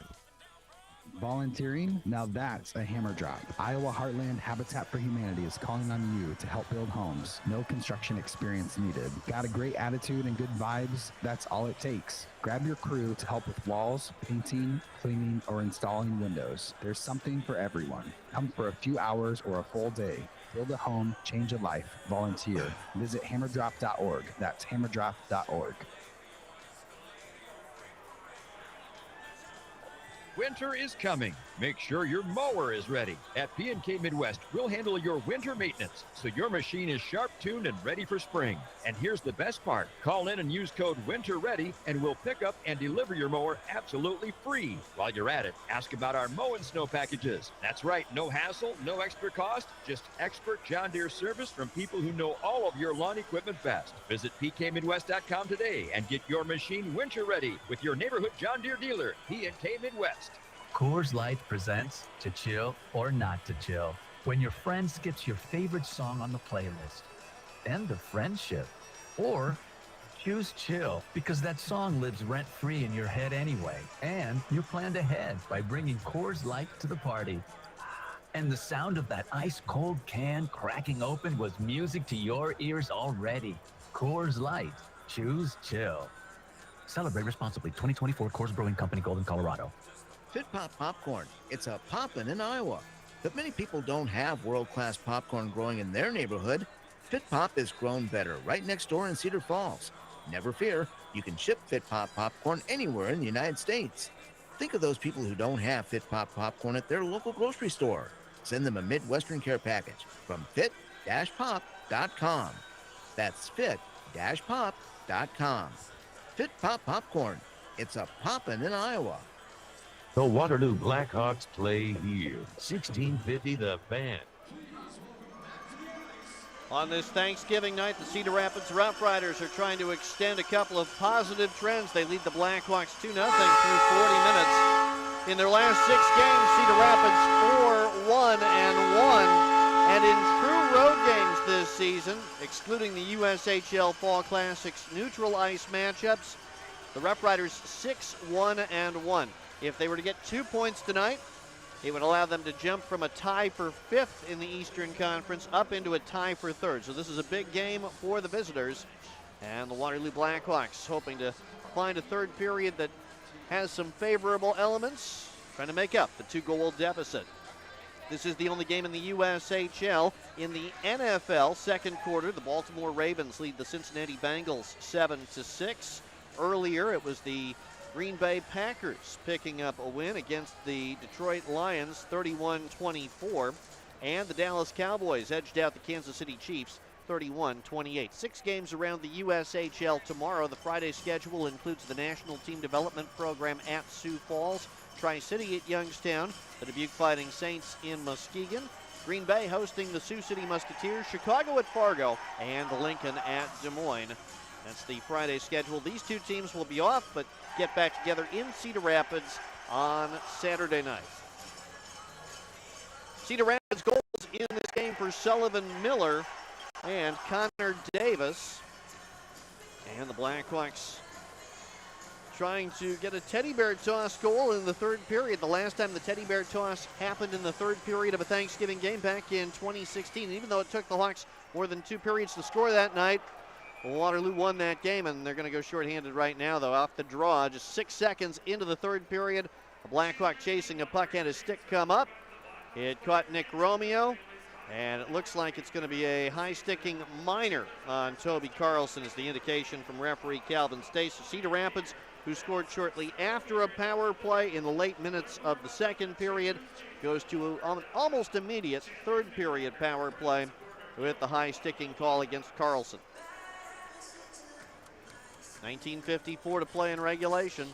Volunteering? Now that's a hammer drop. Iowa Heartland Habitat for Humanity is calling on you to help build homes. No construction experience needed. Got a great attitude and good vibes? That's all it takes. Grab your crew to help with walls, painting, cleaning, or installing windows. There's something for everyone. Come for a few hours or a full day. Build a home, change a life, volunteer. Visit hammerdrop.org. That's hammerdrop.org. Winter is coming. Make sure your mower is ready. At P&K Midwest, we'll handle your winter maintenance so your machine is sharp-tuned and ready for spring. And here's the best part. Call in and use code WINTERREADY and we'll pick up and deliver your mower absolutely free. While you're at it, ask about our mow and snow packages. That's right, no hassle, no extra cost, just expert John Deere service from people who know all of your lawn equipment best. Visit pkmidwest.com today and get your machine winter ready with your neighborhood John Deere dealer, P&K Midwest. Coors Light presents To Chill or Not to Chill, when your friend skips your favorite song on the playlist. End of friendship. Or choose chill, because that song lives rent-free in your head anyway. And you planned ahead by bringing Coors Light to the party. And the sound of that ice-cold can cracking open was music to your ears already. Coors Light. Choose chill. Celebrate responsibly. 2024 Coors Brewing Company, Golden, Colorado. Fit Pop Popcorn. It's a poppin' in Iowa. But many people don't have world-class popcorn growing in their neighborhood. Fit Pop is grown better right next door in Cedar Falls. Never fear, you can ship Fit Pop Popcorn anywhere in the United States. Think of those people who don't have Fit Pop Popcorn at their local grocery store. Send them a Midwestern care package from fit-pop.com. That's fit-pop.com. Fit Pop Popcorn. It's a poppin' in Iowa. The Waterloo Black Hawks play here. 1650 The Fan. On this Thanksgiving night, the Cedar Rapids RoughRiders are trying to extend a couple of positive trends. They lead the Blackhawks 2-0 through 40 minutes. In their last 6 games, Cedar Rapids 4-1-1. And in true road games this season, excluding the USHL Fall Classics neutral ice matchups, the RoughRiders 6-1-1. If they were to get 2 points tonight, it would allow them to jump from a tie for 5th in the Eastern Conference up into a tie for 3rd. So this is a big game for the visitors. And the Waterloo Black Hawks hoping to find a third period that has some favorable elements, trying to make up the 2-goal deficit. This is the only game in the USHL. In the NFL, second quarter, the Baltimore Ravens lead the Cincinnati Bengals 7-6. Earlier, it was the Green Bay Packers picking up a win against the Detroit Lions 31-24. And the Dallas Cowboys edged out the Kansas City Chiefs 31-28. 6 games around the USHL tomorrow. The Friday schedule includes the National Team Development Program at Sioux Falls, Tri-City at Youngstown, the Dubuque Fighting Saints in Muskegon, Green Bay hosting the Sioux City Musketeers, Chicago at Fargo, and the Lincoln at Des Moines. That's the Friday schedule. These two teams will be off, but get back together in Cedar Rapids on Saturday night. Cedar Rapids goals in this game for Sullivan Miller and Connor Davis. And the Blackhawks trying to get a teddy bear toss goal in the third period. The last time the teddy bear toss happened in the third period of a Thanksgiving game back in 2016. Even though it took the Hawks more than 2 periods to score that night, Waterloo won that game, and they're going to go shorthanded right now, though, off the draw. Just 6 seconds into the third period, the Blackhawk chasing a puck, had his stick come up. It caught Nick Romeo, and it looks like it's going to be a high-sticking minor on Toby Carlson, is the indication from referee Calvin Stace. Cedar Rapids who scored shortly after a power play in the late minutes of the second period, goes to an almost immediate third period power play with the high sticking call against Carlson. 19:54 to play in regulation.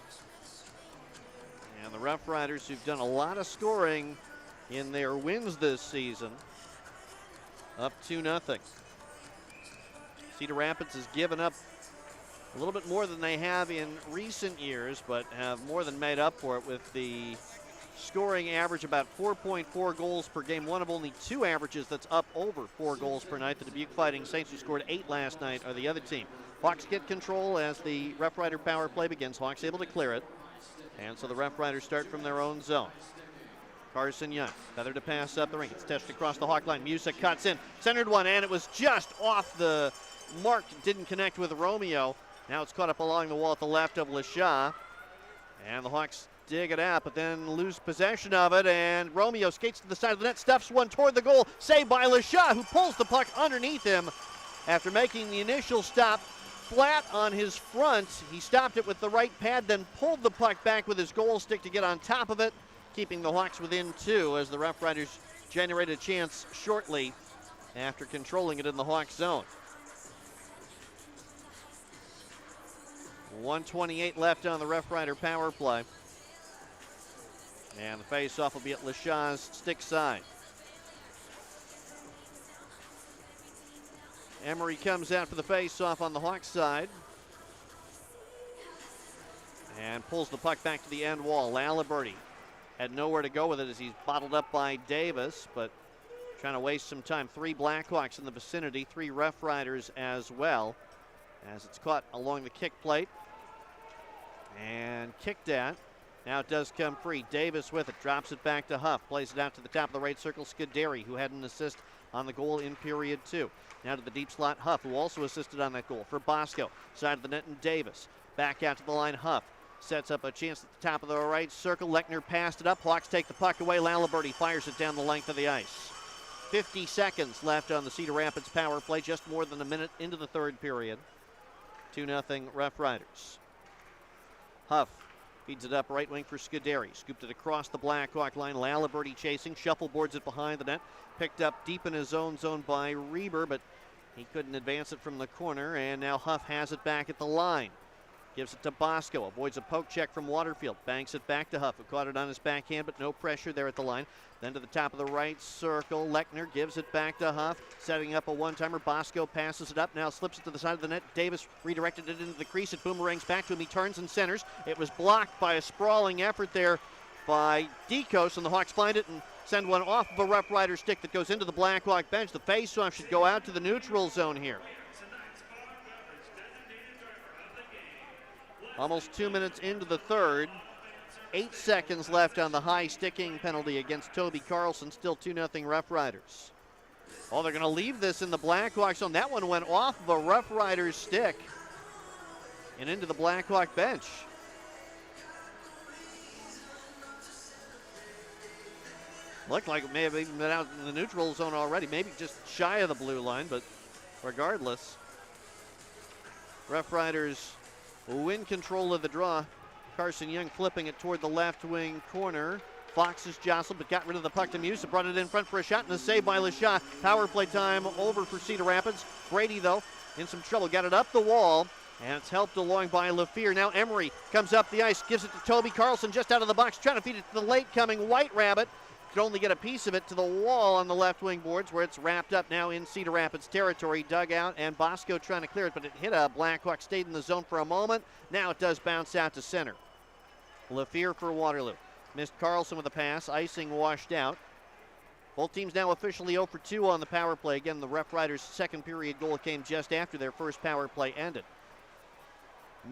And the Rough Riders, who've done a lot of scoring in their wins this season, up 2-0. Cedar Rapids has given up a little bit more than they have in recent years, but have more than made up for it with the scoring average about 4.4 goals per game. One of only two averages that's up over 4 goals per night. The Dubuque Fighting Saints, who scored 8 last night, are the other team. Hawks get control as the Rough Rider power play begins. Hawks able to clear it. And so the Rough Riders start from their own zone. Carson Young, feather to pass up the ring. It's touched across the Hawk line. Music cuts in, centered one, and it was just off the mark. Didn't connect with Romeo. Now it's caught up along the wall at the left of LaShaw. And the Hawks dig it out, but then lose possession of it. And Romeo skates to the side of the net, stuffs one toward the goal. Saved by LaShaw, who pulls the puck underneath him after making the initial stop. Flat on his front. He stopped it with the right pad, then pulled the puck back with his goal stick to get on top of it, keeping the Hawks within 2 as the Rough Riders generate a chance shortly after controlling it in the Hawks zone. 1:28 left on the Rough Rider power play. And the face-off will be at LaShaw's stick side. Emery comes out for the face-off on the Hawks side. And pulls the puck back to the end wall. Laliberty had nowhere to go with it as he's bottled up by Davis, but trying to waste some time. 3 Blackhawks in the vicinity, 3 Rough Riders as well, as it's caught along the kick plate and kicked at. Now it does come free. Davis with it, drops it back to Huff, plays it out to the top of the right circle. Scuderi, who had an assist on the goal in period 2. Now to the deep slot, Huff, who also assisted on that goal for Bosco. Side of the net and Davis. Back out to the line, Huff. Sets up a chance at the top of the right circle. Lechner passed it up. Hawks take the puck away. Laliberty fires it down the length of the ice. 50 seconds left on the Cedar Rapids power play. Just more than a minute into the third period. 2-0 Rough Riders. Huff feeds it up right wing for Scuderi. Scooped it across the Blackhawk line. Laliberty chasing. Shuffleboards it behind the net. Picked up deep in his own zone by Reber, but he couldn't advance it from the corner. And now Huff has it back at the line. Gives it to Bosco. Avoids a poke check from Waterfield. Banks it back to Huff, who caught it on his backhand, but no pressure there at the line. Then to the top of the right circle. Lechner gives it back to Huff, setting up a one-timer. Bosco passes it up, now slips it to the side of the net. Davis redirected it into the crease. It boomerangs back to him. He turns and centers. It was blocked by a sprawling effort there by Dekos, and the Hawks find it and send one off of a Rough Rider stick that goes into the Blackhawk bench. The face-off should go out to the neutral zone here. Almost 2 minutes into the third. 8 seconds left on the high sticking penalty against Toby Carlson. Still 2-0 Rough Riders. Oh, they're going to leave this in the Blackhawk zone. That one went off of a Rough Riders stick and into the Blackhawk bench. Looked like it may have even been out in the neutral zone already. Maybe just shy of the blue line, but regardless, Rough Riders win control of the draw. Carson Young flipping it toward the left wing corner. Fox is jostled, but got rid of the puck to Muse. Brought it in front for a shot and a save by LaShaw. Power play time over for Cedar Rapids. Brady, though, in some trouble. Got it up the wall, and it's helped along by LaFear. Now Emery comes up the ice, gives it to Toby Carlson just out of the box, trying to feed it to the late coming White Rabbit. Could only get a piece of it to the wall on the left wing boards, where it's wrapped up now in Cedar Rapids territory. Dug out, and Bosco trying to clear it, but it hit a Blackhawk, stayed in the zone for a moment. Now it does bounce out to center. LaFear for Waterloo. Missed Carlson with a pass, icing washed out. Both teams now officially 0 for 2 on the power play. Again, the Rough Riders' second period goal came just after their first power play ended.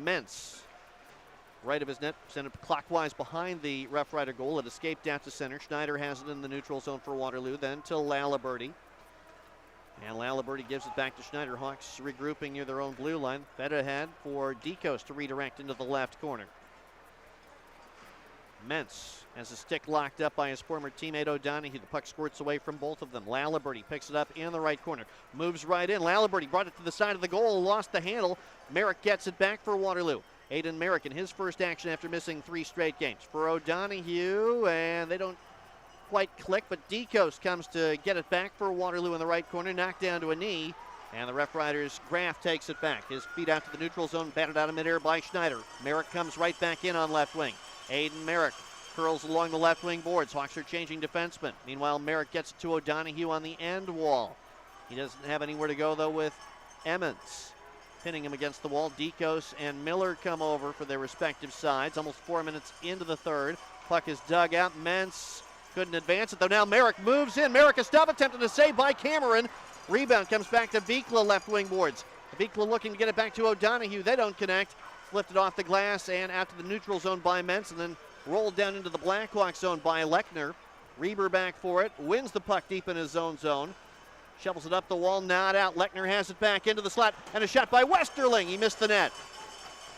Mentz, right of his net, sent it clockwise behind the Rough Rider goal. It escaped out to center. Schneider has it in the neutral zone for Waterloo, then to Laliberty. And Laliberty gives it back to Schneider. Hawks regrouping near their own blue line. Fed ahead for Dekos to redirect into the left corner. Mentz has a stick locked up by his former teammate O'Donohue. The puck squirts away from both of them. Laliberty picks it up in the right corner. Moves right in. Laliberty brought it to the side of the goal. Lost the handle. Merrick gets it back for Waterloo. Aiden Merrick in his first action after missing 3 straight games. For O'Donohue, and they don't quite click, but DeCoste comes to get it back for Waterloo in the right corner, knocked down to a knee, and the RoughRiders' Graf takes it back. His feet out to the neutral zone, batted out of midair by Schneider. Merrick comes right back in on left wing. Aiden Merrick curls along the left wing boards. Hawks are changing defensemen. Meanwhile, Merrick gets it to O'Donohue on the end wall. He doesn't have anywhere to go, though, with Emmons pinning him against the wall. DeCoste and Miller come over for their respective sides. Almost 4 minutes into the third. Puck is dug out. Mentz couldn't advance it, though. Now Merrick moves in. Merrick, a stop attempt and a save by Cameron. Rebound comes back to Vikla, left wing boards. Vikla looking to get it back to O'Donohue. They don't connect. Lifted off the glass and out to the neutral zone by Mentz, and then rolled down into the Blackhawk zone by Lechner. Reber back for it. Wins the puck deep in his own zone. Shovels it up the wall, not out. Lechner has it back into the slot, and a shot by Westerling. He missed the net.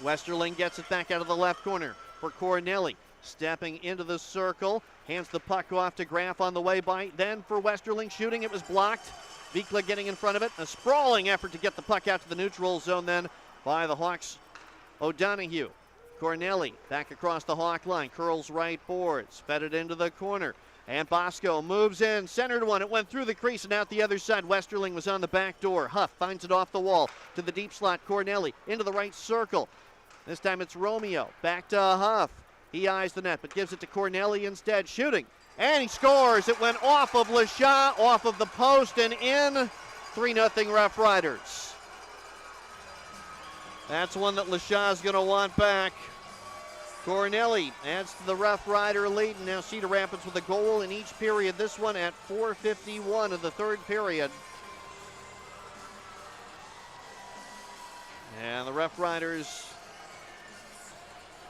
Westerling gets it back out of the left corner for Corneli. Stepping into the circle, hands the puck off to Graf on the way by. Then for Westerling shooting, it was blocked. Vikla getting in front of it. A sprawling effort to get the puck out to the neutral zone then by the Hawks. O'Donohue. Corneli back across the Hawk line, curls right boards, fed it into the corner. And Bosco moves in, centered one. It went through the crease and out the other side. Westerling was on the back door. Huff finds it off the wall to the deep slot. Corneli into the right circle. This time it's Romeo. Back to Huff. He eyes the net, but gives it to Corneli instead. Shooting. And he scores. It went off of LaShaw, off of the post, and in. 3-0 RoughRiders. That's one that LaShaw's going to want back. Corneli adds to the RoughRider lead, and now Cedar Rapids with a goal in each period. This one at 4:51 of the third period. And the RoughRiders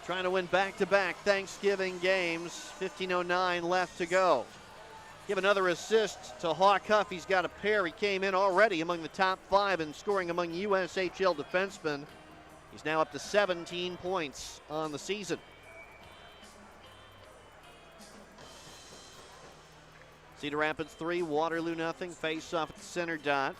trying to win back-to-back Thanksgiving games. 15:09 left to go. Give another assist to Hawk Huff. He's got a pair. He came in already among the top 5 and scoring among USHL defensemen. He's now up to 17 points on the season. Cedar Rapids 3, Waterloo nothing. Face off at the center dot.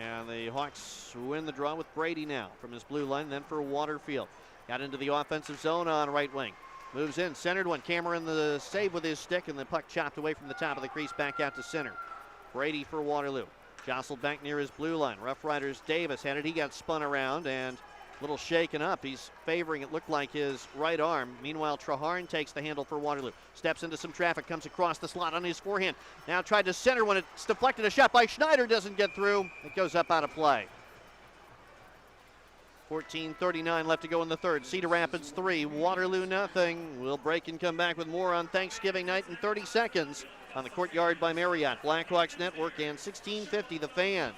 And the Hawks win the draw with Brady now from his blue line, then for Waterfield. Got into the offensive zone on right wing. Moves in, centered one. Cameron the save with his stick, and the puck chopped away from the top of the crease back out to center. Brady for Waterloo. Jostled back near his blue line. RoughRiders Davis had it. He got spun around and a little shaken up. He's favoring, it looked like, his right arm. Meanwhile, Traharn takes the handle for Waterloo. Steps into some traffic, comes across the slot on his forehand. Now tried to center when it's deflected. A shot by Schneider doesn't get through. It goes up out of play. 14:39 left to go in the third. Cedar Rapids 3, Waterloo nothing. We'll break and come back with more on Thanksgiving night in 30 seconds on the Courtyard by Marriott, Blackhawks Network, and 1650 The Fan.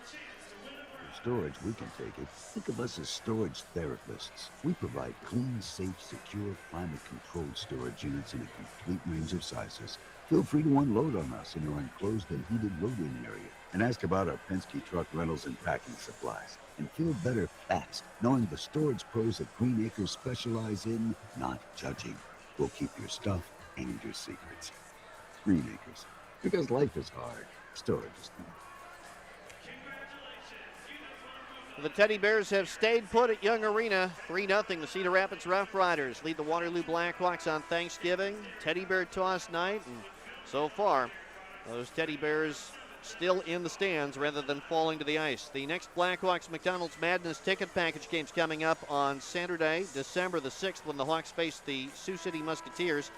For storage, we can take it. Think of us as storage therapists. We provide clean, safe, secure, climate-controlled storage units in a complete range of sizes. Feel free to unload on us in our enclosed and heated loading area. And ask about our Penske truck rentals and packing supplies. And feel better fast, knowing the storage pros at Green Acres specialize in not judging. We'll keep your stuff and your secrets. Green Acres, because life is hard, storage is not. The Teddy Bears have stayed put at Young Arena. 3-0. The Cedar Rapids RoughRiders lead the Waterloo Black Hawks on Thanksgiving. Teddy Bear toss night, and so far, those Teddy Bears still in the stands rather than falling to the ice. The next Blackhawks McDonald's Madness ticket package game's coming up on Saturday, December the 6th, when the Hawks face the Sioux City Musketeers.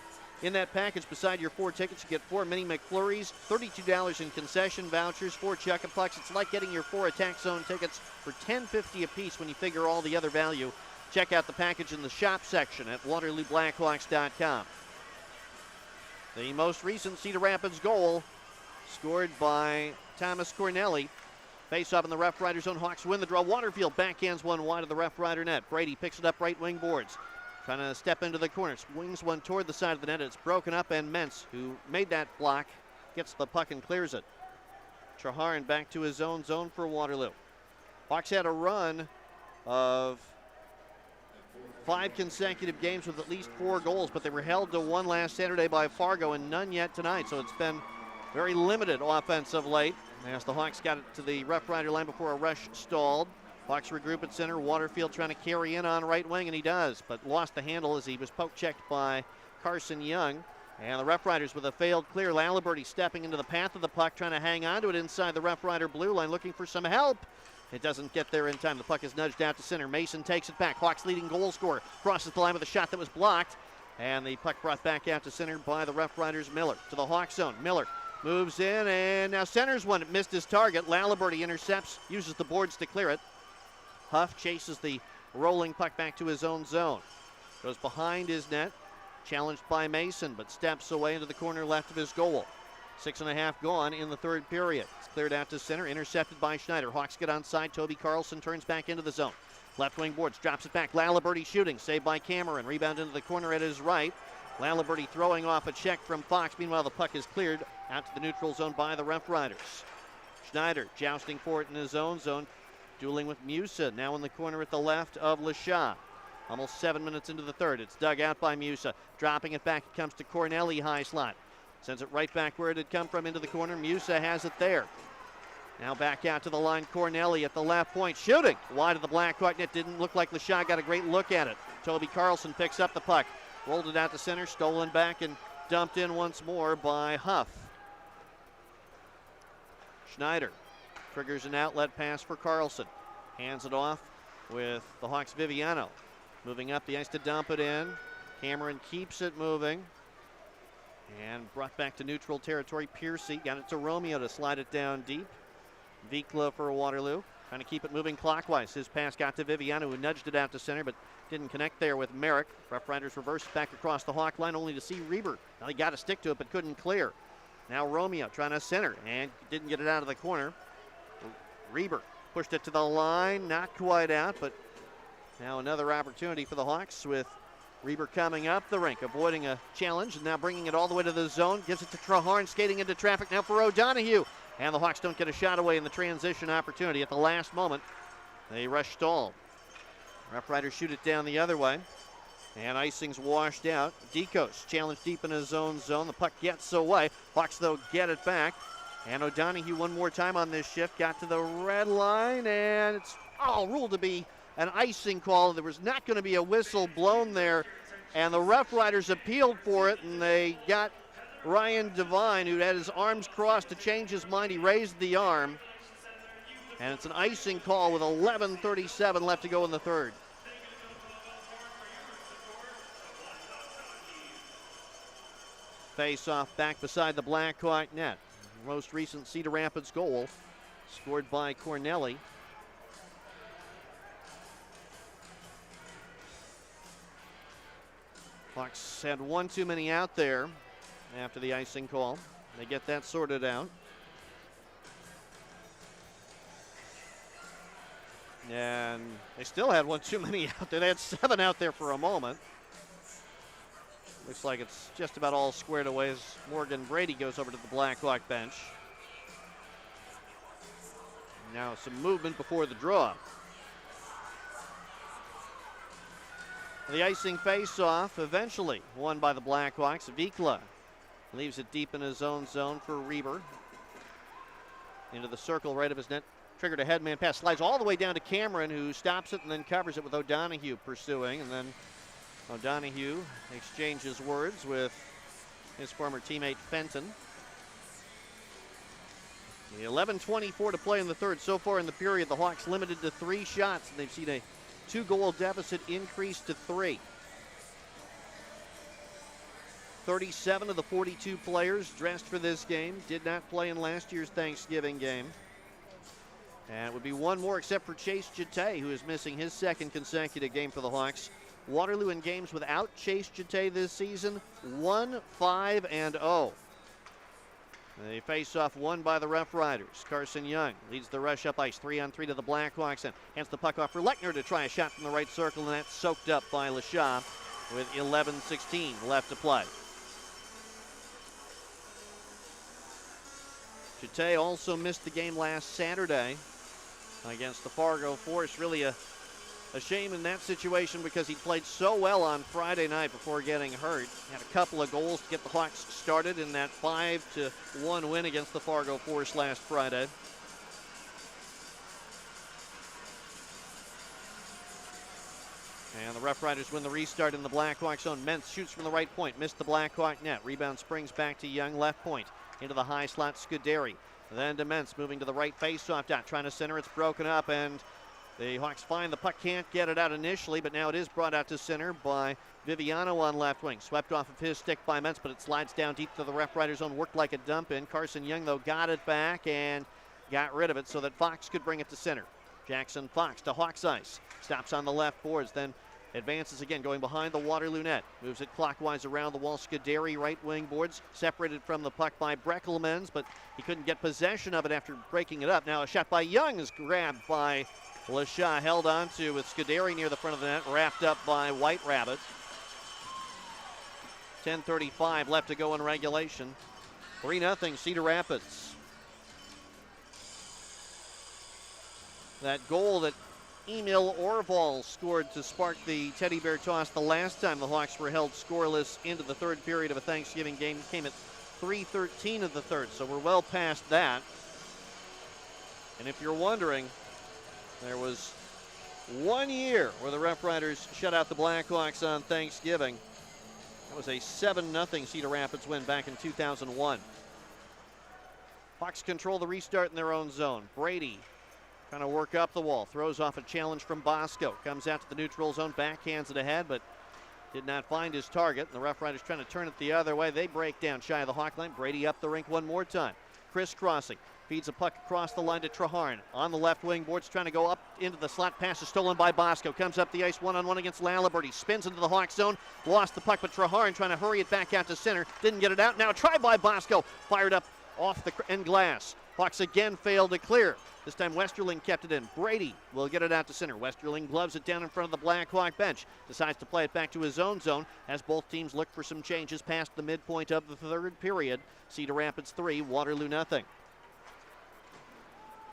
In that package, beside your 4 tickets, you get 4 mini McFlurries, $32 in concession vouchers, 4 Chuck-a-Pucks. It's like getting your 4 Attack Zone tickets for $10.50 a piece when you figure all the other value. Check out the package in the shop section at WaterlooBlackhawks.com. The most recent Cedar Rapids goal scored by Thomas Corneli. Face off in the RoughRiders zone. Hawks win the draw. Waterfield backhands one wide of the RoughRider net. Brady picks it up right wing boards. Trying to step into the corner. Swings one toward the side of the net. It's broken up, and Mentz, who made that block, gets the puck and clears it. Traharn back to his own zone for Waterloo. Hawks had a run of 5 consecutive games with at least 4 goals, but they were held to 1 last Saturday by Fargo and none yet tonight. So it's been very limited offense of late. As the Hawks got it to the RoughRider line before a rush stalled. Hawks regroup at center. Waterfield trying to carry in on right wing, and he does, but lost the handle as he was poke checked by Carson Young. And the Rough Riders with a failed clear. Laliberty stepping into the path of the puck, trying to hang on to it inside the Rough Rider blue line, looking for some help. It doesn't get there in time. The puck is nudged out to center. Mason takes it back. Hawks leading goal scorer. Crosses the line with a shot that was blocked. And the puck brought back out to center by the Rough Riders. Miller to the Hawk zone. Miller moves in and now centers one. It missed his target. Laliberty intercepts, uses the boards to clear it. Huff chases the rolling puck back to his own zone. Goes behind his net. Challenged by Mason, but steps away into the corner left of his goal. 6.5 gone in the third period. It's cleared out to center, intercepted by Schneider. Hawks get onside. Toby Carlson turns back into the zone. Left wing boards, drops it back. Laliberty shooting, saved by Cameron. Rebound into the corner at his right. Laliberty throwing off a check from Fox. Meanwhile, the puck is cleared out to the neutral zone by the Rough Riders. Schneider jousting for it in his own zone. Dueling with Musa, now in the corner at the left of Lashaw. Almost 7 minutes into the third. It's dug out by Musa. Dropping it back, it comes to Corneli, high slot. Sends it right back where it had come from into the corner. Musa has it there. Now back out to the line, Corneli at the left point, shooting. Wide of the Black Hawk net, didn't look like Lashaw got a great look at it. Toby Carlson picks up the puck. Rolled it out to center, stolen back and dumped in once more by Huff. Schneider triggers an outlet pass for Carlson. Hands it off with the Hawks' Viviano. Moving up the ice to dump it in. Cameron keeps it moving. And brought back to neutral territory. Piercy got it to Romeo to slide it down deep. Vikla for Waterloo. Trying to keep it moving clockwise. His pass got to Viviano, who nudged it out to center, but didn't connect there with Merrick. Rough Riders reversed back across the Hawk line, only to see Reber. Now he got to stick to it, but couldn't clear. Now Romeo trying to center, and didn't get it out of the corner. Reber pushed it to the line, not quite out, but now another opportunity for the Hawks with Reber coming up the rink, avoiding a challenge, and now bringing it all the way to the zone. Gives it to Traharn, skating into traffic now for O'Donohue. And the Hawks don't get a shot away in the transition opportunity at the last moment. They rush stalled. Rough Riders shoot it down the other way. And icing's washed out. Dekos challenged deep in his own zone. The puck gets away. Hawks, though, get it back. And O'Donohue one more time on this shift. Got to the red line, and it's all ruled to be an icing call. There was not going to be a whistle blown there. And the Rough Riders appealed for it, and they got Ryan Devine, who had his arms crossed, to change his mind. He raised the arm. And it's an icing call with 11:37 left to go in the third. Face off back beside the Black Hawk net. Most recent Cedar Rapids goal scored by Corneli. Hawks had one too many out there after the icing call. They get that sorted out. And they still had one too many out there. They had 7 out there for a moment. Looks like it's just about all squared away as Morgan Brady goes over to the Black Hawk bench. Now some movement before the draw. The icing face-off eventually won by the Black Hawks. Vikla leaves it deep in his own zone for Reber. Into the circle right of his net. Triggered a headman pass. Slides all the way down to Cameron, who stops it and then covers it with O'Donohue pursuing. And then O'Donohue exchanges words with his former teammate Fenton. The 11:24 to play in the third. So far in the period, the Hawks limited to 3 shots, and they've seen a 2-goal deficit increase to 3. 37 of the 42 players dressed for this game did not play in last year's Thanksgiving game. And it would be one more except for Chase Jete, who is missing his 2nd consecutive game for the Hawks. Waterloo in games without Chase Jete this season, 1-5-0. The face-off won by the Rough Riders. Carson Young leads the rush up ice, 3-on-3 to the Black Hawks, and hands the puck off for Lechner to try a shot from the right circle, and that's soaked up by Lashaw with 11:16 left to play. Jete also missed the game last Saturday against the Fargo Force. Really a shame in that situation because he played so well on Friday night before getting hurt. Had a couple of goals to get the Hawks started in that 5-1 win against the Fargo Force last Friday. And the Rough Riders win the restart in the Blackhawks zone. Mentz shoots from the right point, missed the Blackhawk net. Rebound springs back to Young, left point. Into the high slot, Scuderi. Then to Mentz, moving to the right face-off dot, trying to center. It's broken up, and the Hawks find the puck, can't get it out initially, but now it is brought out to center by Viviano on left wing. Swept off of his stick by Mentz, but it slides down deep to the Rough Riders zone. Worked like a dump in. Carson Young, though, got it back and got rid of it so that Fox could bring it to center. Jackson Fox to Hawks ice. Stops on the left boards, then advances again, going behind the Waterloo net. Moves it clockwise around the wall. Scuderi, right wing boards, separated from the puck by Breckelmans, but he couldn't get possession of it after breaking it up. Now a shot by Young is grabbed by LaShaw, held on to with Scuderi near the front of the net, wrapped up by White Rabbit. 10:35 left to go in regulation. 3-0 Cedar Rapids. That goal that Emil Orval scored to spark the teddy bear toss the last time the Hawks were held scoreless into the third period of a Thanksgiving game came at 3:13 of the third, so we're well past that. And if you're wondering, there was 1 year where the Rough Riders shut out the Blackhawks on Thanksgiving. That was a 7-0 Cedar Rapids win back in 2001. Hawks control the restart in their own zone. Brady trying to work up the wall. Throws off a challenge from Bosco. Comes out to the neutral zone. Backhands it ahead, but did not find his target. And the Rough Riders trying to turn it the other way. They break down shy of the Hawk line. Brady up the rink one more time. Crisscrossing. Feeds a puck across the line to Traharn. On the left wing boards, trying to go up into the slot. Pass is stolen by Bosco. Comes up the ice one-on-one against Lalibert. Spins into the Hawk zone. Lost the puck, but Traharn trying to hurry it back out to center. Didn't get it out. Now try by Bosco. Fired up off the end glass. Hawks again failed to clear. This time Westerling kept it in. Brady will get it out to center. Westerling gloves it down in front of the Blackhawk bench. Decides to play it back to his own zone as both teams look for some changes past the midpoint of the third period. Cedar Rapids 3, Waterloo 0.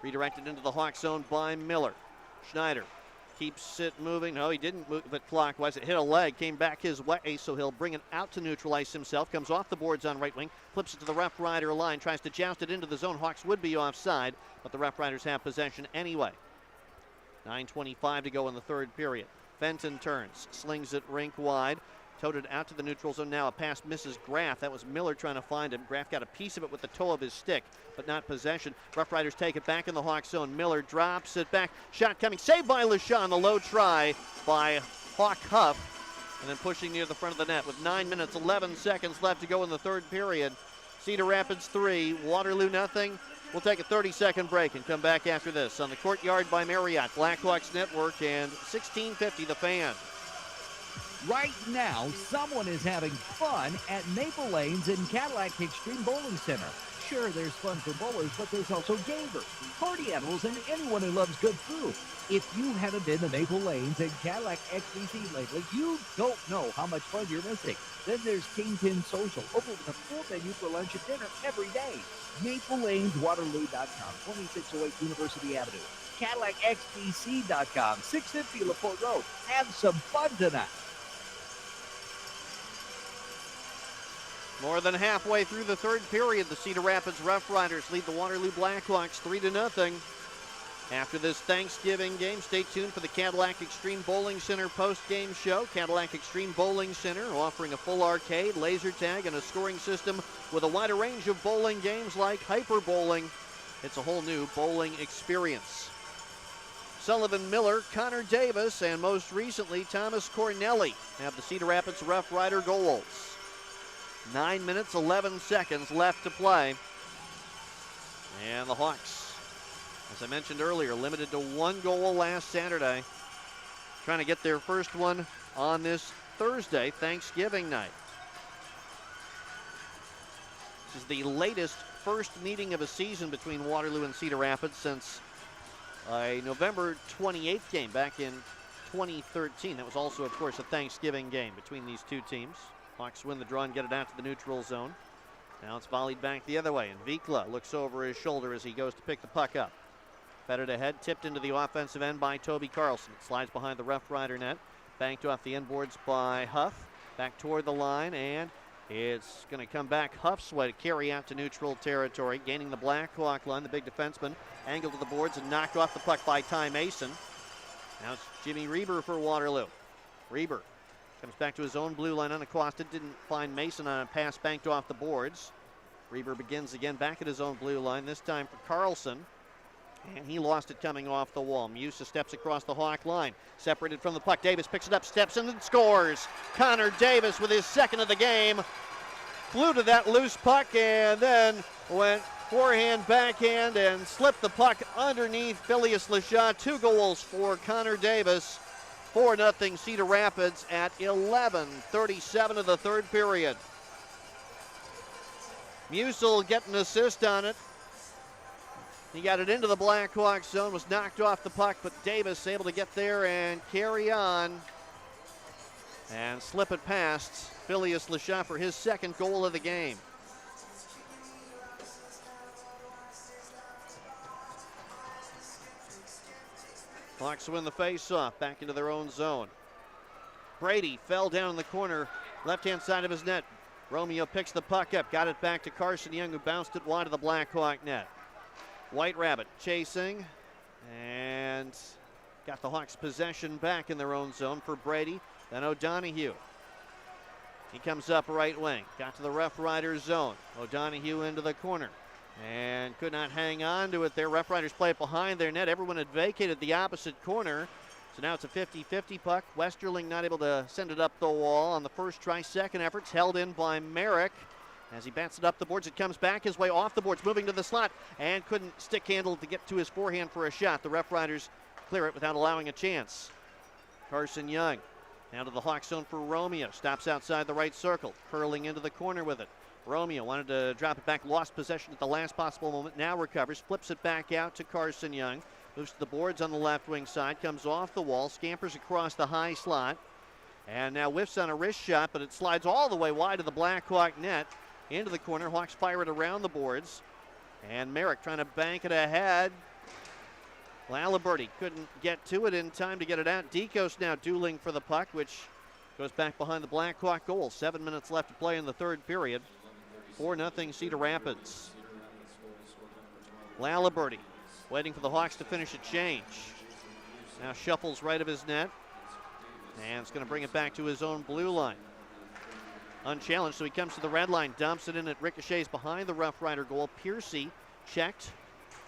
Redirected into the Hawk zone by Miller. Schneider keeps it moving. No, he didn't move it clockwise. It hit a leg, came back his way, so he'll bring it out to neutral ice himself. Comes off the boards on right wing, flips it to the Rough Rider line, tries to joust it into the zone. Hawks would be offside, but the Rough Riders have possession anyway. 9:25 to go in the third period. Fenton turns, slings it rink wide. Toted out to the neutral zone now. A pass misses Graf. That was Miller trying to find him. Graf got a piece of it with the toe of his stick, but not possession. Rough Riders take it back in the Hawk zone. Miller drops it back. Shot coming. Saved by LaShaw. The low try by Hawk Huff. And then pushing near the front of the net with 9 minutes, 11 seconds left to go in the third period. Cedar Rapids 3, Waterloo 0. We'll take a 30-second break and come back after this on the Courtyard by Marriott, Blackhawks Network, and 1650 The Fan. Right now, someone is having fun at Maple Lanes in Cadillac Extreme Bowling Center. Sure, there's fun for bowlers, but there's also gamers, party animals, and anyone who loves good food. If you haven't been to Maple Lanes and Cadillac XBC lately, you don't know how much fun you're missing. Then there's Kingpin Social, open with a full menu for lunch and dinner every day. MapleLanesWaterloo.com, 2608 University Avenue. CadillacXBC.com, 650 LaPorte Road. Have some fun tonight. More than halfway through the third period, the Cedar Rapids RoughRiders lead the Waterloo Black Hawks 3-0. After this Thanksgiving game, stay tuned for the Cadillac Extreme Bowling Center post-game show. Cadillac Extreme Bowling Center offering a full arcade, laser tag, and a scoring system with a wider range of bowling games like hyper bowling. It's a whole new bowling experience. Sullivan Miller, Connor Davis, and most recently Thomas Cornelli have the Cedar Rapids Rough Rider goals. 9 minutes, 11 seconds left to play. And the Hawks, as I mentioned earlier, limited to one goal last Saturday. Trying to get their first one on this Thursday, Thanksgiving night. This is the latest first meeting of a season between Waterloo and Cedar Rapids since a November 28th game back in 2013. That was also, of course, a Thanksgiving game between these two teams. Hawks win the draw and get it out to the neutral zone. Now it's volleyed back the other way, and Vikla looks over his shoulder as he goes to pick the puck up. Fed it ahead, tipped into the offensive end by Toby Carlson. It slides behind the Rough Rider net, banked off the end boards by Huff. Back toward the line, and it's going to come back Huff's way to carry out to neutral territory, gaining the Black Hawk line. The big defenseman angled to the boards and knocked off the puck by Ty Mason. Now it's Jimmy Reber for Waterloo. Reber comes back to his own blue line unaccosted. Didn't find Mason on a pass banked off the boards. Reber begins again back at his own blue line, this time for Carlson. And he lost it coming off the wall. Musa steps across the Hawk line. Separated from the puck. Davis picks it up, steps in, and scores. Connor Davis with his second of the game. Flew to that loose puck and then went forehand, backhand, and slipped the puck underneath Phileas Lashaw. 2 goals for Connor Davis. 4-0 Cedar Rapids at 11:37 of the third period. Musil getting an assist on it. He got it into the Black Hawks zone, was knocked off the puck, but Davis able to get there and carry on and slip it past Phileas Lashaw for his second goal of the game. Hawks win the face-off back into their own zone. Brady fell down in the corner, left-hand side of his net. Romeo picks the puck up, got it back to Carson Young, who bounced it wide of the Black Hawk net. White Rabbit chasing and got the Hawks possession back in their own zone for Brady. Then O'Donohue. He comes up right wing. Got to the RoughRiders zone. O'Donohue into the corner and could not hang on to it there. RoughRiders play it behind their net. Everyone had vacated the opposite corner. So now it's a 50-50 puck. Westerling not able to send it up the wall on the first try. Second effort's held in by Merrick. As he bats it up the boards, it comes back his way off the boards, moving to the slot, and couldn't stick handle to get to his forehand for a shot. The RoughRiders clear it without allowing a chance. Carson Young now to the Hawk zone for Romeo. Stops outside the right circle, curling into the corner with it. Romeo wanted to drop it back, lost possession at the last possible moment, now recovers, flips it back out to Carson Young. Moves to the boards on the left wing side, comes off the wall, scampers across the high slot, and now whiffs on a wrist shot, but it slides all the way wide of the Black Hawk net. Into the corner, Hawks fire it around the boards. And Merrick trying to bank it ahead. Laliberty couldn't get to it in time to get it out. Dekos now dueling for the puck, which goes back behind the Black Hawk goal. 7 minutes left to play in the third period. 4-0 Cedar Rapids. Laliberty waiting for the Hawks to finish a change. Now shuffles right of his net. And it's going to bring it back to his own blue line. Unchallenged, so he comes to the red line, dumps it in, it ricochets behind the RoughRider goal. Piercy checked.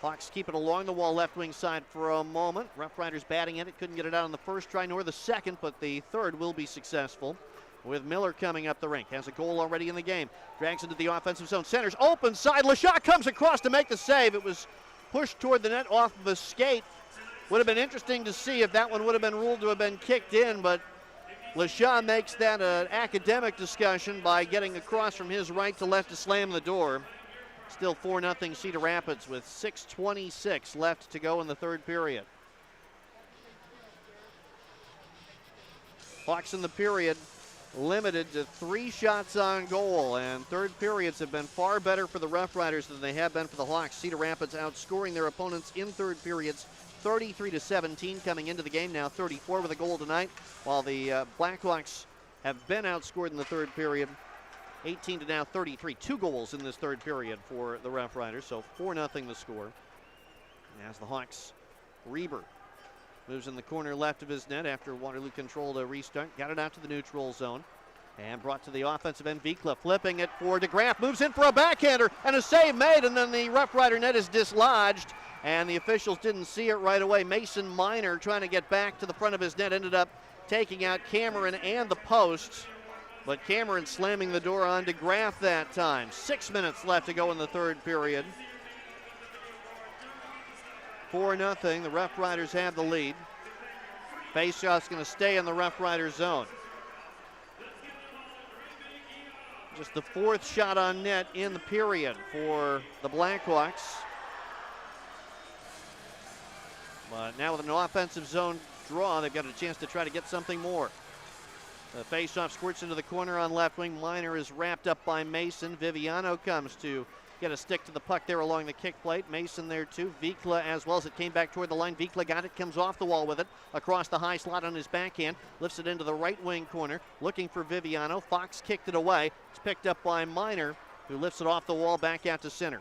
Hawks keep it along the wall left wing side for a moment. RoughRiders batting at it, couldn't get it out on the first try nor the second, but the third will be successful. With Miller coming up the rink, has a goal already in the game. Drags into the offensive zone, centers, open side. Lashaw comes across to make the save. It was pushed toward the net off of a skate. Would have been interesting to see if that one would have been ruled to have been kicked in, but Lashaw makes that an academic discussion by getting across from his right to left to slam the door. Still 4-0 Cedar Rapids with 6:26 left to go in the third period. Hawks in the period limited to 3 shots on goal, and third periods have been far better for the RoughRiders than they have been for the Hawks. Cedar Rapids outscoring their opponents in third periods 33-17 coming into the game, now 34 with a goal tonight, while the Blackhawks have been outscored in the third period 18 to now 33. 2 goals in this third period for the RoughRiders, so 4-0 the score. And as the Hawks, Reber moves in the corner left of his net after Waterloo controlled a restart, got it out to the neutral zone, and brought to the offensive end. Vikla flipping it for DeGraff, moves in for a backhander, and a save made, and then the RoughRider net is dislodged. And the officials didn't see it right away. Mason Miner trying to get back to the front of his net ended up taking out Cameron and the post. But Cameron slamming the door on DeGraff that time. 6 minutes left to go in the third period. 4-0. The RoughRiders have the lead. Faceoff's going to stay in the RoughRiders zone. Just the 4th shot on net in the period for the Blackhawks. But now with an offensive zone draw, they've got a chance to try to get something more. The faceoff squirts into the corner on left wing. Miner is wrapped up by Mason. Viviano comes to get a stick to the puck there along the kick plate. Mason there too. Vikla as well as it came back toward the line. Vikla got it, comes off the wall with it. Across the high slot on his backhand. Lifts it into the right wing corner. Looking for Viviano. Fox kicked it away. It's picked up by Miner, who lifts it off the wall back out to center.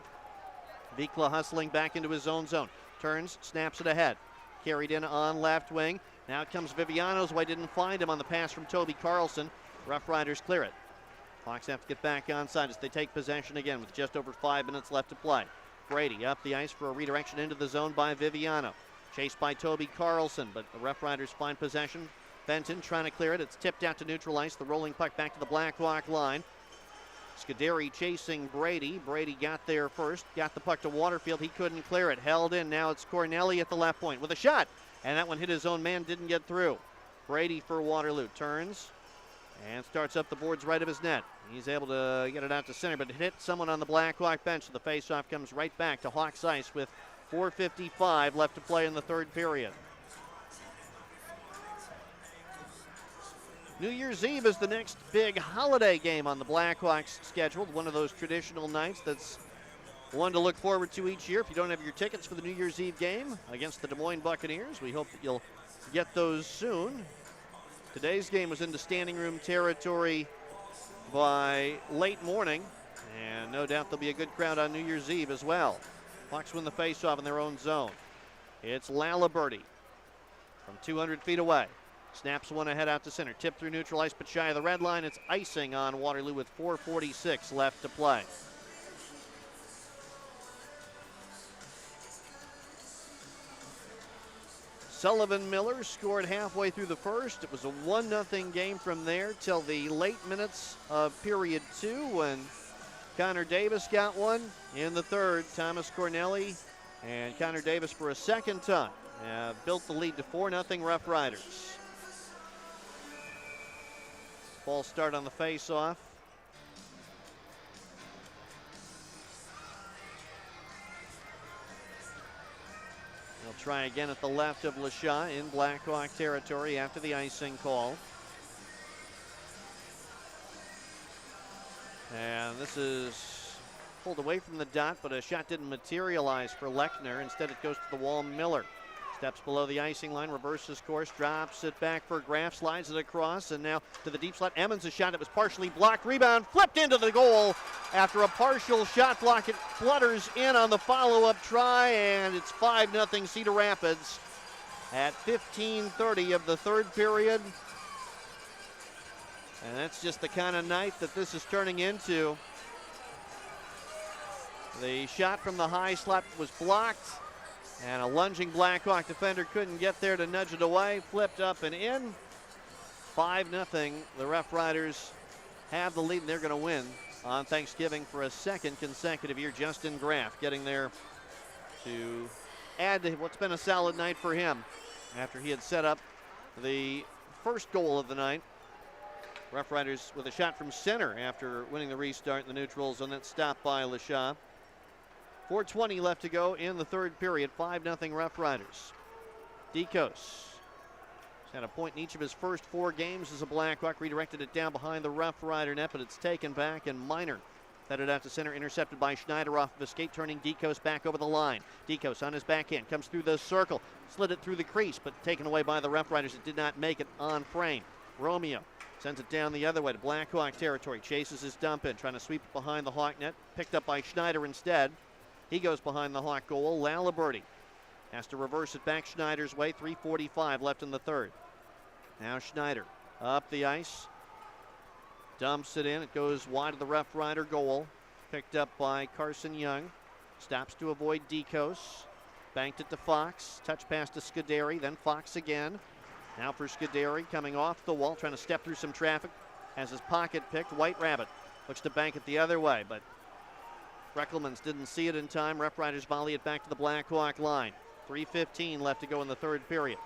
Vikla hustling back into his own zone. Turns, snaps it ahead. Carried in on left wing. Now it comes Viviano's way, didn't find him on the pass from Toby Carlson. Rough Riders clear it. Hawks have to get back onside as they take possession again with just over 5 minutes left to play. Brady up the ice for a redirection into the zone by Viviano. Chased by Toby Carlson, but the Rough Riders find possession. Benton trying to clear it. It's tipped out to neutral ice. The rolling puck back to the Black Hawk line. Scuderi chasing Brady. Brady got there first. Got the puck to Waterfield. He couldn't clear it. Held in. Now it's Corneli at the left point with a shot. And that one hit his own man. Didn't get through. Brady for Waterloo. Turns and starts up the boards right of his net. He's able to get it out to center, but it hit someone on the Black Hawk bench. So the faceoff comes right back to Hawks ice with 4:55 left to play in the third period. New Year's Eve is the next big holiday game on the Blackhawks schedule. One of those traditional nights that's one to look forward to each year. If you don't have your tickets for the New Year's Eve game against the Des Moines Buccaneers, we hope that you'll get those soon. Today's game was into standing room territory by late morning, and no doubt there'll be a good crowd on New Year's Eve as well. Hawks win the faceoff in their own zone. It's Laliberty from 200 feet away. Snaps one ahead out to center. Tip through neutral ice, but shy of the red line. It's icing on Waterloo with 4:46 left to play. Sullivan Miller scored halfway through the first. It was a 1-0 game from there till the late minutes of period 2 when Connor Davis got one. In the third, Thomas Corneli and Connor Davis for a second time built the lead to 4-0 Rough Riders. False start on the face-off. They'll try again at the left of LaShaw in Black Hawk territory after the icing call. And this is pulled away from the dot, but a shot didn't materialize for Lechner. Instead, it goes to the wall. Miller steps below the icing line, reverses course, drops it back for Graf, slides it across, and now to the deep slot. Emmons' a shot that was partially blocked. Rebound flipped into the goal after a partial shot block. It flutters in on the follow-up try, and it's 5-0 Cedar Rapids at 15:30 of the third period. And that's just the kind of night that this is turning into. The shot from the high slot was blocked, and a lunging Black Hawk defender couldn't get there to nudge it away. Flipped up and in. 5-0. The Rough Riders have the lead, and they're going to win on Thanksgiving for a second consecutive year. Justin Graf getting there to add to what's been a solid night for him after he had set up the first goal of the night. Rough Riders with a shot from center after winning the restart in the neutral zone. That's stopped by LaShaw. 4:20 left to go in the third period. 5-0 Rough Riders. Dekos has had a point in each of his first 4 games as a Black Hawk. Redirected it down behind the Rough Rider net, but it's taken back, and Minor headed out to center, intercepted by Schneider off of a skate, turning Dekos back over the line. Dekos on his backhand, comes through the circle, slid it through the crease, but taken away by the Rough Riders. It did not make it on frame. Romeo sends it down the other way to Black Hawk territory, chases his dump in, trying to sweep it behind the Hawk net, picked up by Schneider instead. He goes behind the Hawk goal. Laliberty has to reverse it back Schneider's way. 3:45 left in the third. Now Schneider up the ice. Dumps it in. It goes wide of the Rough Rider goal. Picked up by Carson Young. Stops to avoid Dekos. Banked it to Fox. Touch pass to Scuderi. Then Fox again. Now for Scuderi coming off the wall. Trying to step through some traffic. Has his pocket picked. White Rabbit looks to bank it the other way, but Breckelmans didn't see it in time. Rough Riders volley it back to the Black Hawk line. 3:15 left to go in the third period.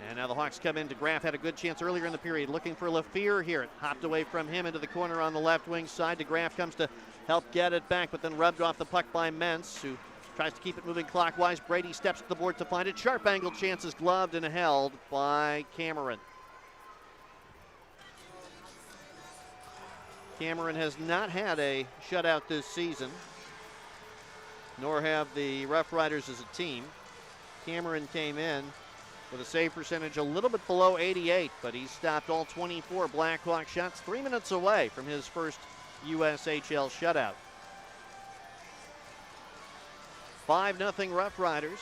And now the Hawks come in to Graf. Had a good chance earlier in the period. Looking for LaFear here. It hopped away from him into the corner on the left wing side. De Graf comes to help get it back, but then rubbed off the puck by Mentz, who tries to keep it moving clockwise. Brady steps to the board to find it. Sharp angle chances gloved and held by Cameron. Cameron has not had a shutout this season, nor have the Rough Riders as a team. Cameron came in with a save percentage a little bit below 88, but he stopped all 24 Black Hawk shots, 3 minutes away from his first USHL shutout. 5-0 Rough Riders.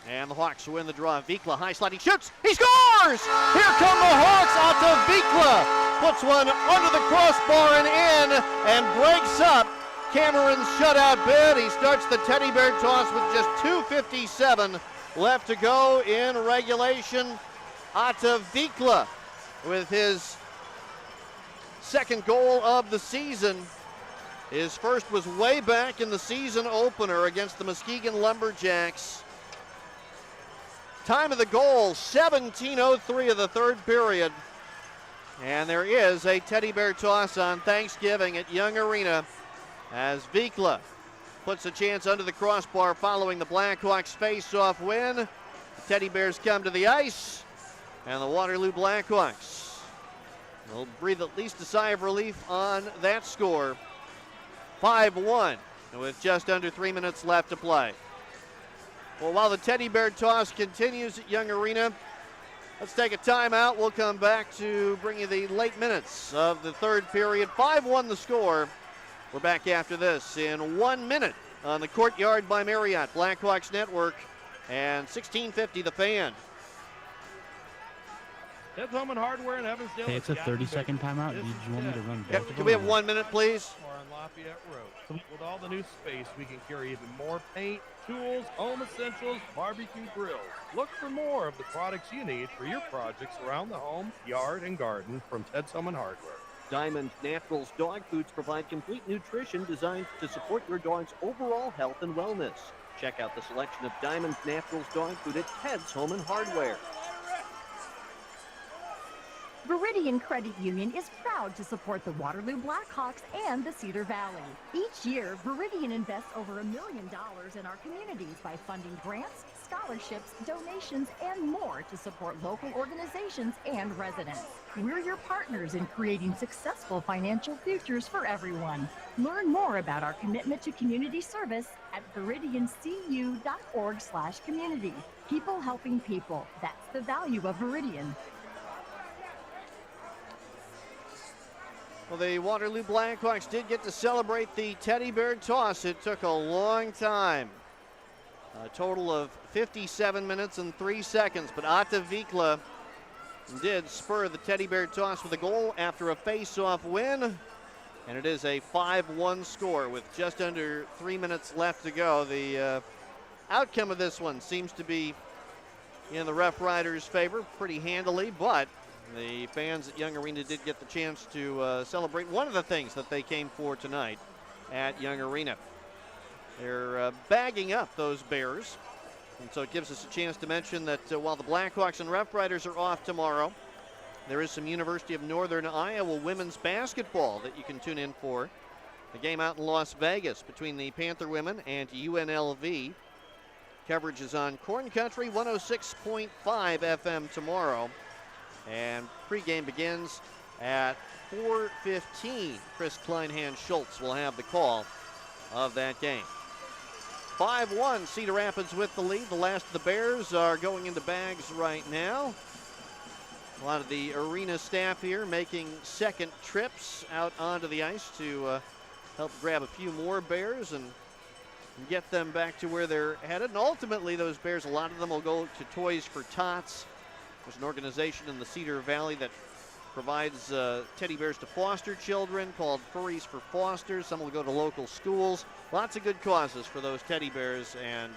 And the Hawks win the draw. Vikla, high sliding, shoots, he scores! Here come the Hawks out to Vikla. Puts one under the crossbar and in, and breaks up Cameron's shutout bid. He starts the teddy bear toss with just 2:57 left to go in regulation. Ata Vikla with his second goal of the season. His first was way back in the season opener against the Muskegon Lumberjacks. Time of the goal, 17:03 of the third period. And there is a teddy bear toss on Thanksgiving at Young Arena as Vikla puts a chance under the crossbar following the Blackhawks face-off win. The Teddy Bears come to the ice, and the Waterloo Blackhawks will breathe at least a sigh of relief on that score. 5-1 with just under 3 minutes left to play. Well, while the teddy bear toss continues at Young Arena, let's take a timeout. We'll come back to bring you the late minutes of the third period. 5-1 the score. We're back after this in 1 minute on the Courtyard by Marriott Blackhawks Network and 1650 The Fan. That's Home and Hardware in Evansdale. Hey, it's a 30-second timeout. Did you want me to run both of them? Can we have 1 minute, please? Or on Lafayette Road. With all the new space, we can carry even more paint, tools, home essentials, barbecue grills. Look for more of the products you need for your projects around the home, yard, and garden from Ted's Home and Hardware. Diamond Naturals dog foods provide complete nutrition designed to support your dog's overall health and wellness. Check out the selection of Diamond Naturals dog food at Ted's Home and Hardware. Viridian Credit Union is proud to support the Waterloo Black Hawks and the Cedar Valley. Each year, Viridian invests over $1 million in our communities by funding grants, scholarships, donations, and more to support local organizations and residents. We're your partners in creating successful financial futures for everyone. Learn more about our commitment to community service at viridiancu.org/community. People helping people. That's the value of Viridian. Well, the Waterloo Blackhawks did get to celebrate the teddy bear toss. It took a long time. A total of 57 minutes and 3 seconds, but Ata Vikla did spur the teddy bear toss with a goal after a face-off win, and it is a 5-1 score with just under 3 minutes left to go. The outcome of this one seems to be in the RoughRiders' favor pretty handily, but the fans at Young Arena did get the chance to celebrate one of the things that they came for tonight at Young Arena. They're bagging up those Bears, and so it gives us a chance to mention that while the Blackhawks and RoughRiders are off tomorrow, there is some University of Northern Iowa women's basketball that you can tune in for. The game out in Las Vegas between the Panther women and UNLV. Coverage is on Corn Country 106.5 FM tomorrow. And pregame begins at 4:15. Chris Kleinhand-Schultz will have the call of that game. 5-1, Cedar Rapids with the lead. The last of the Bears are going into bags right now. A lot of the arena staff here making second trips out onto the ice to help grab a few more Bears and get them back to where they're headed. And ultimately, those Bears, a lot of them will go to Toys for Tots. There's an organization in the Cedar Valley that provides teddy bears to foster children called Furries for Fosters. Some will go to local schools. Lots of good causes for those teddy bears, and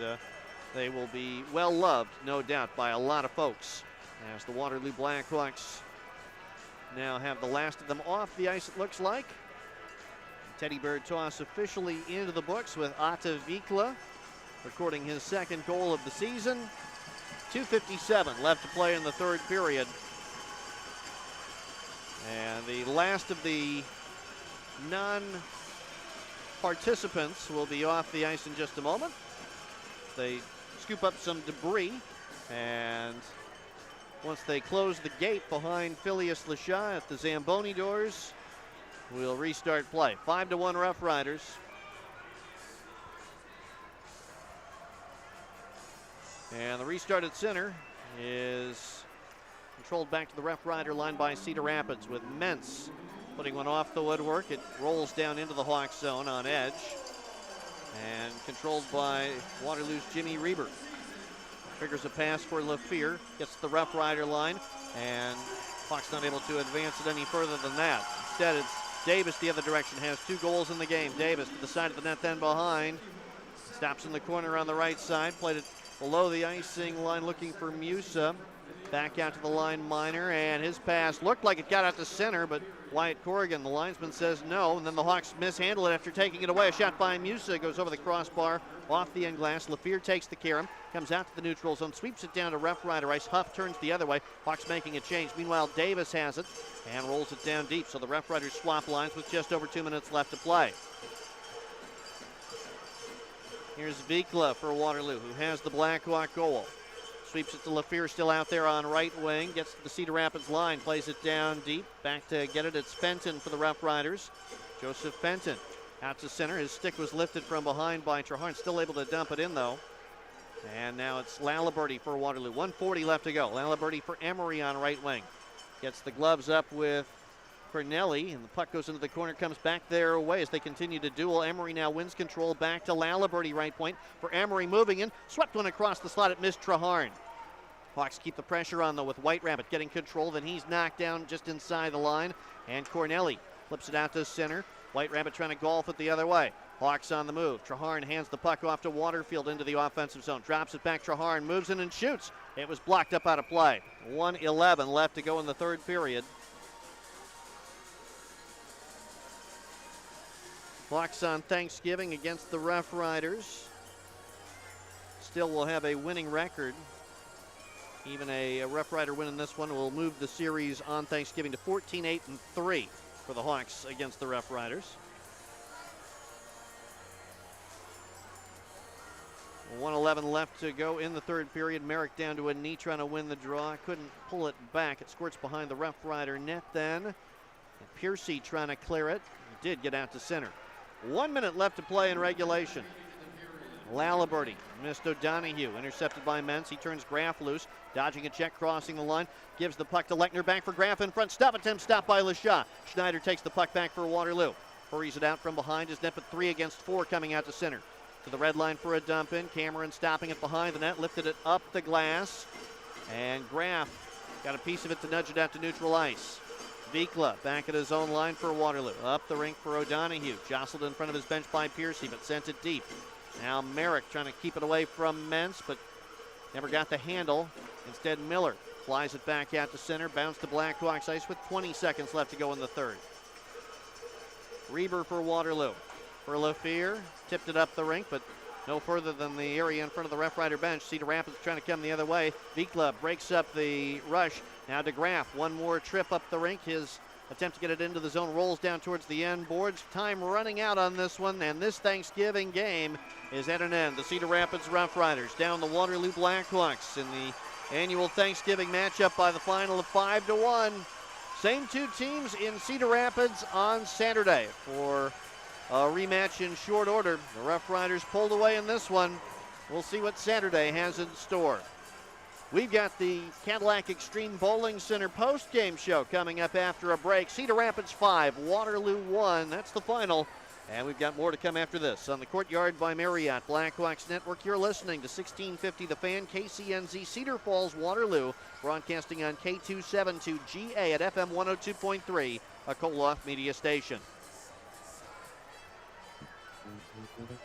they will be well loved, no doubt, by a lot of folks. As the Waterloo Blackhawks now have the last of them off the ice, it looks like. Teddy bear toss officially into the books with Ata Vikla recording his second goal of the season. 2:57 left to play in the third period. And the last of the non-participants will be off the ice in just a moment. They scoop up some debris, and once they close the gate behind Phileas Lasha at the Zamboni doors, we'll restart play. 5-1 RoughRiders. And the restart at center is controlled back to the RoughRider line by Cedar Rapids with Mentz putting one off the woodwork. It rolls down into the Hawks zone on edge and controlled by Waterloo's Jimmy Reber. Triggers a pass for LaFear. Gets to the Rough Rider line, and Hawks not able to advance it any further than that. Instead, it's Davis the other direction. Has 2 goals in the game. Davis to the side of the net, then behind. Stops in the corner on the right side. Played it below the icing line looking for Musa. Back out to the line, Minor, and his pass looked like it got out to center, but Wyatt Corrigan, the linesman, says no, and then the Hawks mishandle it after taking it away. A shot by Musa goes over the crossbar, off the end glass. LaFear takes the carom, comes out to the neutral zone, sweeps it down to Rough Rider ice. Huff turns the other way. Hawks making a change. Meanwhile, Davis has it and rolls it down deep, so the Rough Riders swap lines with just over 2 minutes left to play. Here's Vikla for Waterloo, who has the Black Hawk goal. Sweeps it to LaFear, still out there on right wing. Gets to the Cedar Rapids line, plays it down deep. Back to get it, it's Fenton for the Rough Riders. Joseph Fenton out to center. His stick was lifted from behind by Traharn. Still able to dump it in, though. And now it's Laliberty for Waterloo. 1:40 left to go. Laliberty for Emery on right wing. Gets the gloves up with Corneli, and the puck goes into the corner, comes back their way as they continue to duel. Emery now wins control, back to Laliberty, right point for Emery, moving in, swept one across the slot, it missed Traharn. Hawks keep the pressure on, though, with White Rabbit getting control, then he's knocked down just inside the line, and Corneli flips it out to center. White Rabbit trying to golf it the other way. Hawks on the move. Traharn hands the puck off to Waterfield into the offensive zone. Drops it back. Traharn moves in and shoots. It was blocked up out of play. 1:11 left to go in the third period. Hawks on Thanksgiving against the Rough Riders. Still will have a winning record. Even a Rough Rider win in this one will move the series on Thanksgiving to 14-8-3 for the Hawks against the Rough Riders. 1:11 left to go in the third period. Merrick down to a knee trying to win the draw. Couldn't pull it back. It squirts behind the Rough Rider net then. And Piercy trying to clear it. He did get out to center. 1 minute left to play in regulation. Laliberty missed O'Donohue, intercepted by Mentz. He turns Graf loose, dodging a check, crossing the line, gives the puck to Lechner, back for Graf in front. Stop attempt stopped by LeShaw. Schneider takes the puck back for Waterloo. Hurries it out from behind. His net at 3 against 4 coming out to center. To the red line for a dump in. Cameron stopping it behind the net, lifted it up the glass. And Graf got a piece of it to nudge it out to neutral ice. Vikla back at his own line for Waterloo. Up the rink for O'Donohue. Jostled in front of his bench by Piercy, but sent it deep. Now Merrick trying to keep it away from Mentz, but never got the handle. Instead, Miller flies it back out to center. Bounce to Black Hawks ice with 20 seconds left to go in the third. Reber for Waterloo. For LaFear, tipped it up the rink, but no further than the area in front of the Rough Rider bench. Cedar Rapids trying to come the other way. Vikla breaks up the rush. Now to Graf. One more trip up the rink. His attempt to get it into the zone rolls down towards the end boards. Time running out on this one, and this Thanksgiving game is at an end. The Cedar Rapids Rough Riders down the Waterloo Black Hawks in the annual Thanksgiving matchup by the final of 5-1. Same 2 teams in Cedar Rapids on Saturday for a rematch in short order. The Rough Riders pulled away in this one. We'll see what Saturday has in store. We've got the Cadillac Extreme Bowling Center post-game show coming up after a break. Cedar Rapids 5, Waterloo 1. That's the final. And we've got more to come after this on the Courtyard by Marriott Blackhawks Network. You're listening to 1650 The Fan, KCNZ, Cedar Falls, Waterloo. Broadcasting on K272GA at FM 102.3, a Koloff media station.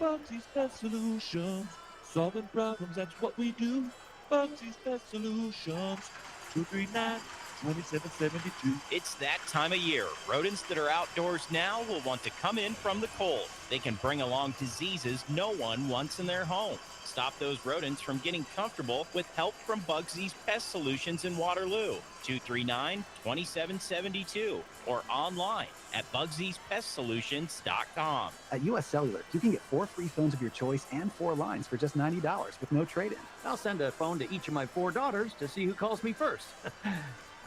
Bugsy's Best Solutions, solving problems, that's what we do. Bugsy's Best Solutions, 239-2772. It's that time of year. Rodents that are outdoors now will want to come in from the cold. They can bring along diseases no one wants in their home. Stop those rodents from getting comfortable with help from Bugsy's Pest Solutions in Waterloo. 239-2772 or online at Bugsy'sPestSolutions.com. At US Cellular, you can get 4 free phones of your choice and 4 lines for just $90 with no trade-in. I'll send a phone to each of my 4 daughters to see who calls me first.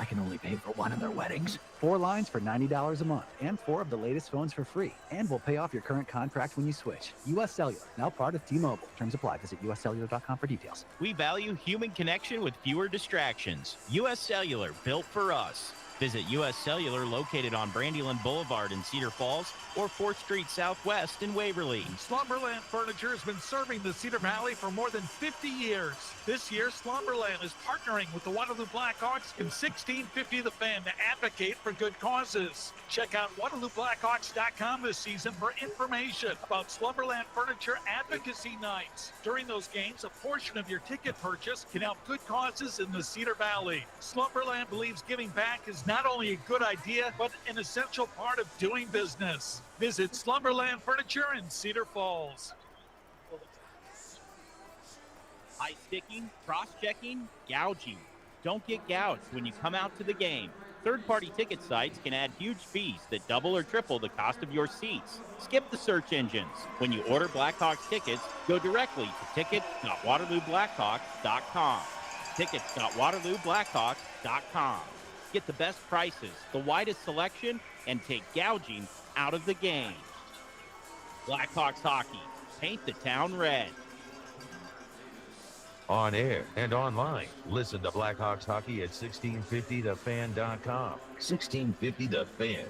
I can only pay for one of their weddings. 4 lines for $90 a month and 4 of the latest phones for free. And we'll pay off your current contract when you switch. US Cellular, now part of T-Mobile. Terms apply. Visit uscellular.com for details. We value human connection with fewer distractions. U.S. Cellular, built for us. Visit U.S. Cellular, located on Brandyland Boulevard in Cedar Falls, or 4th Street Southwest in Waverly. Slumberland Furniture has been serving the Cedar Valley for more than 50 years. This year, Slumberland is partnering with the Waterloo Black Hawks and 1650 The Fan to advocate for good causes. Check out WaterlooBlackHawks.com this season for information about Slumberland Furniture Advocacy Nights. During those games, a portion of your ticket purchase can help good causes in the Cedar Valley. Slumberland believes giving back is not only a good idea, but an essential part of doing business. Visit Slumberland Furniture in Cedar Falls. High sticking, cross-checking, gouging. Don't get gouged when you come out to the game. Third-party ticket sites can add huge fees that double or triple the cost of your seats. Skip the search engines. When you order Blackhawks tickets, go directly to tickets.waterloobblackhawks.com. Tickets.waterloobblackhawks.com. Get the best prices, the widest selection, and take gouging out of the game. Blackhawks hockey. Paint the town red. On air and online. Listen to Blackhawks hockey at 1650thefan.com. 1650 The Fan.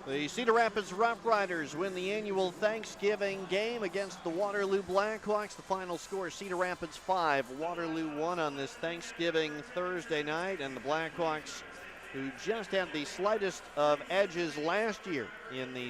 The Cedar Rapids RoughRiders win the annual Thanksgiving game against the Waterloo Black Hawks. The final score, Cedar Rapids 5, Waterloo 1 on this Thanksgiving Thursday night. And the Black Hawks, who just had the slightest of edges last year in the